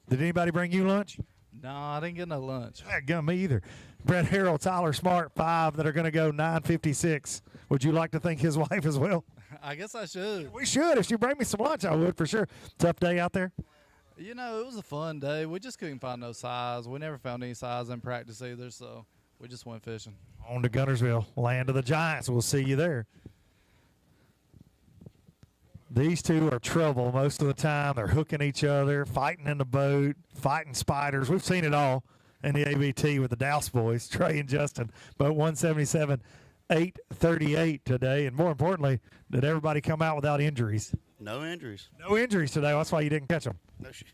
Did anybody bring you lunch? No, I didn't get no lunch. Me either. Brett Harrell, Tyler Smart, 5 that are going to go $9.56. Would you like to thank his wife as well? I guess I should. We should. If she bring me some lunch, I would for sure. Tough day out there? You know, it was a fun day. We just couldn't find no size. We never found any size in practice either, so we just went fishing. On to Guntersville, land of the Giants. We'll see you there. These two are trouble most of the time. They're hooking each other, fighting in the boat, fighting spiders. We've seen it all in the ABT with the Douse boys, Trey and Justin. Boat 177, 838 today. And more importantly, did everybody come out without injuries? No injuries. No injuries today. That's why you didn't catch them. No shit.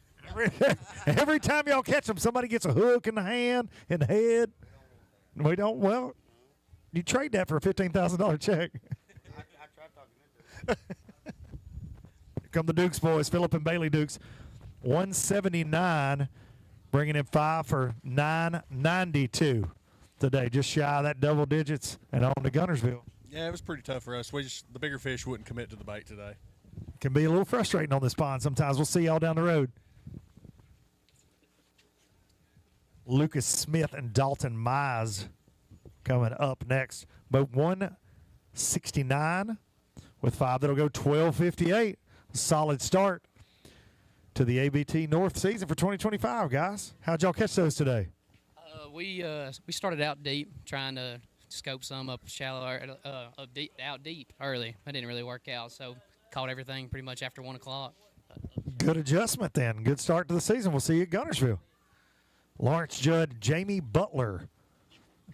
Every time y'all catch them, somebody gets a hook in the hand, in the head. We don't, well, you trade that for a $15,000 check. I tried talking into it. Come the Dukes boys, Phillip and Bailey Dukes, 179, bringing in 5 for $9.92 today. Just shy of that double digits and on to Guntersville. Yeah, it was pretty tough for us. The bigger fish wouldn't commit to the bait today. Can be a little frustrating on this pond sometimes. We'll see y'all down the road. Lucas Smith and Dalton Mize coming up next. Boat 169 with 5 that'll go $12.58. Solid start to the ABT North season for 2025, guys. How'd y'all catch those today? We started out deep, trying to scope some up shallow, out deep early. That didn't really work out, so caught everything pretty much after 1 o'clock. Good adjustment then. Good start to the season. We'll see you at Guntersville. Lawrence Judd, Jamie Butler,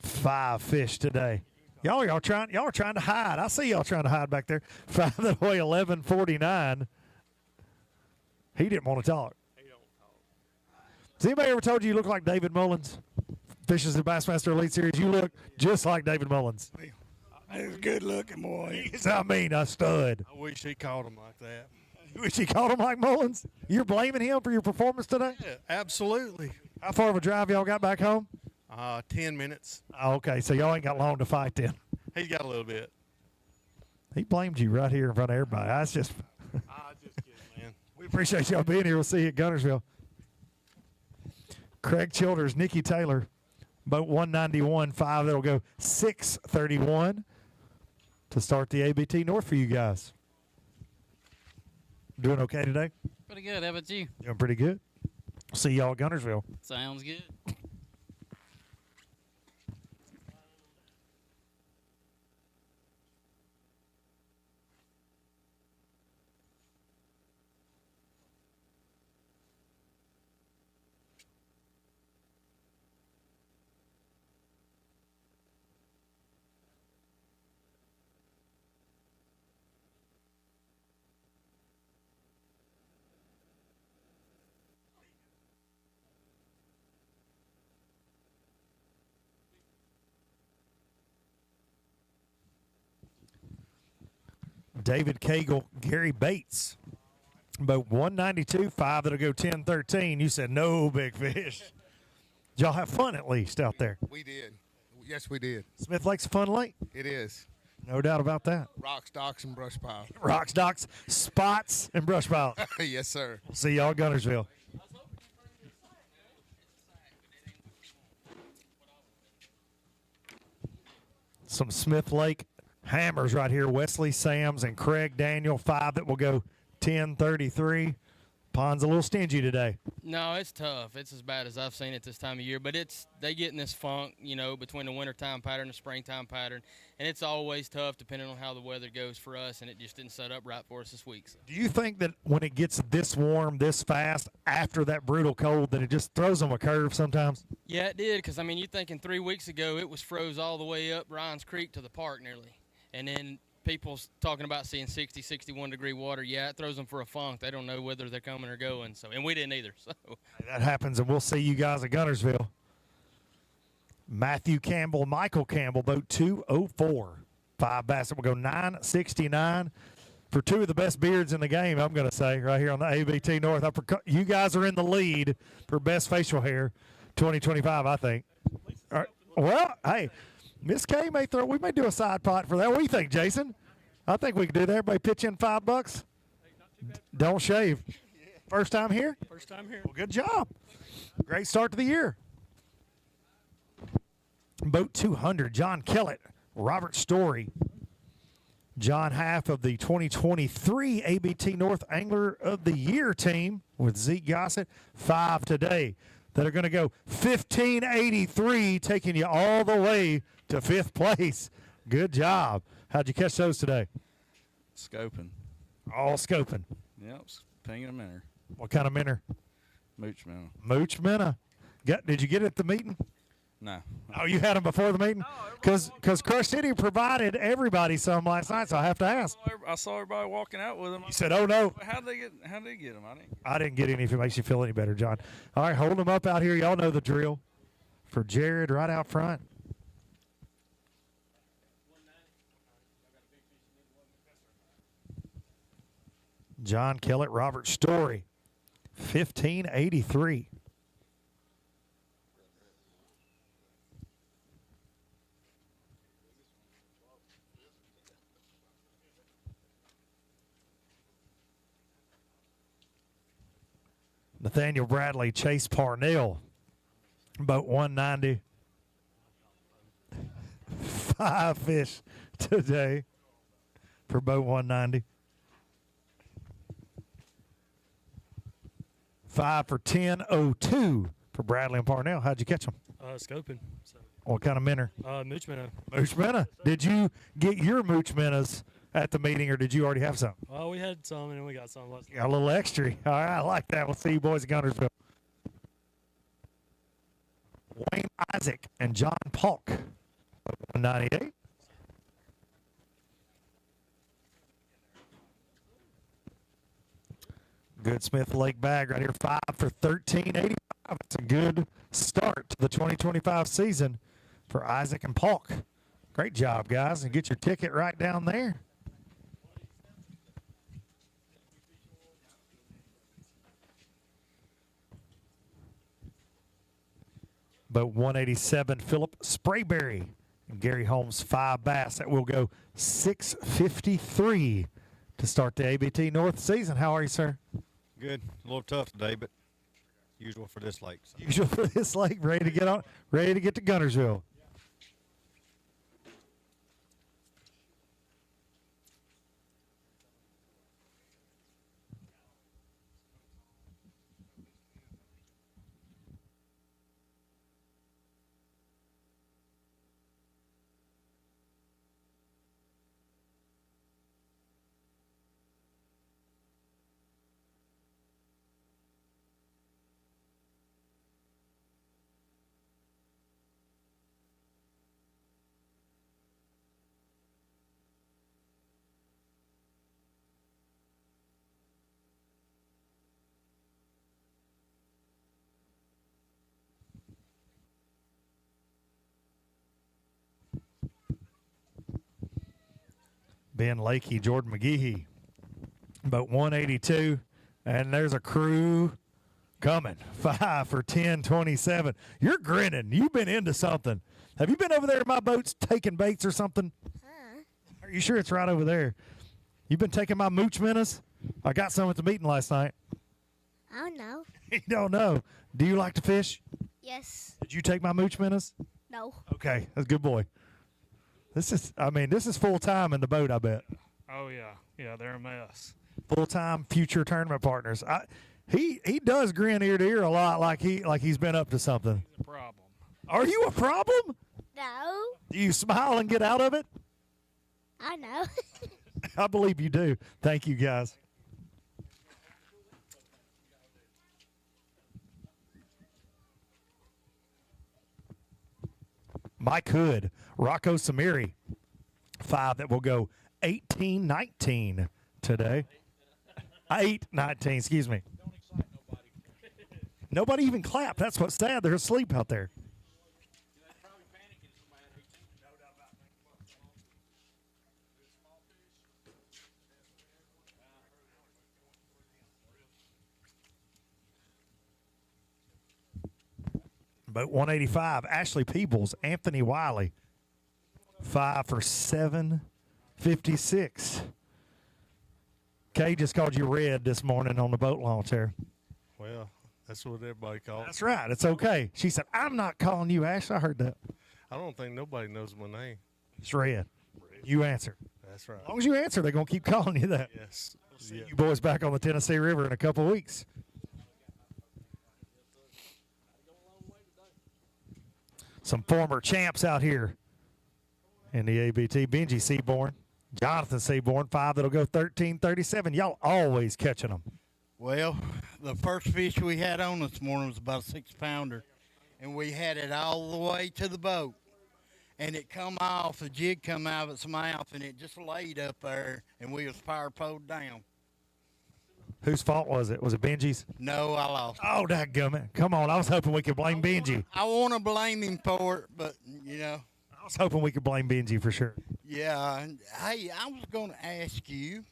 5 fish today. Y'all are trying to hide. I see y'all trying to hide back there. 5 that weigh 11.49. He didn't want to talk. Has anybody ever told you look like David Mullins? Fishes the Bassmaster Elite Series. You look just like David Mullins. He's a good looking boy. I mean, a stud. I wish he caught him like that. You wish he caught him like Mullins? You're blaming him for your performance today? Yeah, absolutely. How far of a drive y'all got back home? 10 minutes. Oh, okay, so y'all ain't got long to fight then. He's got a little bit. He blamed you right here in front of everybody. That's just just kidding, man. We appreciate y'all being here. We'll see you at Guntersville. Craig Childers, Nikki Taylor, boat 191, 5 that'll go 631 to start the ABT North for you guys. Doing okay today? Pretty good. How about you? Doing pretty good. See y'all at Guntersville. Sounds good. David Cagle, Gary Bates. Boat 192, 5 that'll go 10-13. You said no big fish. Did y'all have fun at least out there? We did. Yes, we did. Smith Lake's a fun lake. It is. No doubt about that. Rocks, docks, and brush piles. Rocks, docks, spots, and brush piles. Yes, sir. We'll see y'all at Guntersville. Some Smith Lake hammers right here. Wesley Sams and Craig Daniel, 5 that will go 10-33. Pond's a little stingy today. No, it's tough. It's as bad as I've seen it this time of year. But they get in this funk, between the wintertime pattern and the springtime pattern. And it's always tough depending on how the weather goes for us, and it just didn't set up right for us this week. So. Do you think that when it gets this warm, this fast, after that brutal cold, that it just throws them a curve sometimes? Yeah, it did, because, you're thinking 3 weeks ago it was froze all the way up Ryan's Creek to the park nearly. And then people's talking about seeing 60, 61-degree water. Yeah, it throws them for a funk. They don't know whether they're coming or going. And we didn't either. So that happens, and we'll see you guys at Guntersville. Matthew Campbell, Michael Campbell, boat 204. 5 bass that will go 969 for 2 of the best beards in the game, I'm going to say, right here on the ABT North. You guys are in the lead for best facial hair 2025, I think. All right. Well, hey, Miss K we may do a side pot for that. What do you think, Jason? I think we can do that. Everybody pitch in $5. Don't shave. First time here? First time here. Well, good job. Great start to the year. Boat 200, John Kellett, Robert Story. John half of the 2023 ABT North Angler of the Year team with Zeke Gossett. 5 today that are going to go 1583, taking you all the way to 5th place. Good job. How'd you catch those today? Scoping. All scoping. Yep, pinging a minnow. What kind of minnow? Mooch minnow. Mooch minnow. Did you get it at the meeting? No. Oh, you had them before the meeting? Because Crush City provided everybody some last night, so I have to ask. I saw everybody walking out with them. You said, "Oh no." How'd they get them? I didn't get any. If it makes you feel any better, John. All right, hold them up out here. Y'all know the drill. For Jared, right out front. John Kellett, Robert Story, 1583. Nathaniel Bradley, Chase Parnell, boat 190. 5 fish today for boat 190. 5 for 10.02 for Bradley and Parnell. How'd you catch them? Scoping. So. What kind of minnow? Mooch minnow. Mooch minnow. Did you get your mooch minnows at the meeting, or did you already have some? Well, we had some, and we got some last night. Got a little extra. All right, I like that. We'll see you boys at Guntersville. Wayne Isaac and John Polk, 198. Good Smith Lake bag right here, 5 for 13.85. It's a good start to the 2025 season for Isaac and Polk. Great job, guys, and get your ticket right down there. Boat 187, Philip Sprayberry and Gary Holmes, 5 bass. That will go 653 to start the ABT North season. How are you, sir? Good. A little tough today, but usual for this lake. So. Usual for this lake. Ready to get to Guntersville. Ben Lakey, Jordan McGehee. Boat 182, and there's a crew coming. 5 for 1027. You're grinning. You've been into something. Have you been over there in my boats taking baits or something? Are you sure it's right over there? You've been taking my mooch minnows? I got some at the meeting last night. I don't know. You don't know. Do you like to fish? Yes. Did you take my mooch minnows? No. Okay, that's a good boy. This is full time in the boat, I bet. Oh yeah, yeah, they're a mess. Full time future tournament partners. He does grin ear to ear a lot, like he's been up to something. He's a problem. Are you a problem? No. Do you smile and get out of it? I know. I believe you do. Thank you, guys. Mike Hood, Rocco Samiri, 5 that will go 18-19 today. 8-19, excuse me. Nobody even clapped. That's what's sad. They're asleep out there. Boat 185, Ashley Peebles, Anthony Wiley, 5 for 756. Kay just called you red this morning on the boat launch there. Well, that's what everybody calls. That's right. It's okay. She said, I'm not calling you Ash. I heard that. I don't think nobody knows my name. It's red. You answer. That's right. As long as you answer, they're going to keep calling you that. Yes. We'll see you boys back on the Tennessee River in a couple weeks. Some former champs out here in the ABT. Benji Seaborn, Jonathan Seaborn, 5 that'll go 13-37. Y'all always catching them. Well, the first fish we had on this morning was about a 6-pounder, and we had it all the way to the boat. And it come off, the jig come out of its mouth, and it just laid up there, and we was power pulled down. Whose fault was it? Was it Benji's? No, I lost. Oh, dadgummit. Come on. I was hoping we could blame Benji. I want to blame him for it, but, you know. I was hoping we could blame Benji for sure. Yeah. Hey, I was going to ask you,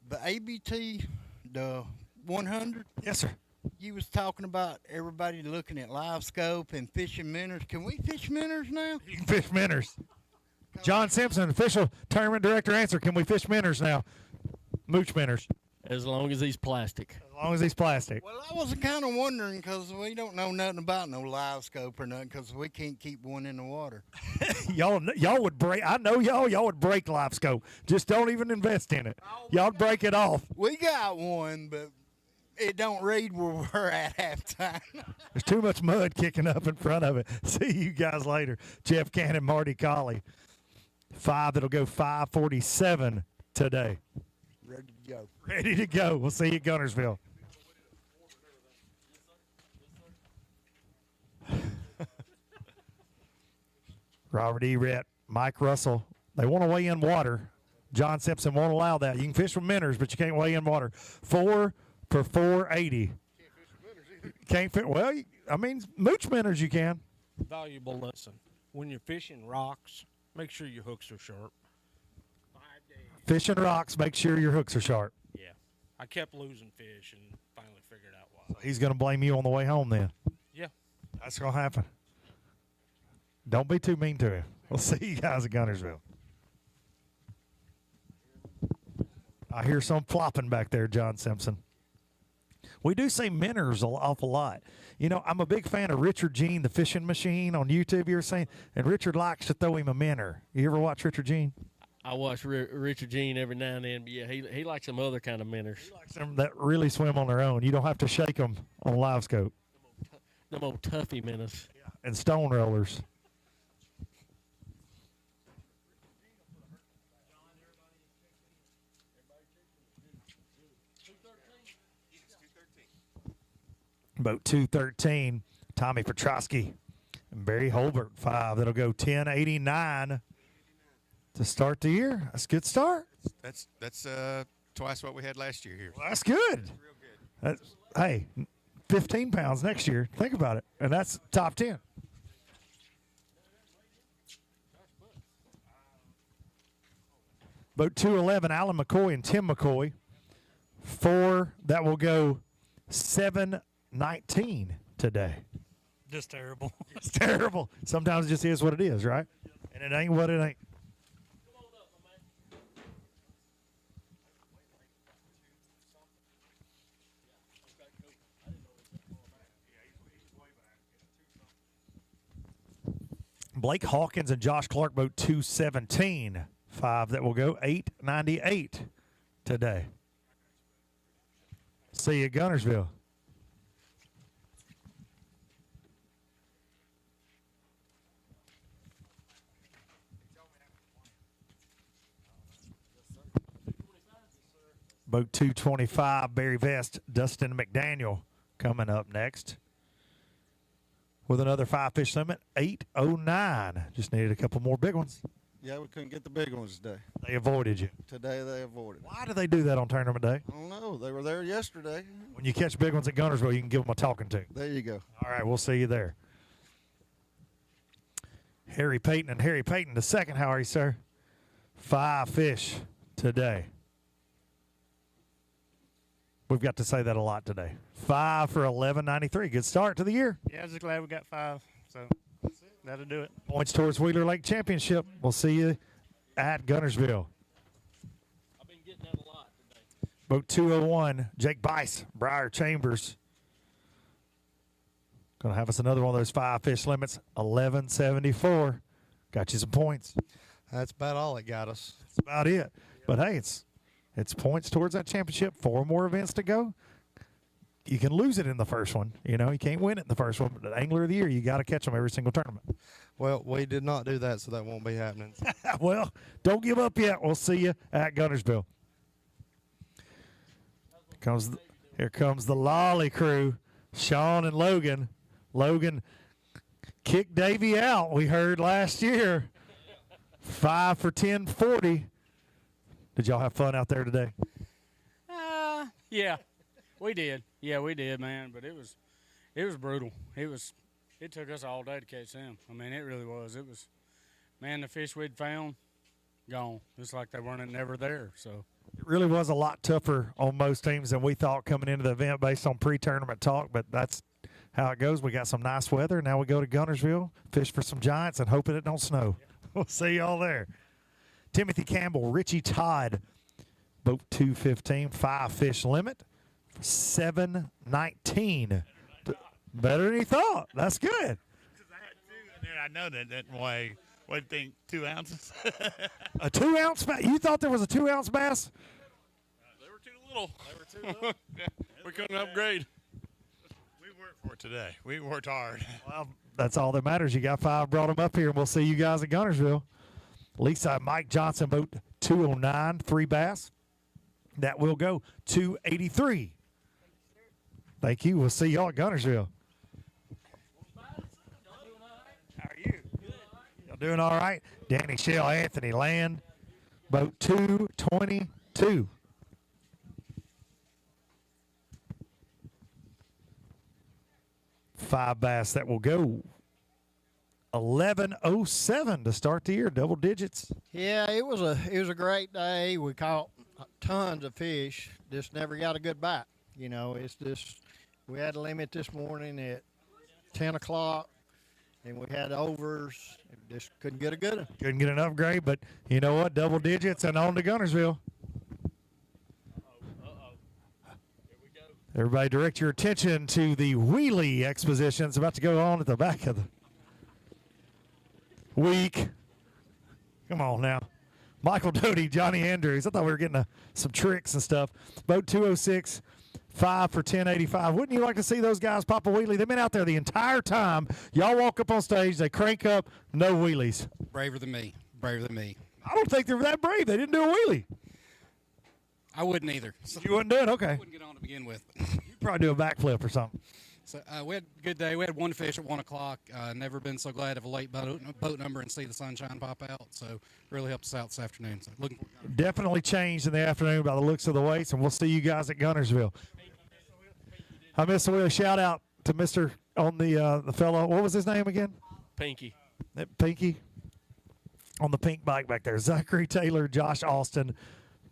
the ABT, the 100? Yes, sir. You was talking about everybody looking at live scope and fishing minnows. Can we fish minnows now? You can fish minnows. John Simpson, official tournament director, answer. Can we fish minnows now? Mooch minnows. As long as he's plastic. As long as he's plastic. Well, I was kind of wondering because we don't know nothing about no live scope or nothing because we can't keep one in the water. y'all would break. I know y'all would break live scope. Just don't even invest in it. Y'all break it off. We got one, but it don't read where we're at halftime. There's too much mud kicking up in front of it. See you guys later. Jeff Cannon, Marty Colley. 5 that'll go 5:47 today. Ready to go. Ready to go. We'll see you at Gunnersville. Robert E. Rett, Mike Russell. They want to weigh in water. John Simpson won't allow that. You can fish with minnows, but you can't weigh in water. 4 for 480. Can't fit. Well, I mean, mooch minnows you can. Valuable lesson. When you're fishing rocks, make sure your hooks are sharp. Fishing rocks, make sure your hooks are sharp. Yeah. I kept losing fish and finally figured out why. He's going to blame you on the way home then. Yeah. That's going to happen. Don't be too mean to him. We'll see you guys at Gunnersville. I hear some flopping back there, John Simpson. We do say minnows an awful lot. You know, I'm a big fan of Richard Jean, the fishing machine on YouTube. You were saying, and Richard likes to throw him a minnow. You ever watch Richard Jean? I watch Richard Jean every now and then, but yeah, he likes some other kind of minnows. He likes them that really swim on their own. You don't have to shake them on live scope. Them old toughy minnows. Yeah. And stone rollers. Boat 213, Tommy Petrosky and Barry Holbert, 5. That'll go 1089 to start the year. That's a good start. That's twice what we had last year here. Well, that's good. That's, hey, 15 pounds next year. Think about it. And that's top 10. Boat 211, Alan McCoy and Tim McCoy. 4 that will go 719 today. Just terrible. It's terrible. Sometimes it just is what it is, right? And it ain't what it ain't. Blake Hawkins and Josh Clark, boat 217. 5 that will go 898 today. See you at Gunnersville. Boat 225, Barry Vest, Dustin McDaniel coming up next. With another 5-fish limit, 809. Just needed a couple more big ones. Yeah, we couldn't get the big ones today. They avoided you. Today they avoided. Why do they do that on tournament day? I don't know. They were there yesterday. When you catch big ones at Gunnersville, you can give them a talking to. There you go. All right, we'll see you there. Harry Payton and Harry Payton, the second. How are you, sir? 5 fish today. We've got to say that a lot today. 5 for 1193. Good start to the year. Yeah, just glad we got 5. So that'll do it. Points towards Wheeler Lake Championship. We'll see you at Gunnersville. I've been getting that a lot today. Boat 201, Jake Bice, Briar Chambers. Going to have us another one of those 5-fish limits, 1174. Got you some points. That's about all it got us. That's about it. But hey, it's points towards that championship. 4 more events to go. You can lose it in the first one. You know, you can't win it in the first one. But the Angler of the Year, you got to catch them every single tournament. Well, we did not do that, so that won't be happening. Well, don't give up yet. We'll see you at Gunnersville. Here comes the Lolly crew, Sean and Logan. Logan kicked Davey out, we heard last year. 5 for 1040. Did y'all have fun out there today? Yeah, we did. Yeah, we did, man. But it was brutal. It took us all day to catch them. I mean, it really was. It was, man, the fish we'd found, gone. It's like they weren't never there. So it really was a lot tougher on most teams than we thought coming into the event based on pre-tournament talk, but that's how it goes. We got some nice weather. Now we go to Gunnersville, fish for some giants, and hoping it don't snow. We'll see y'all there. Timothy Campbell, Richie Todd, boat 215, 5-fish limit, 719. Better than he thought. That's good. I know that doesn't weigh, what do you think, 2 ounces? A 2-ounce bass? You thought there was a 2-ounce bass? They were too little. We couldn't upgrade. We worked for it today. We worked hard. Well, that's all that matters. You got 5, brought them up here, and we'll see you guys at Gunnersville. Lisa Mike Johnson, boat 209, 3 bass. That will go 283. Thank you. We'll see y'all at Gunnersville. How are you? Y'all doing all right? Danny Shell, Anthony Land, boat 222. Five bass that will go 1107 to start the year, double digits. Yeah, it was a great day. We caught tons of fish. Just never got a good bite. You know, it's just we had a limit this morning at 10 o'clock, and we had overs. Just couldn't get a good one. Couldn't get an upgrade, but you know what? Double digits and on to Gunnersville. Everybody direct your attention to the wheelie exposition. It's about to go on at the back of the week. Come on now. Michael Doty, Johnny Andrews. I thought we were getting some tricks and stuff. Boat 206, 5 for 1085. Wouldn't you like to see those guys pop a wheelie? They've been out there the entire time. Y'all walk up on stage, they crank up, no wheelies. Braver than me. Braver than me. I don't think they were that brave. They didn't do a wheelie. I wouldn't either. You wouldn't do it? Okay. I wouldn't get on to begin with. You'd probably do a backflip or something. So we had a good day. We had 1 fish at 1 o'clock. Never been so glad of a late boat number and see the sunshine pop out. So really helped us out this afternoon. So looking forward. Definitely changed in the afternoon by the looks of the weights, and we'll see you guys at Gunnersville. I missed a shout out to Mr. on the fellow. What was his name again? Pinky. Pinky. on the pink bike back there. Zachary Taylor, Josh Austin,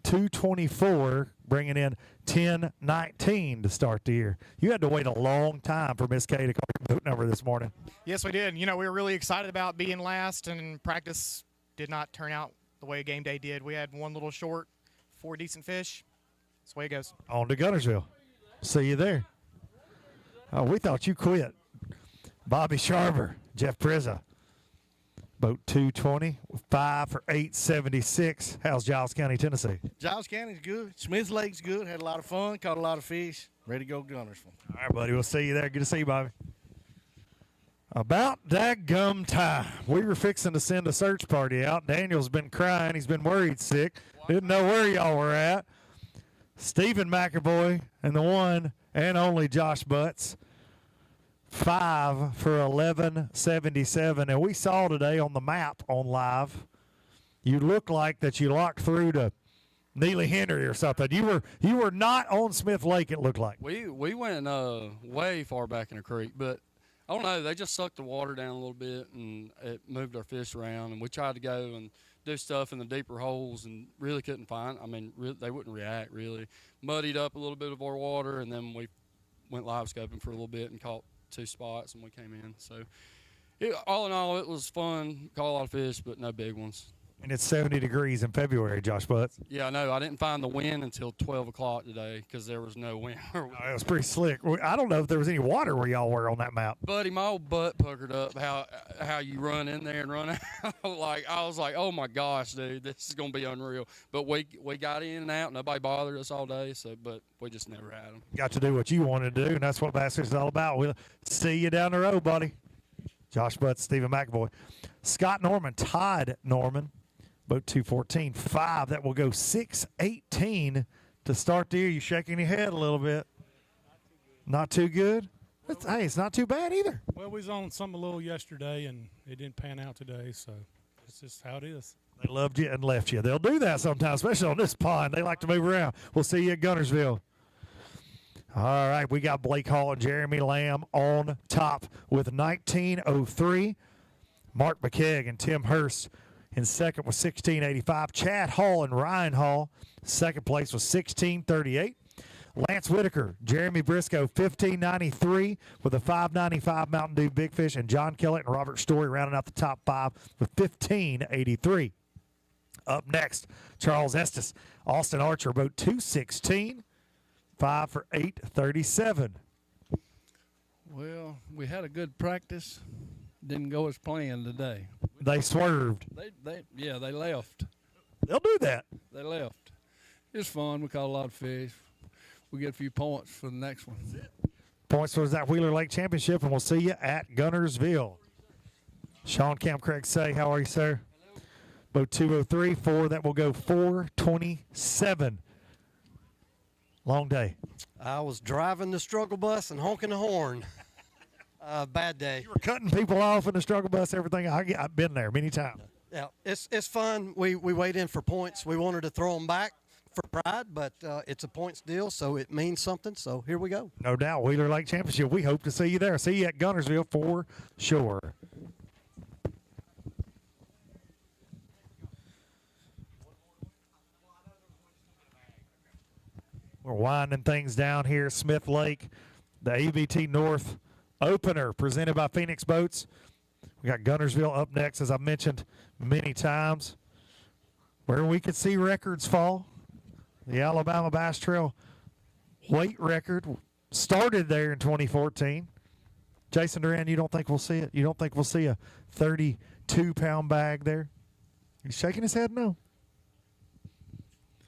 224, bringing in 10-19 to start the year. You had to wait a long time for Miss K to call your boat number this morning. Yes, we did. You know, we were really excited about being last, and practice did not turn out the way game day did. We had one little short, 4 decent fish. That's the way it goes. On to Gunnersville. See you there. Oh, we thought you quit. Bobby Sharver, Jeff Prizza. Boat 220, 5 for 876. How's Giles County, Tennessee? Giles County's good. Smith Lake's good. Had a lot of fun. Caught a lot of fish. Ready to go Gunnersville. All right, buddy. We'll see you there. Good to see you, Bobby. About daggum time. We were fixing to send a search party out. Daniel's been crying. He's been worried sick. Didn't know where y'all were at. Stephen McAvoy and the one and only Josh Butts. 5 for 1177. And we saw today on the map on live, you look like that you locked through to Neely Henry or something. You were not on Smith Lake, it looked like. We went way far back in the creek, but I don't know. They just sucked the water down a little bit, and it moved our fish around. And we tried to go and do stuff in the deeper holes and really couldn't find. I mean, they wouldn't react really. Muddied up a little bit of our water, and then we went live scoping for a little bit and caught 2 spots, and we came in. So all in all, it was fun. Caught a lot of fish, but no big ones. And it's 70 degrees in February, Josh Butts. Yeah, I know. I didn't find the wind until 12 o'clock today because there was no wind. It was pretty slick. I don't know if there was any water where y'all were on that map. Buddy, my old butt puckered up how you run in there and run out. I was like, oh, my gosh, dude, this is going to be unreal. But we got in and out. Nobody bothered us all day, but we just never had them. Got to do what you wanted to do, and that's what basketball is all about. We'll see you down the road, buddy. Josh Butts, Stephen McAvoy. Scott Norman, Todd Norman. Boat 214, 5. That will go 618 to start the year. You shaking your head a little bit. Not too good? Hey, it's not too bad either. Well, we was on something a little yesterday, and it didn't pan out today, so it's just how it is. They loved you and left you. They'll do that sometimes, especially on this pond. They like to move around. We'll see you at Gunnersville. All right, we got Blake Hall and Jeremy Lamb on top with 1903. Mark McKegg and Tim Hurst in second with 1685. Chad Hall and Ryan Hall, second place was 1638. Lance Whitaker, Jeremy Briscoe, 1593 with a 595 Mountain Dew Big Fish, and John Kellett and Robert Story rounding out the top 5 with 1583. Up next, Charles Estes, Austin Archer, boat 216, 5 for 837. Well, we had a good practice. Didn't go as planned today. They swerved. They left. They'll do that. They left. It was fun. We caught a lot of fish. We get a few points for the next one. Points towards that Wheeler Lake Championship, and we'll see you at Gunnersville. Sean Camp Craig say, how are you, sir? Boat 203, 4. That will go 427. Long day. I was driving the struggle bus and honking the horn. Bad day. You were cutting people off in the struggle bus, everything. I've been there many times. Yeah, it's fun. We weighed in for points. We wanted to throw them back for pride, but it's a points deal, so it means something. So here we go. No doubt. Wheeler Lake Championship. We hope to see you there. See you at Gunnersville for sure. We're winding things down here. Smith Lake, the ABT North opener presented by Phoenix Boats. We got Gunnersville up next, as I mentioned many times, where we could see records fall. The Alabama Bass Trail weight record started there in 2014. Jason Duran, you don't think we'll see it? You don't think we'll see a 32-pound bag there? He's shaking his head no.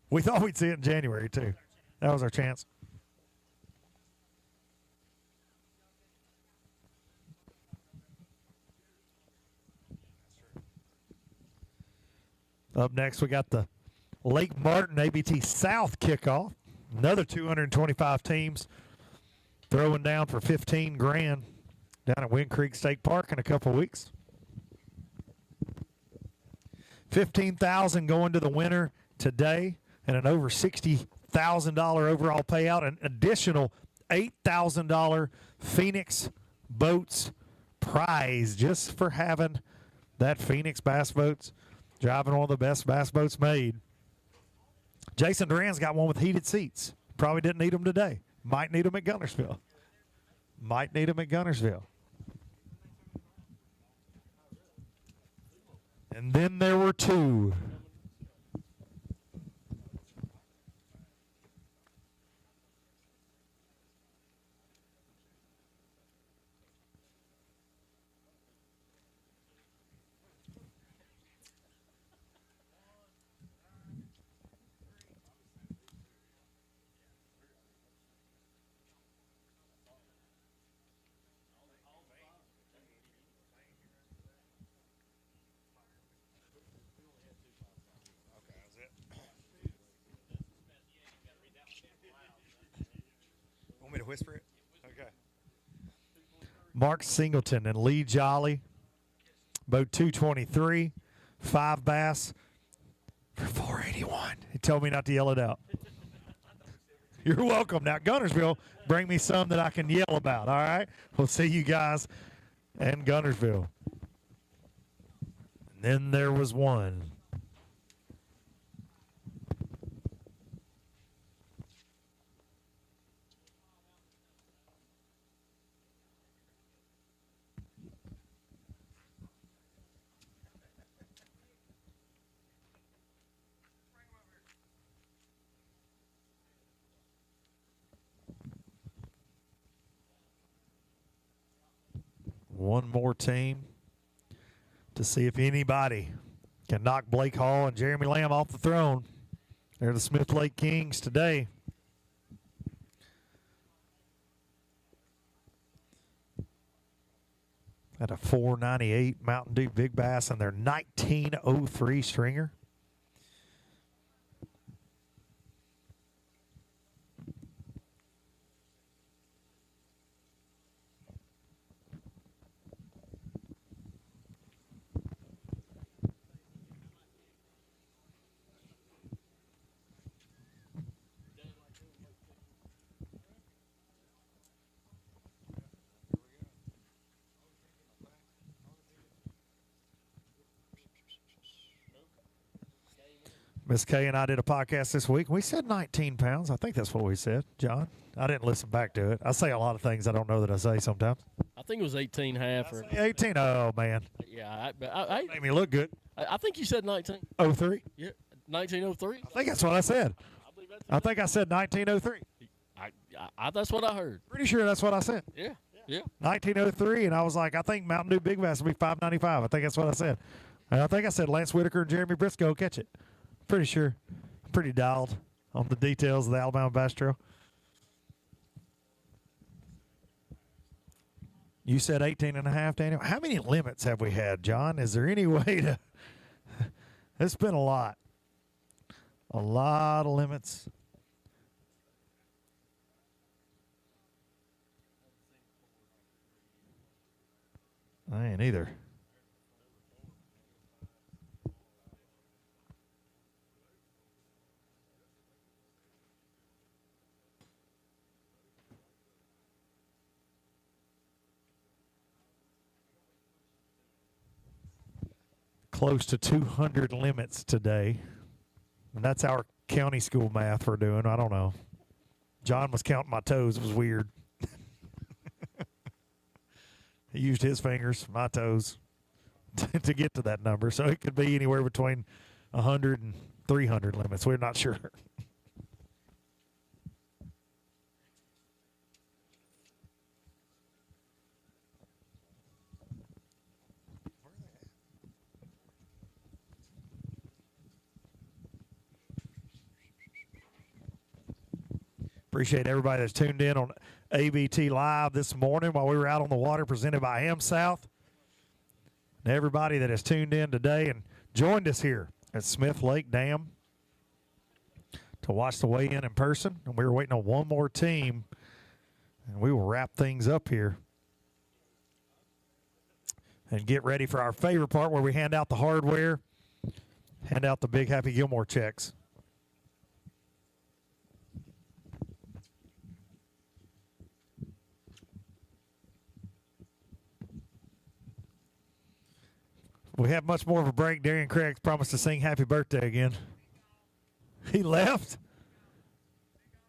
We thought we'd see it in January, too. That was our chance. Up next, we got the Lake Martin ABT South kickoff. Another 225 teams throwing down for $15,000 down at Wind Creek State Park in a couple weeks. $15,000 going to the winner today, and an over $60,000 overall payout. An additional $8,000 Phoenix Boats prize just for having that Phoenix Bass Boats Driving one of the best bass boats made. Jason Duran's got one with heated seats. Probably didn't need them today. Might need them at Gunnersville. Might need them at Gunnersville. And then there were two. Want me to whisper it? Okay. Mark Singleton and Lee Jolly, boat 223, 5 bass for 481. He told me not to yell it out. You're welcome. Now, Gunnersville, bring me some that I can yell about, all right? We'll see you guys in Gunnersville. And then there was one. One more team to see if anybody can knock Blake Hall and Jeremy Lamb off the throne. They're the Smith Lake Kings today. At a 498 Mountain Dew Big Bass and their 1903 stringer. Miss Kay and I did a podcast this week. We said 19 pounds. I think that's what we said, John. I didn't listen back to it. I say a lot of things I don't know that I say sometimes. I think it was 18 half. Or 18. Oh, man. Yeah, I made me look good. I think you said 19. 03? Yeah, 1903. I think that's what I said. I think I said 1903. That's what I heard. Pretty sure that's what I said. Yeah. 1903, and I was like, I think Mountain Dew Big Bass will be 595. I think that's what I said. And I think I said Lance Whitaker and Jeremy Briscoe catch it. Pretty sure. Pretty dialed on the details of the Alabama Bass Trail. You said 18 and a half, Daniel. How many limits have we had, John? Is there any way to... It's been a lot. A lot of limits. I ain't either. Close to 200 limits today. And that's our county school math we're doing. I don't know. John was counting my toes. It was weird. He used his fingers, my toes, to get to that number. So it could be anywhere between 100 and 300 limits. We're not sure. Appreciate everybody that's tuned in on ABT Live this morning while we were out on the water, presented by AmSouth. And everybody that has tuned in today and joined us here at Smith Lake Dam to watch the weigh-in person. And we were waiting on one more team, and we will wrap things up here and get ready for our favorite part where we hand out the hardware, hand out the big Happy Gilmore checks. We have much more of a break. Darian Craig promised to sing happy birthday again. He left?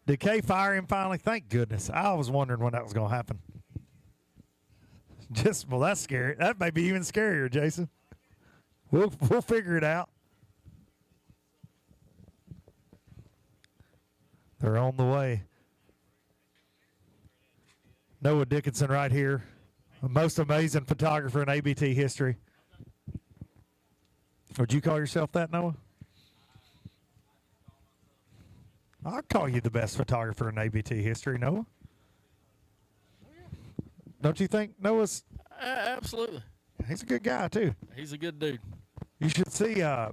Did Kay fire him finally? Thank goodness. I was wondering when that was going to happen. Well, that's scary. That may be even scarier, Jason. We'll figure it out. They're on the way. Noah Dickinson right here. The most amazing photographer in ABT history. Would you call yourself that, Noah? I'll call you the best photographer in ABT history, Noah. Don't you think Noah's? Absolutely. He's a good guy, too. He's a good dude. You should see, I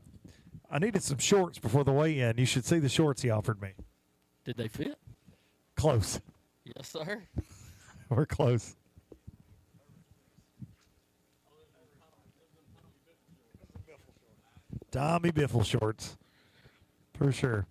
needed some shorts before the weigh-in. You should see the shorts he offered me. Did they fit? Close. Yes, sir. We're close. Tommy Biffle shorts, for sure.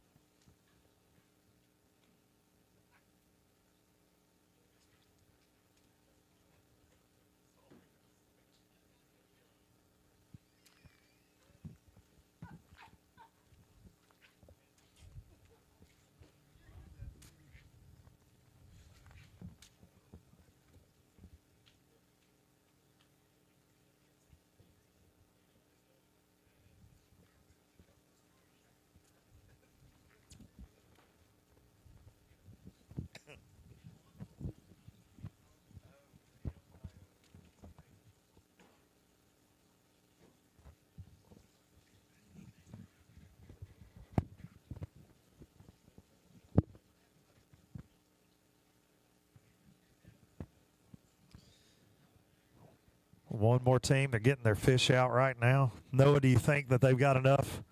One more team. They're getting their fish out right now. Noah, do you think that they've got enough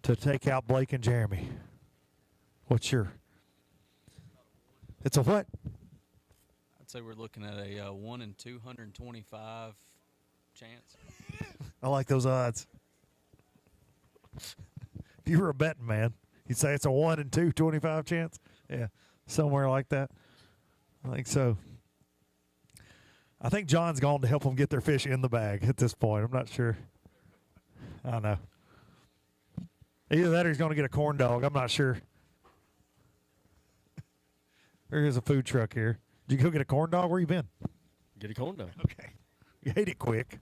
to take out Blake and Jeremy? What's your? It's a what? I'd say we're looking at a 1 in 225 chance. I like those odds. If you were a betting man, you'd say it's a 1 in 225 chance. Yeah, somewhere like that. I think so. I think John's gone to help them get their fish in the bag at this point. I'm not sure. I don't know. Either that or he's going to get a corn dog. I'm not sure. There is a food truck here. Did you go get a corn dog? Where you been? Get a corn dog. Okay. You ate it quick.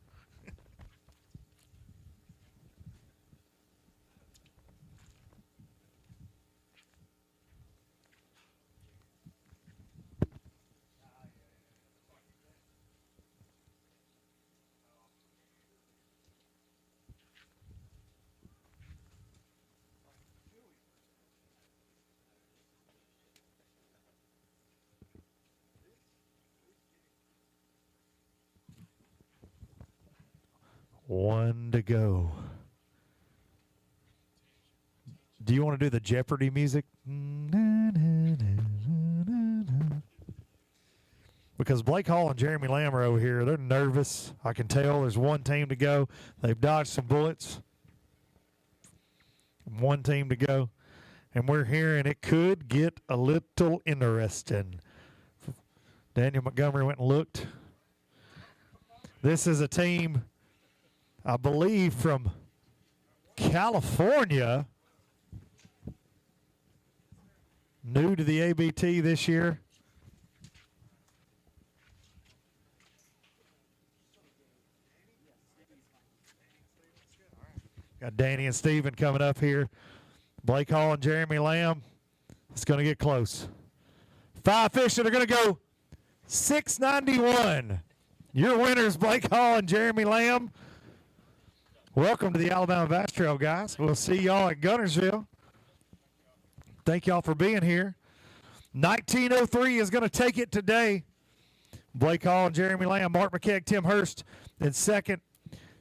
One to go. Do you want to do the Jeopardy music? Because Blake Hall and Jeremy Lamb are over here. They're nervous. I can tell. There's one team to go. They've dodged some bullets. One team to go. And we're hearing it could get a little interesting. Daniel Montgomery went and looked. This is a team, I believe, from California. New to the ABT this year. Got Danny and Steven coming up here. Blake Hall and Jeremy Lamb. It's going to get close. 5 fish that are going to go 691. Your winners, Blake Hall and Jeremy Lamb. Welcome to the Alabama Bass Trail, guys. We'll see y'all at Gunnersville. Thank y'all for being here. 1903 is going to take it today. Blake Hall and Jeremy Lamb, Mark McKeag, Tim Hurst in second.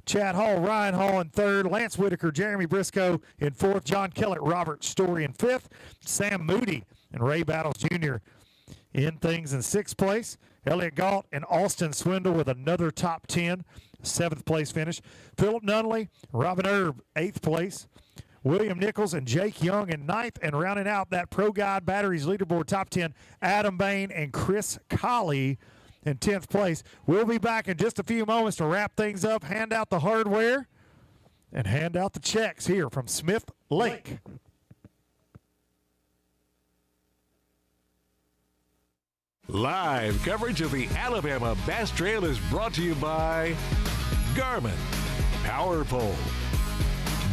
Chad Hall, Ryan Hall in third. Lance Whitaker, Jeremy Briscoe in fourth. John Kellett, Robert Story in fifth. Sam Moody and Ray Battles Jr. in things in sixth place. Elliott Galt and Austin Swindle with another top 10, seventh place finish. Philip Nunley, Robin Erb, eighth place. William Nichols and Jake Young in ninth, and rounding out that Pro Guide Batteries leaderboard top 10, Adam Bain and Chris Colley in 10th place. We'll be back in just a few moments to wrap things up, hand out the hardware, and hand out the checks here from Smith Lake. Live coverage of the Alabama Bass Trail is brought to you by Garmin, Power Pole,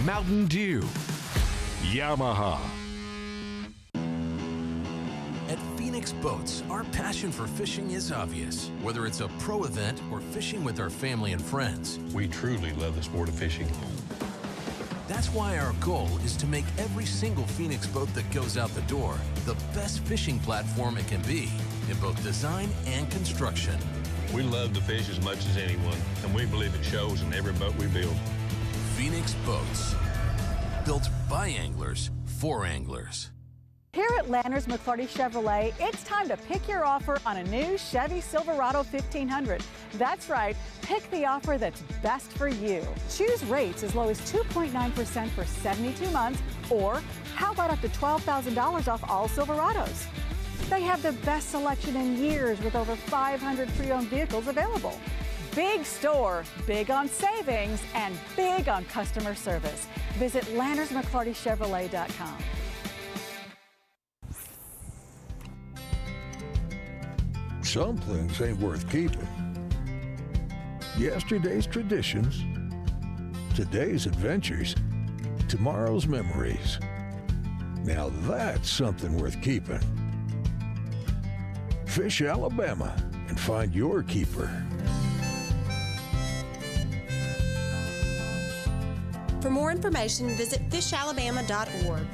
Mountain Dew, Yamaha. At Phoenix Boats, our passion for fishing is obvious. Whether it's a pro event or fishing with our family and friends, we truly love the sport of fishing. That's why our goal is to make every single Phoenix boat that goes out the door the best fishing platform it can be in both design and construction. We love to fish as much as anyone, and we believe it shows in every boat we build. Phoenix Boats, built by anglers for anglers. Here at Lanners McClarty Chevrolet, it's time to pick your offer on a new Chevy Silverado 1500. That's right, pick the offer that's best for you. Choose rates as low as 2.9% for 72 months, or how about up to $12,000 off all Silverados? They have the best selection in years with over 500 pre-owned vehicles available. Big store, big on savings, and big on customer service. Visit LannersMcClartyChevrolet.com. Some things ain't worth keeping. Yesterday's traditions, today's adventures, tomorrow's memories. Now that's something worth keeping. Fish Alabama and find your keeper. For more information, visit fishalabama.org.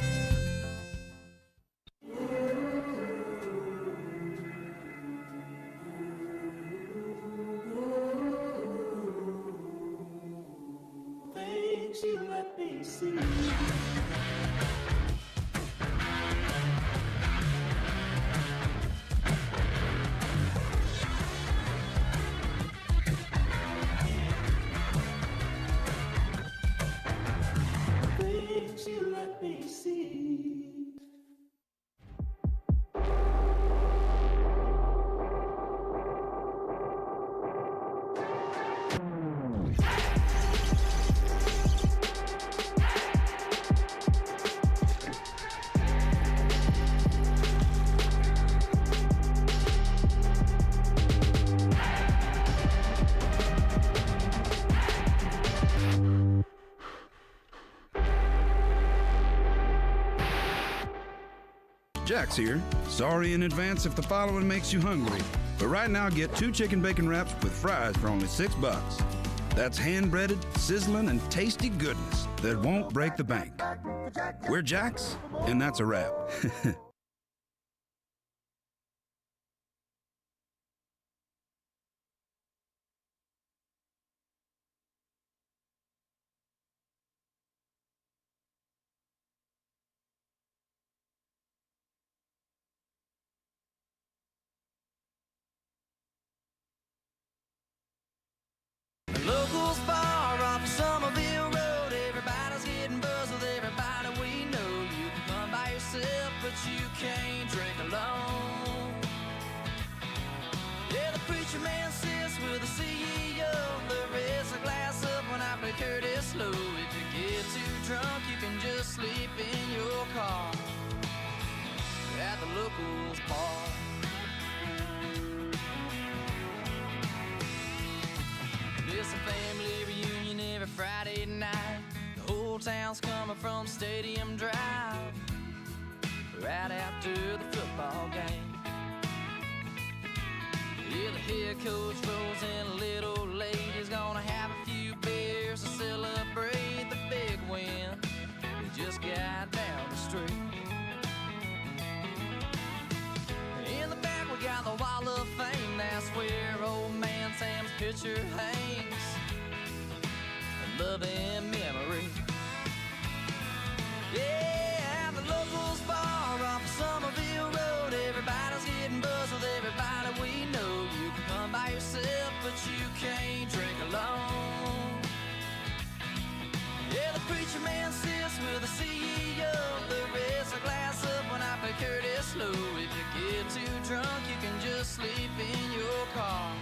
You let me see. Things you let me see. Jack's here. Sorry in advance if the following makes you hungry. But right now, get 2 chicken bacon wraps with fries for only $6. That's hand-breaded, sizzling, and tasty goodness that won't break the bank. We're Jack's, and that's a wrap. Locals bar off Somerville Road. Everybody's getting buzzed with everybody we know. You can come by yourself, but you can't drink alone. Yeah, the preacher man sits with the CEO. The rest a glass up when I play Curtis Low. If you get too drunk, you can just sleep in your car at the locals bar. It's a family reunion every Friday night. The whole town's coming from Stadium Drive right after the football game. Yeah, the head coach rolls in a little late. He's gonna have a few beers to celebrate the big win. He just got down the street. In the back we got the Wall of Fame. That's where old man Sam's picture hangs. A loving memory. Yeah, the locals bar off of Somerville Road. Everybody's getting buzzed with everybody we know. You can come by yourself, but you can't drink alone. Yeah, the preacher man sits with the CEO. The rest a glass up when I play Curtis Low. If you get too drunk, you can just sleep in your car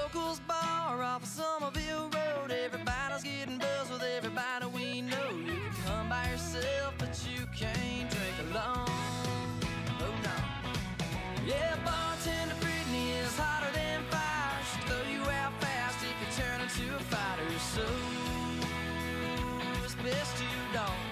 locals bar off of Somerville Road. Everybody's getting buzzed with everybody we know. You can come by yourself, but you can't drink alone. Oh no. Yeah, bartender Brittany is hotter than fire. She'll throw you out fast if you turn into a fighter. So it's best you don't.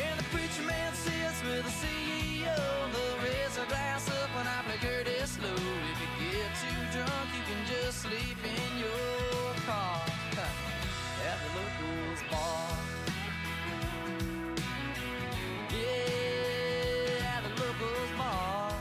And the preacher man sits with the CEO. They'll raise a glass up when I play Curtis Low. If you get too drunk, you can just sleep in your car at the locals bar. Yeah, at the locals bar.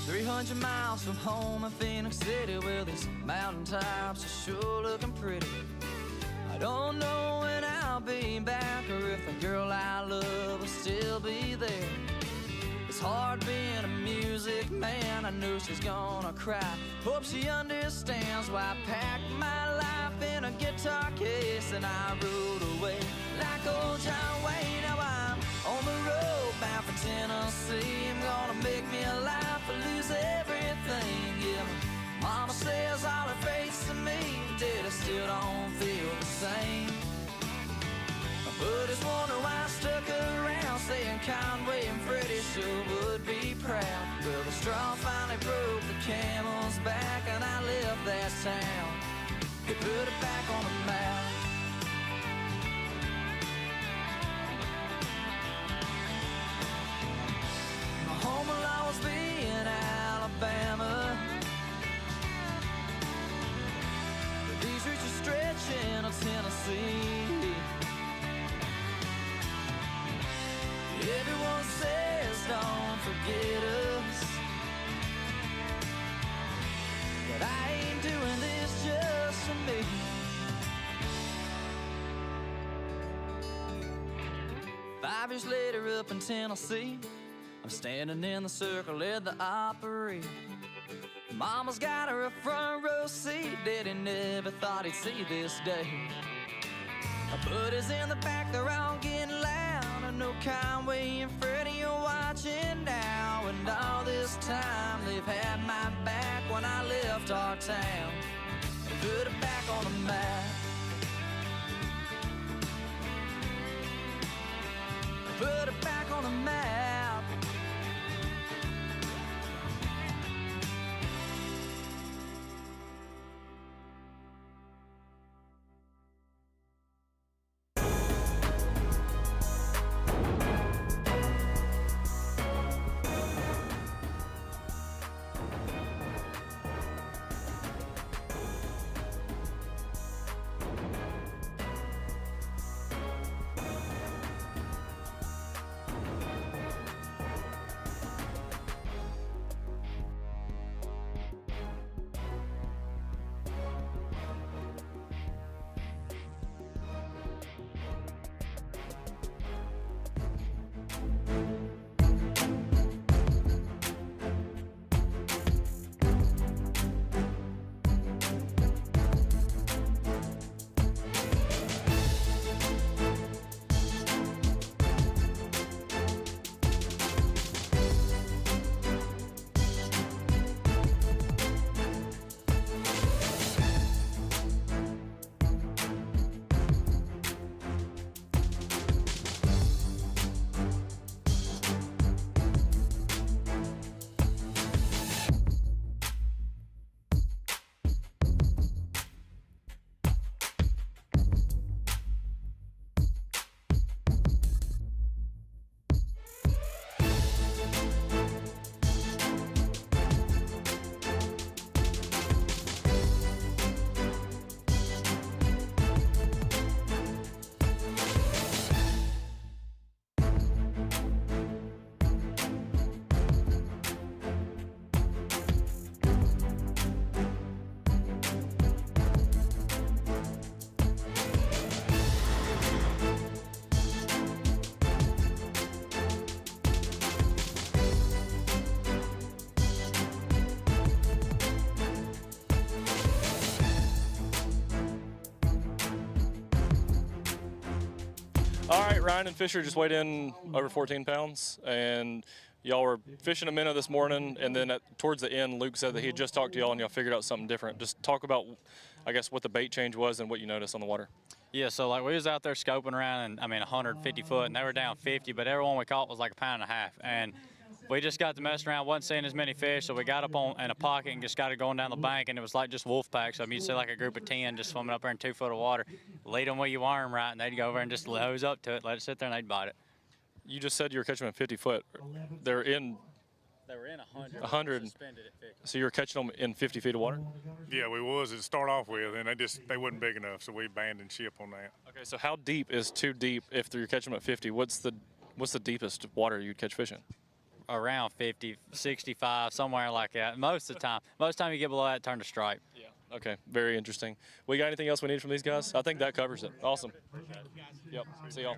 300 miles from home in Phoenix City. Well, these mountaintops are sure looking pretty. I don't know when I'll be back or if the girl I love will still be there. It's hard being a music man. I know she's gonna cry. Hope she understands why I packed my life in a guitar case and I rode away like old John Wayne. Now I'm on the road bound for Tennessee. I'm gonna make me a life or lose everything. Yeah, my mama says all her faith's to me. Did I still don't feel the same? But it's wonder why I stuck around, saying Conway and Freddie sure would be proud. Well, the straw finally broke the camel's back and I left that town. They put it back on the map. My home will always be in Alabama, but these roots are stretching to Tennessee. Everyone says don't forget us, but I ain't doing this just for me. Five years later up in Tennessee, I'm standing in the circle at the Opry. Mama's got her a front row seat. Daddy never thought he'd see this day. My buddies in the back, they're all getting loud. I know Conway and Freddie are watching now. And all this time they've had my back when I left our town. They put it back on the map. They put it back on the map. All right, Ryan and Fisher just weighed in over 14 pounds, and y'all were fishing a minnow this morning, and then towards the end, Luke said that he had just talked to y'all and y'all figured out something different. Just talk about, I guess, what the bait change was and what you noticed on the water. Yeah, so like we was out there scoping around, and 150 foot, and they were down 50, but every one we caught was like 1.5 pounds, and we just got to messing around, wasn't seeing as many fish, so we got up in a pocket and just got it going down the bank, and it was like just wolf packs. So you'd see like a group of 10 just swimming up there in 2 foot of water. Lead them where you arm right, and they'd go over and just hose up to it, let it sit there, and they'd bite it. You just said you were catching them at 50 foot. They were in 100. Suspended at 50. So you were catching them in 50 feet of water? Yeah, we was to start off with, and they wasn't big enough, so we abandoned ship on that. Okay, so how deep is too deep if you're catching them at 50? What's the deepest water you'd catch fish in? Around 50, 65, somewhere like that. Most of the time you get below that, turn to stripe. Yeah. Okay, very interesting. We got anything else we need from these guys? I think that covers it. Awesome. Yep, see y'all.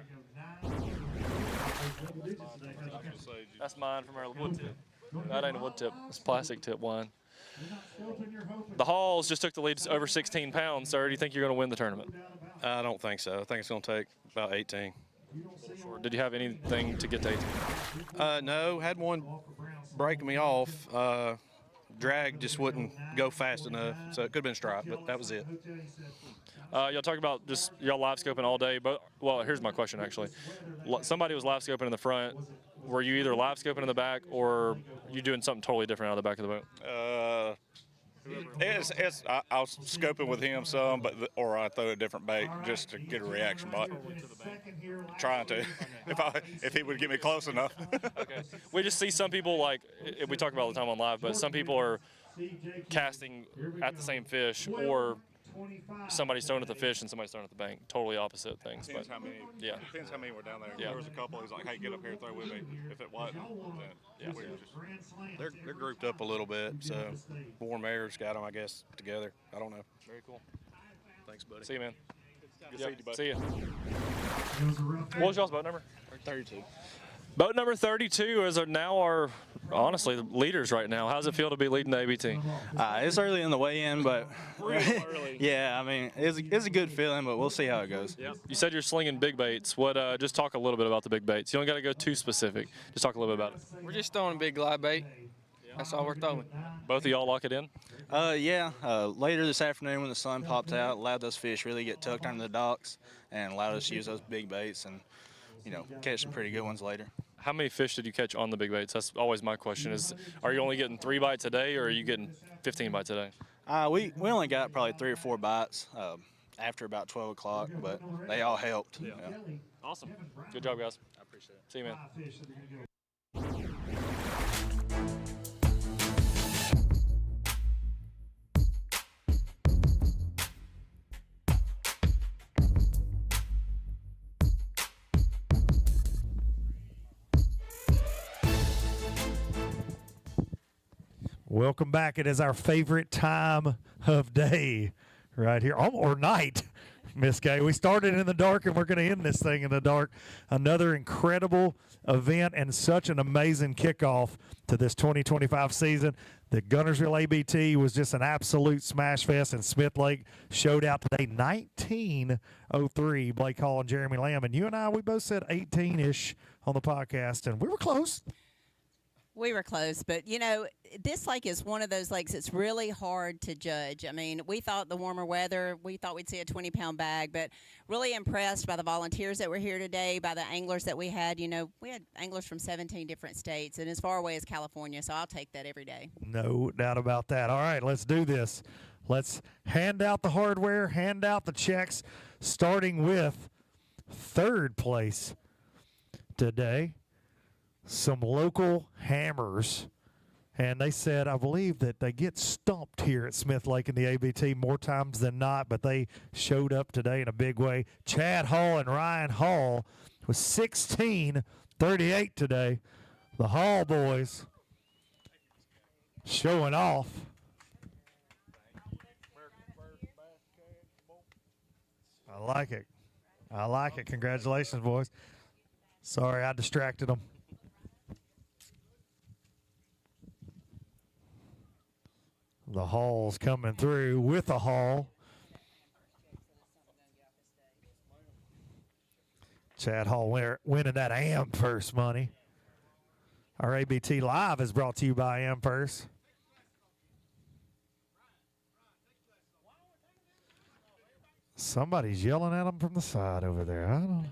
That's mine from our wood tip. That ain't a wood tip. It's plastic tip wine. The Halls just took the lead over 16 pounds, sir. Do you think you're going to win the tournament? I don't think so. I think it's going to take about 18. Did you have anything to get to 18? No, had one break me off. Drag just wouldn't go fast enough, so it could have been stripe, but that was it. Y'all talk about just y'all live scoping all day, but well, here's my question actually. Somebody was live scoping in the front. Were you either live scoping in the back, or you doing something totally different out of the back of the boat? I was scoping with him some, or I throw a different bait just to get a reaction bite. Trying to, if he would get me close enough. Okay. We just see some people, like we talk about all the time on live, but some people are casting at the same fish, or somebody's throwing at the fish and somebody's throwing at the bank. Totally opposite things. Depends but how many. Yeah. Depends how many were down there. Yeah. There was a couple. He's like, "Hey, get up here and throw with me." If it wasn't, then we were just, they're grouped up a little bit. So Warm Air's got them, I guess, together. I don't know. Very cool. Thanks, buddy. See you, man. Good to see you, buddy. See you. What was y'all's boat number? 32. Boat number 32 is now our, honestly, the leaders right now. How's it feel to be leading the ABT? It's early in the weigh-in, but early. Yeah, it's a good feeling, but we'll see how it goes. Yeah. You said you're slinging big baits. What? Just talk a little bit about the big baits. You don't got to go too specific. Just talk a little bit about it. We're just throwing a big live bait. That's all we're throwing. Both of y'all lock it in? Yeah. Later this afternoon when the sun popped out, allowed those fish really get tucked under the docks and allowed us to use those big baits and, catch some pretty good ones later. How many fish did you catch on the big baits? That's always my question is, are you only getting 3 bites a day or are you getting 15 bites a day? We only got probably 3 or 4 bites after about 12 o'clock, but they all helped. Yeah. Awesome. Good job, guys. I appreciate it. See you, man. Welcome back. It is our favorite time of day right here, or night, Miss Gay. We started in the dark, and we're going to end this thing in the dark. Another incredible event and such an amazing kickoff to this 2025 season. The Gunnersville ABT was just an absolute smash fest, and Smith Lake showed out today 19:03. Blake Hall and Jeremy Lamb. And you and I, we both said 18-ish on the podcast, and we were close. We were close, but, this lake is one of those lakes that's really hard to judge. I mean, we thought the warmer weather, we thought we'd see a 20-pound bag, but really impressed by the volunteers that were here today, by the anglers that we had. We had anglers from 17 different states and as far away as California, so I'll take that every day. No doubt about that. All right, let's do this. Let's hand out the hardware, hand out the checks, starting with third place today. Some local hammers, and they said, I believe that they get stumped here at Smith Lake in the ABT more times than not, but they showed up today in a big way. Chad Hall and Ryan Hall was 16:38 today. The Hall boys showing off. I like it. I like it. Congratulations, boys. Sorry, I distracted them. The Hall's coming through with a haul. Chad Hall winning that AmFirst money. Our ABT Live is brought to you by AmFirst. Somebody's yelling at him from the side over there. I don't know.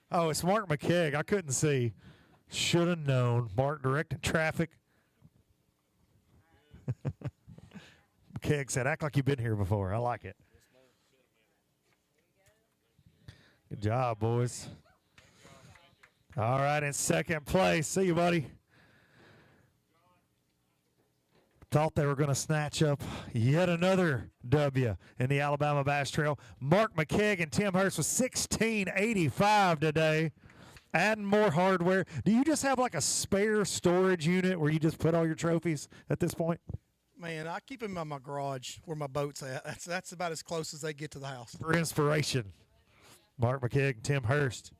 Oh, it's Mark McKegg. I couldn't see. Should have known. Mark directed traffic. McKegg said, act like you've been here before. I like it. Good job, boys. All right, in second place. See you, buddy. Thought they were going to snatch up yet another W in the Alabama Bass Trail. Mark McKegg and Tim Hurst with 1685 today. Adding more hardware. Do you just have like a spare storage unit where you just put all your trophies at this point? Man, I keep them in my garage where my boat's at. That's about as close as they get to the house. For inspiration, Mark McKegg and Tim Hurst.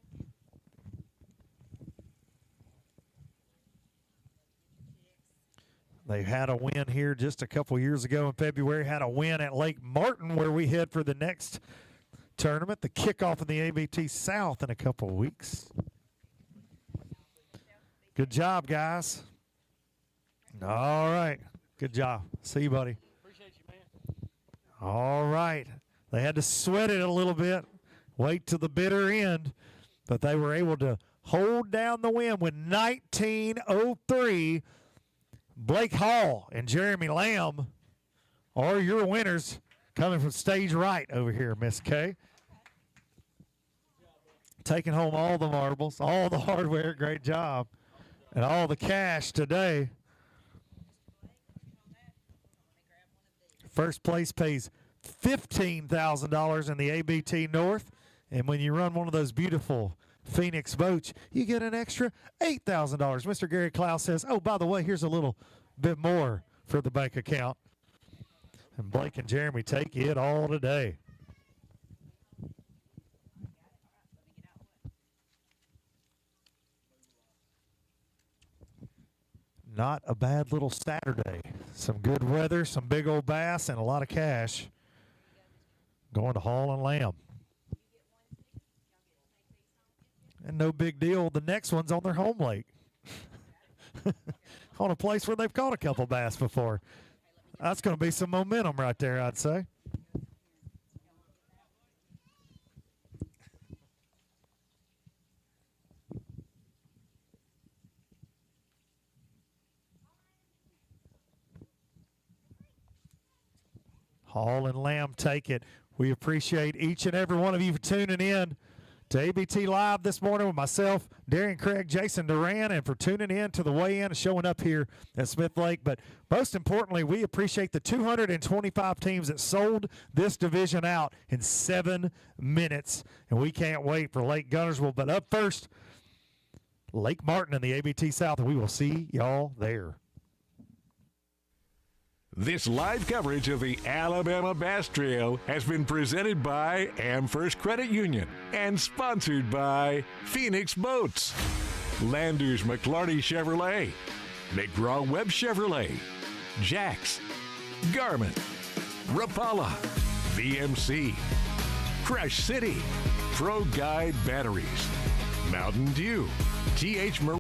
They had a win here just a couple years ago in February, had a win at Lake Martin where we head for the next tournament, the kickoff of the ABT South in a couple of weeks. Good job, guys. All right. Good job. See you, buddy. Appreciate you, man. All right. They had to sweat it a little bit, wait to the bitter end, but they were able to hold down the win with 19:03. Blake Hall and Jeremy Lamb are your winners, coming from stage right over here, Miss K. Taking home all the marbles, all the hardware, great job, and all the cash today. First place pays $15,000 in the ABT North, and when you run one of those beautiful Phoenix boats, you get an extra $8,000. Mr. Gary Klaus says, oh, by the way, here's a little bit more for the bank account. And Blake and Jeremy take it all today. Not a bad little Saturday. Some good weather, some big old bass, and a lot of cash going to Hall and Lamb. And no big deal, the next one's on their home lake. On a place where they've caught a couple bass before. That's going to be some momentum right there, I'd say. Hall and Lamb take it. We appreciate each and every one of you for tuning in to ABT Live this morning with myself, Darian Craig, Jason Duran, and for tuning in to the weigh-in and showing up here at Smith Lake. But most importantly, we appreciate the 225 teams that sold this division out in 7 minutes. And we can't wait for Lake Gunnersville. But up first, Lake Martin in the ABT South, and we will see y'all there. This live coverage of the Alabama Bass Trail has been presented by AmFirst Credit Union and sponsored by Phoenix Boats, Landers McClarty Chevrolet, McGraw-Webb Chevrolet, Jax, Garmin, Rapala, VMC, Crush City, Pro Guide Batteries, Mountain Dew, TH Marine.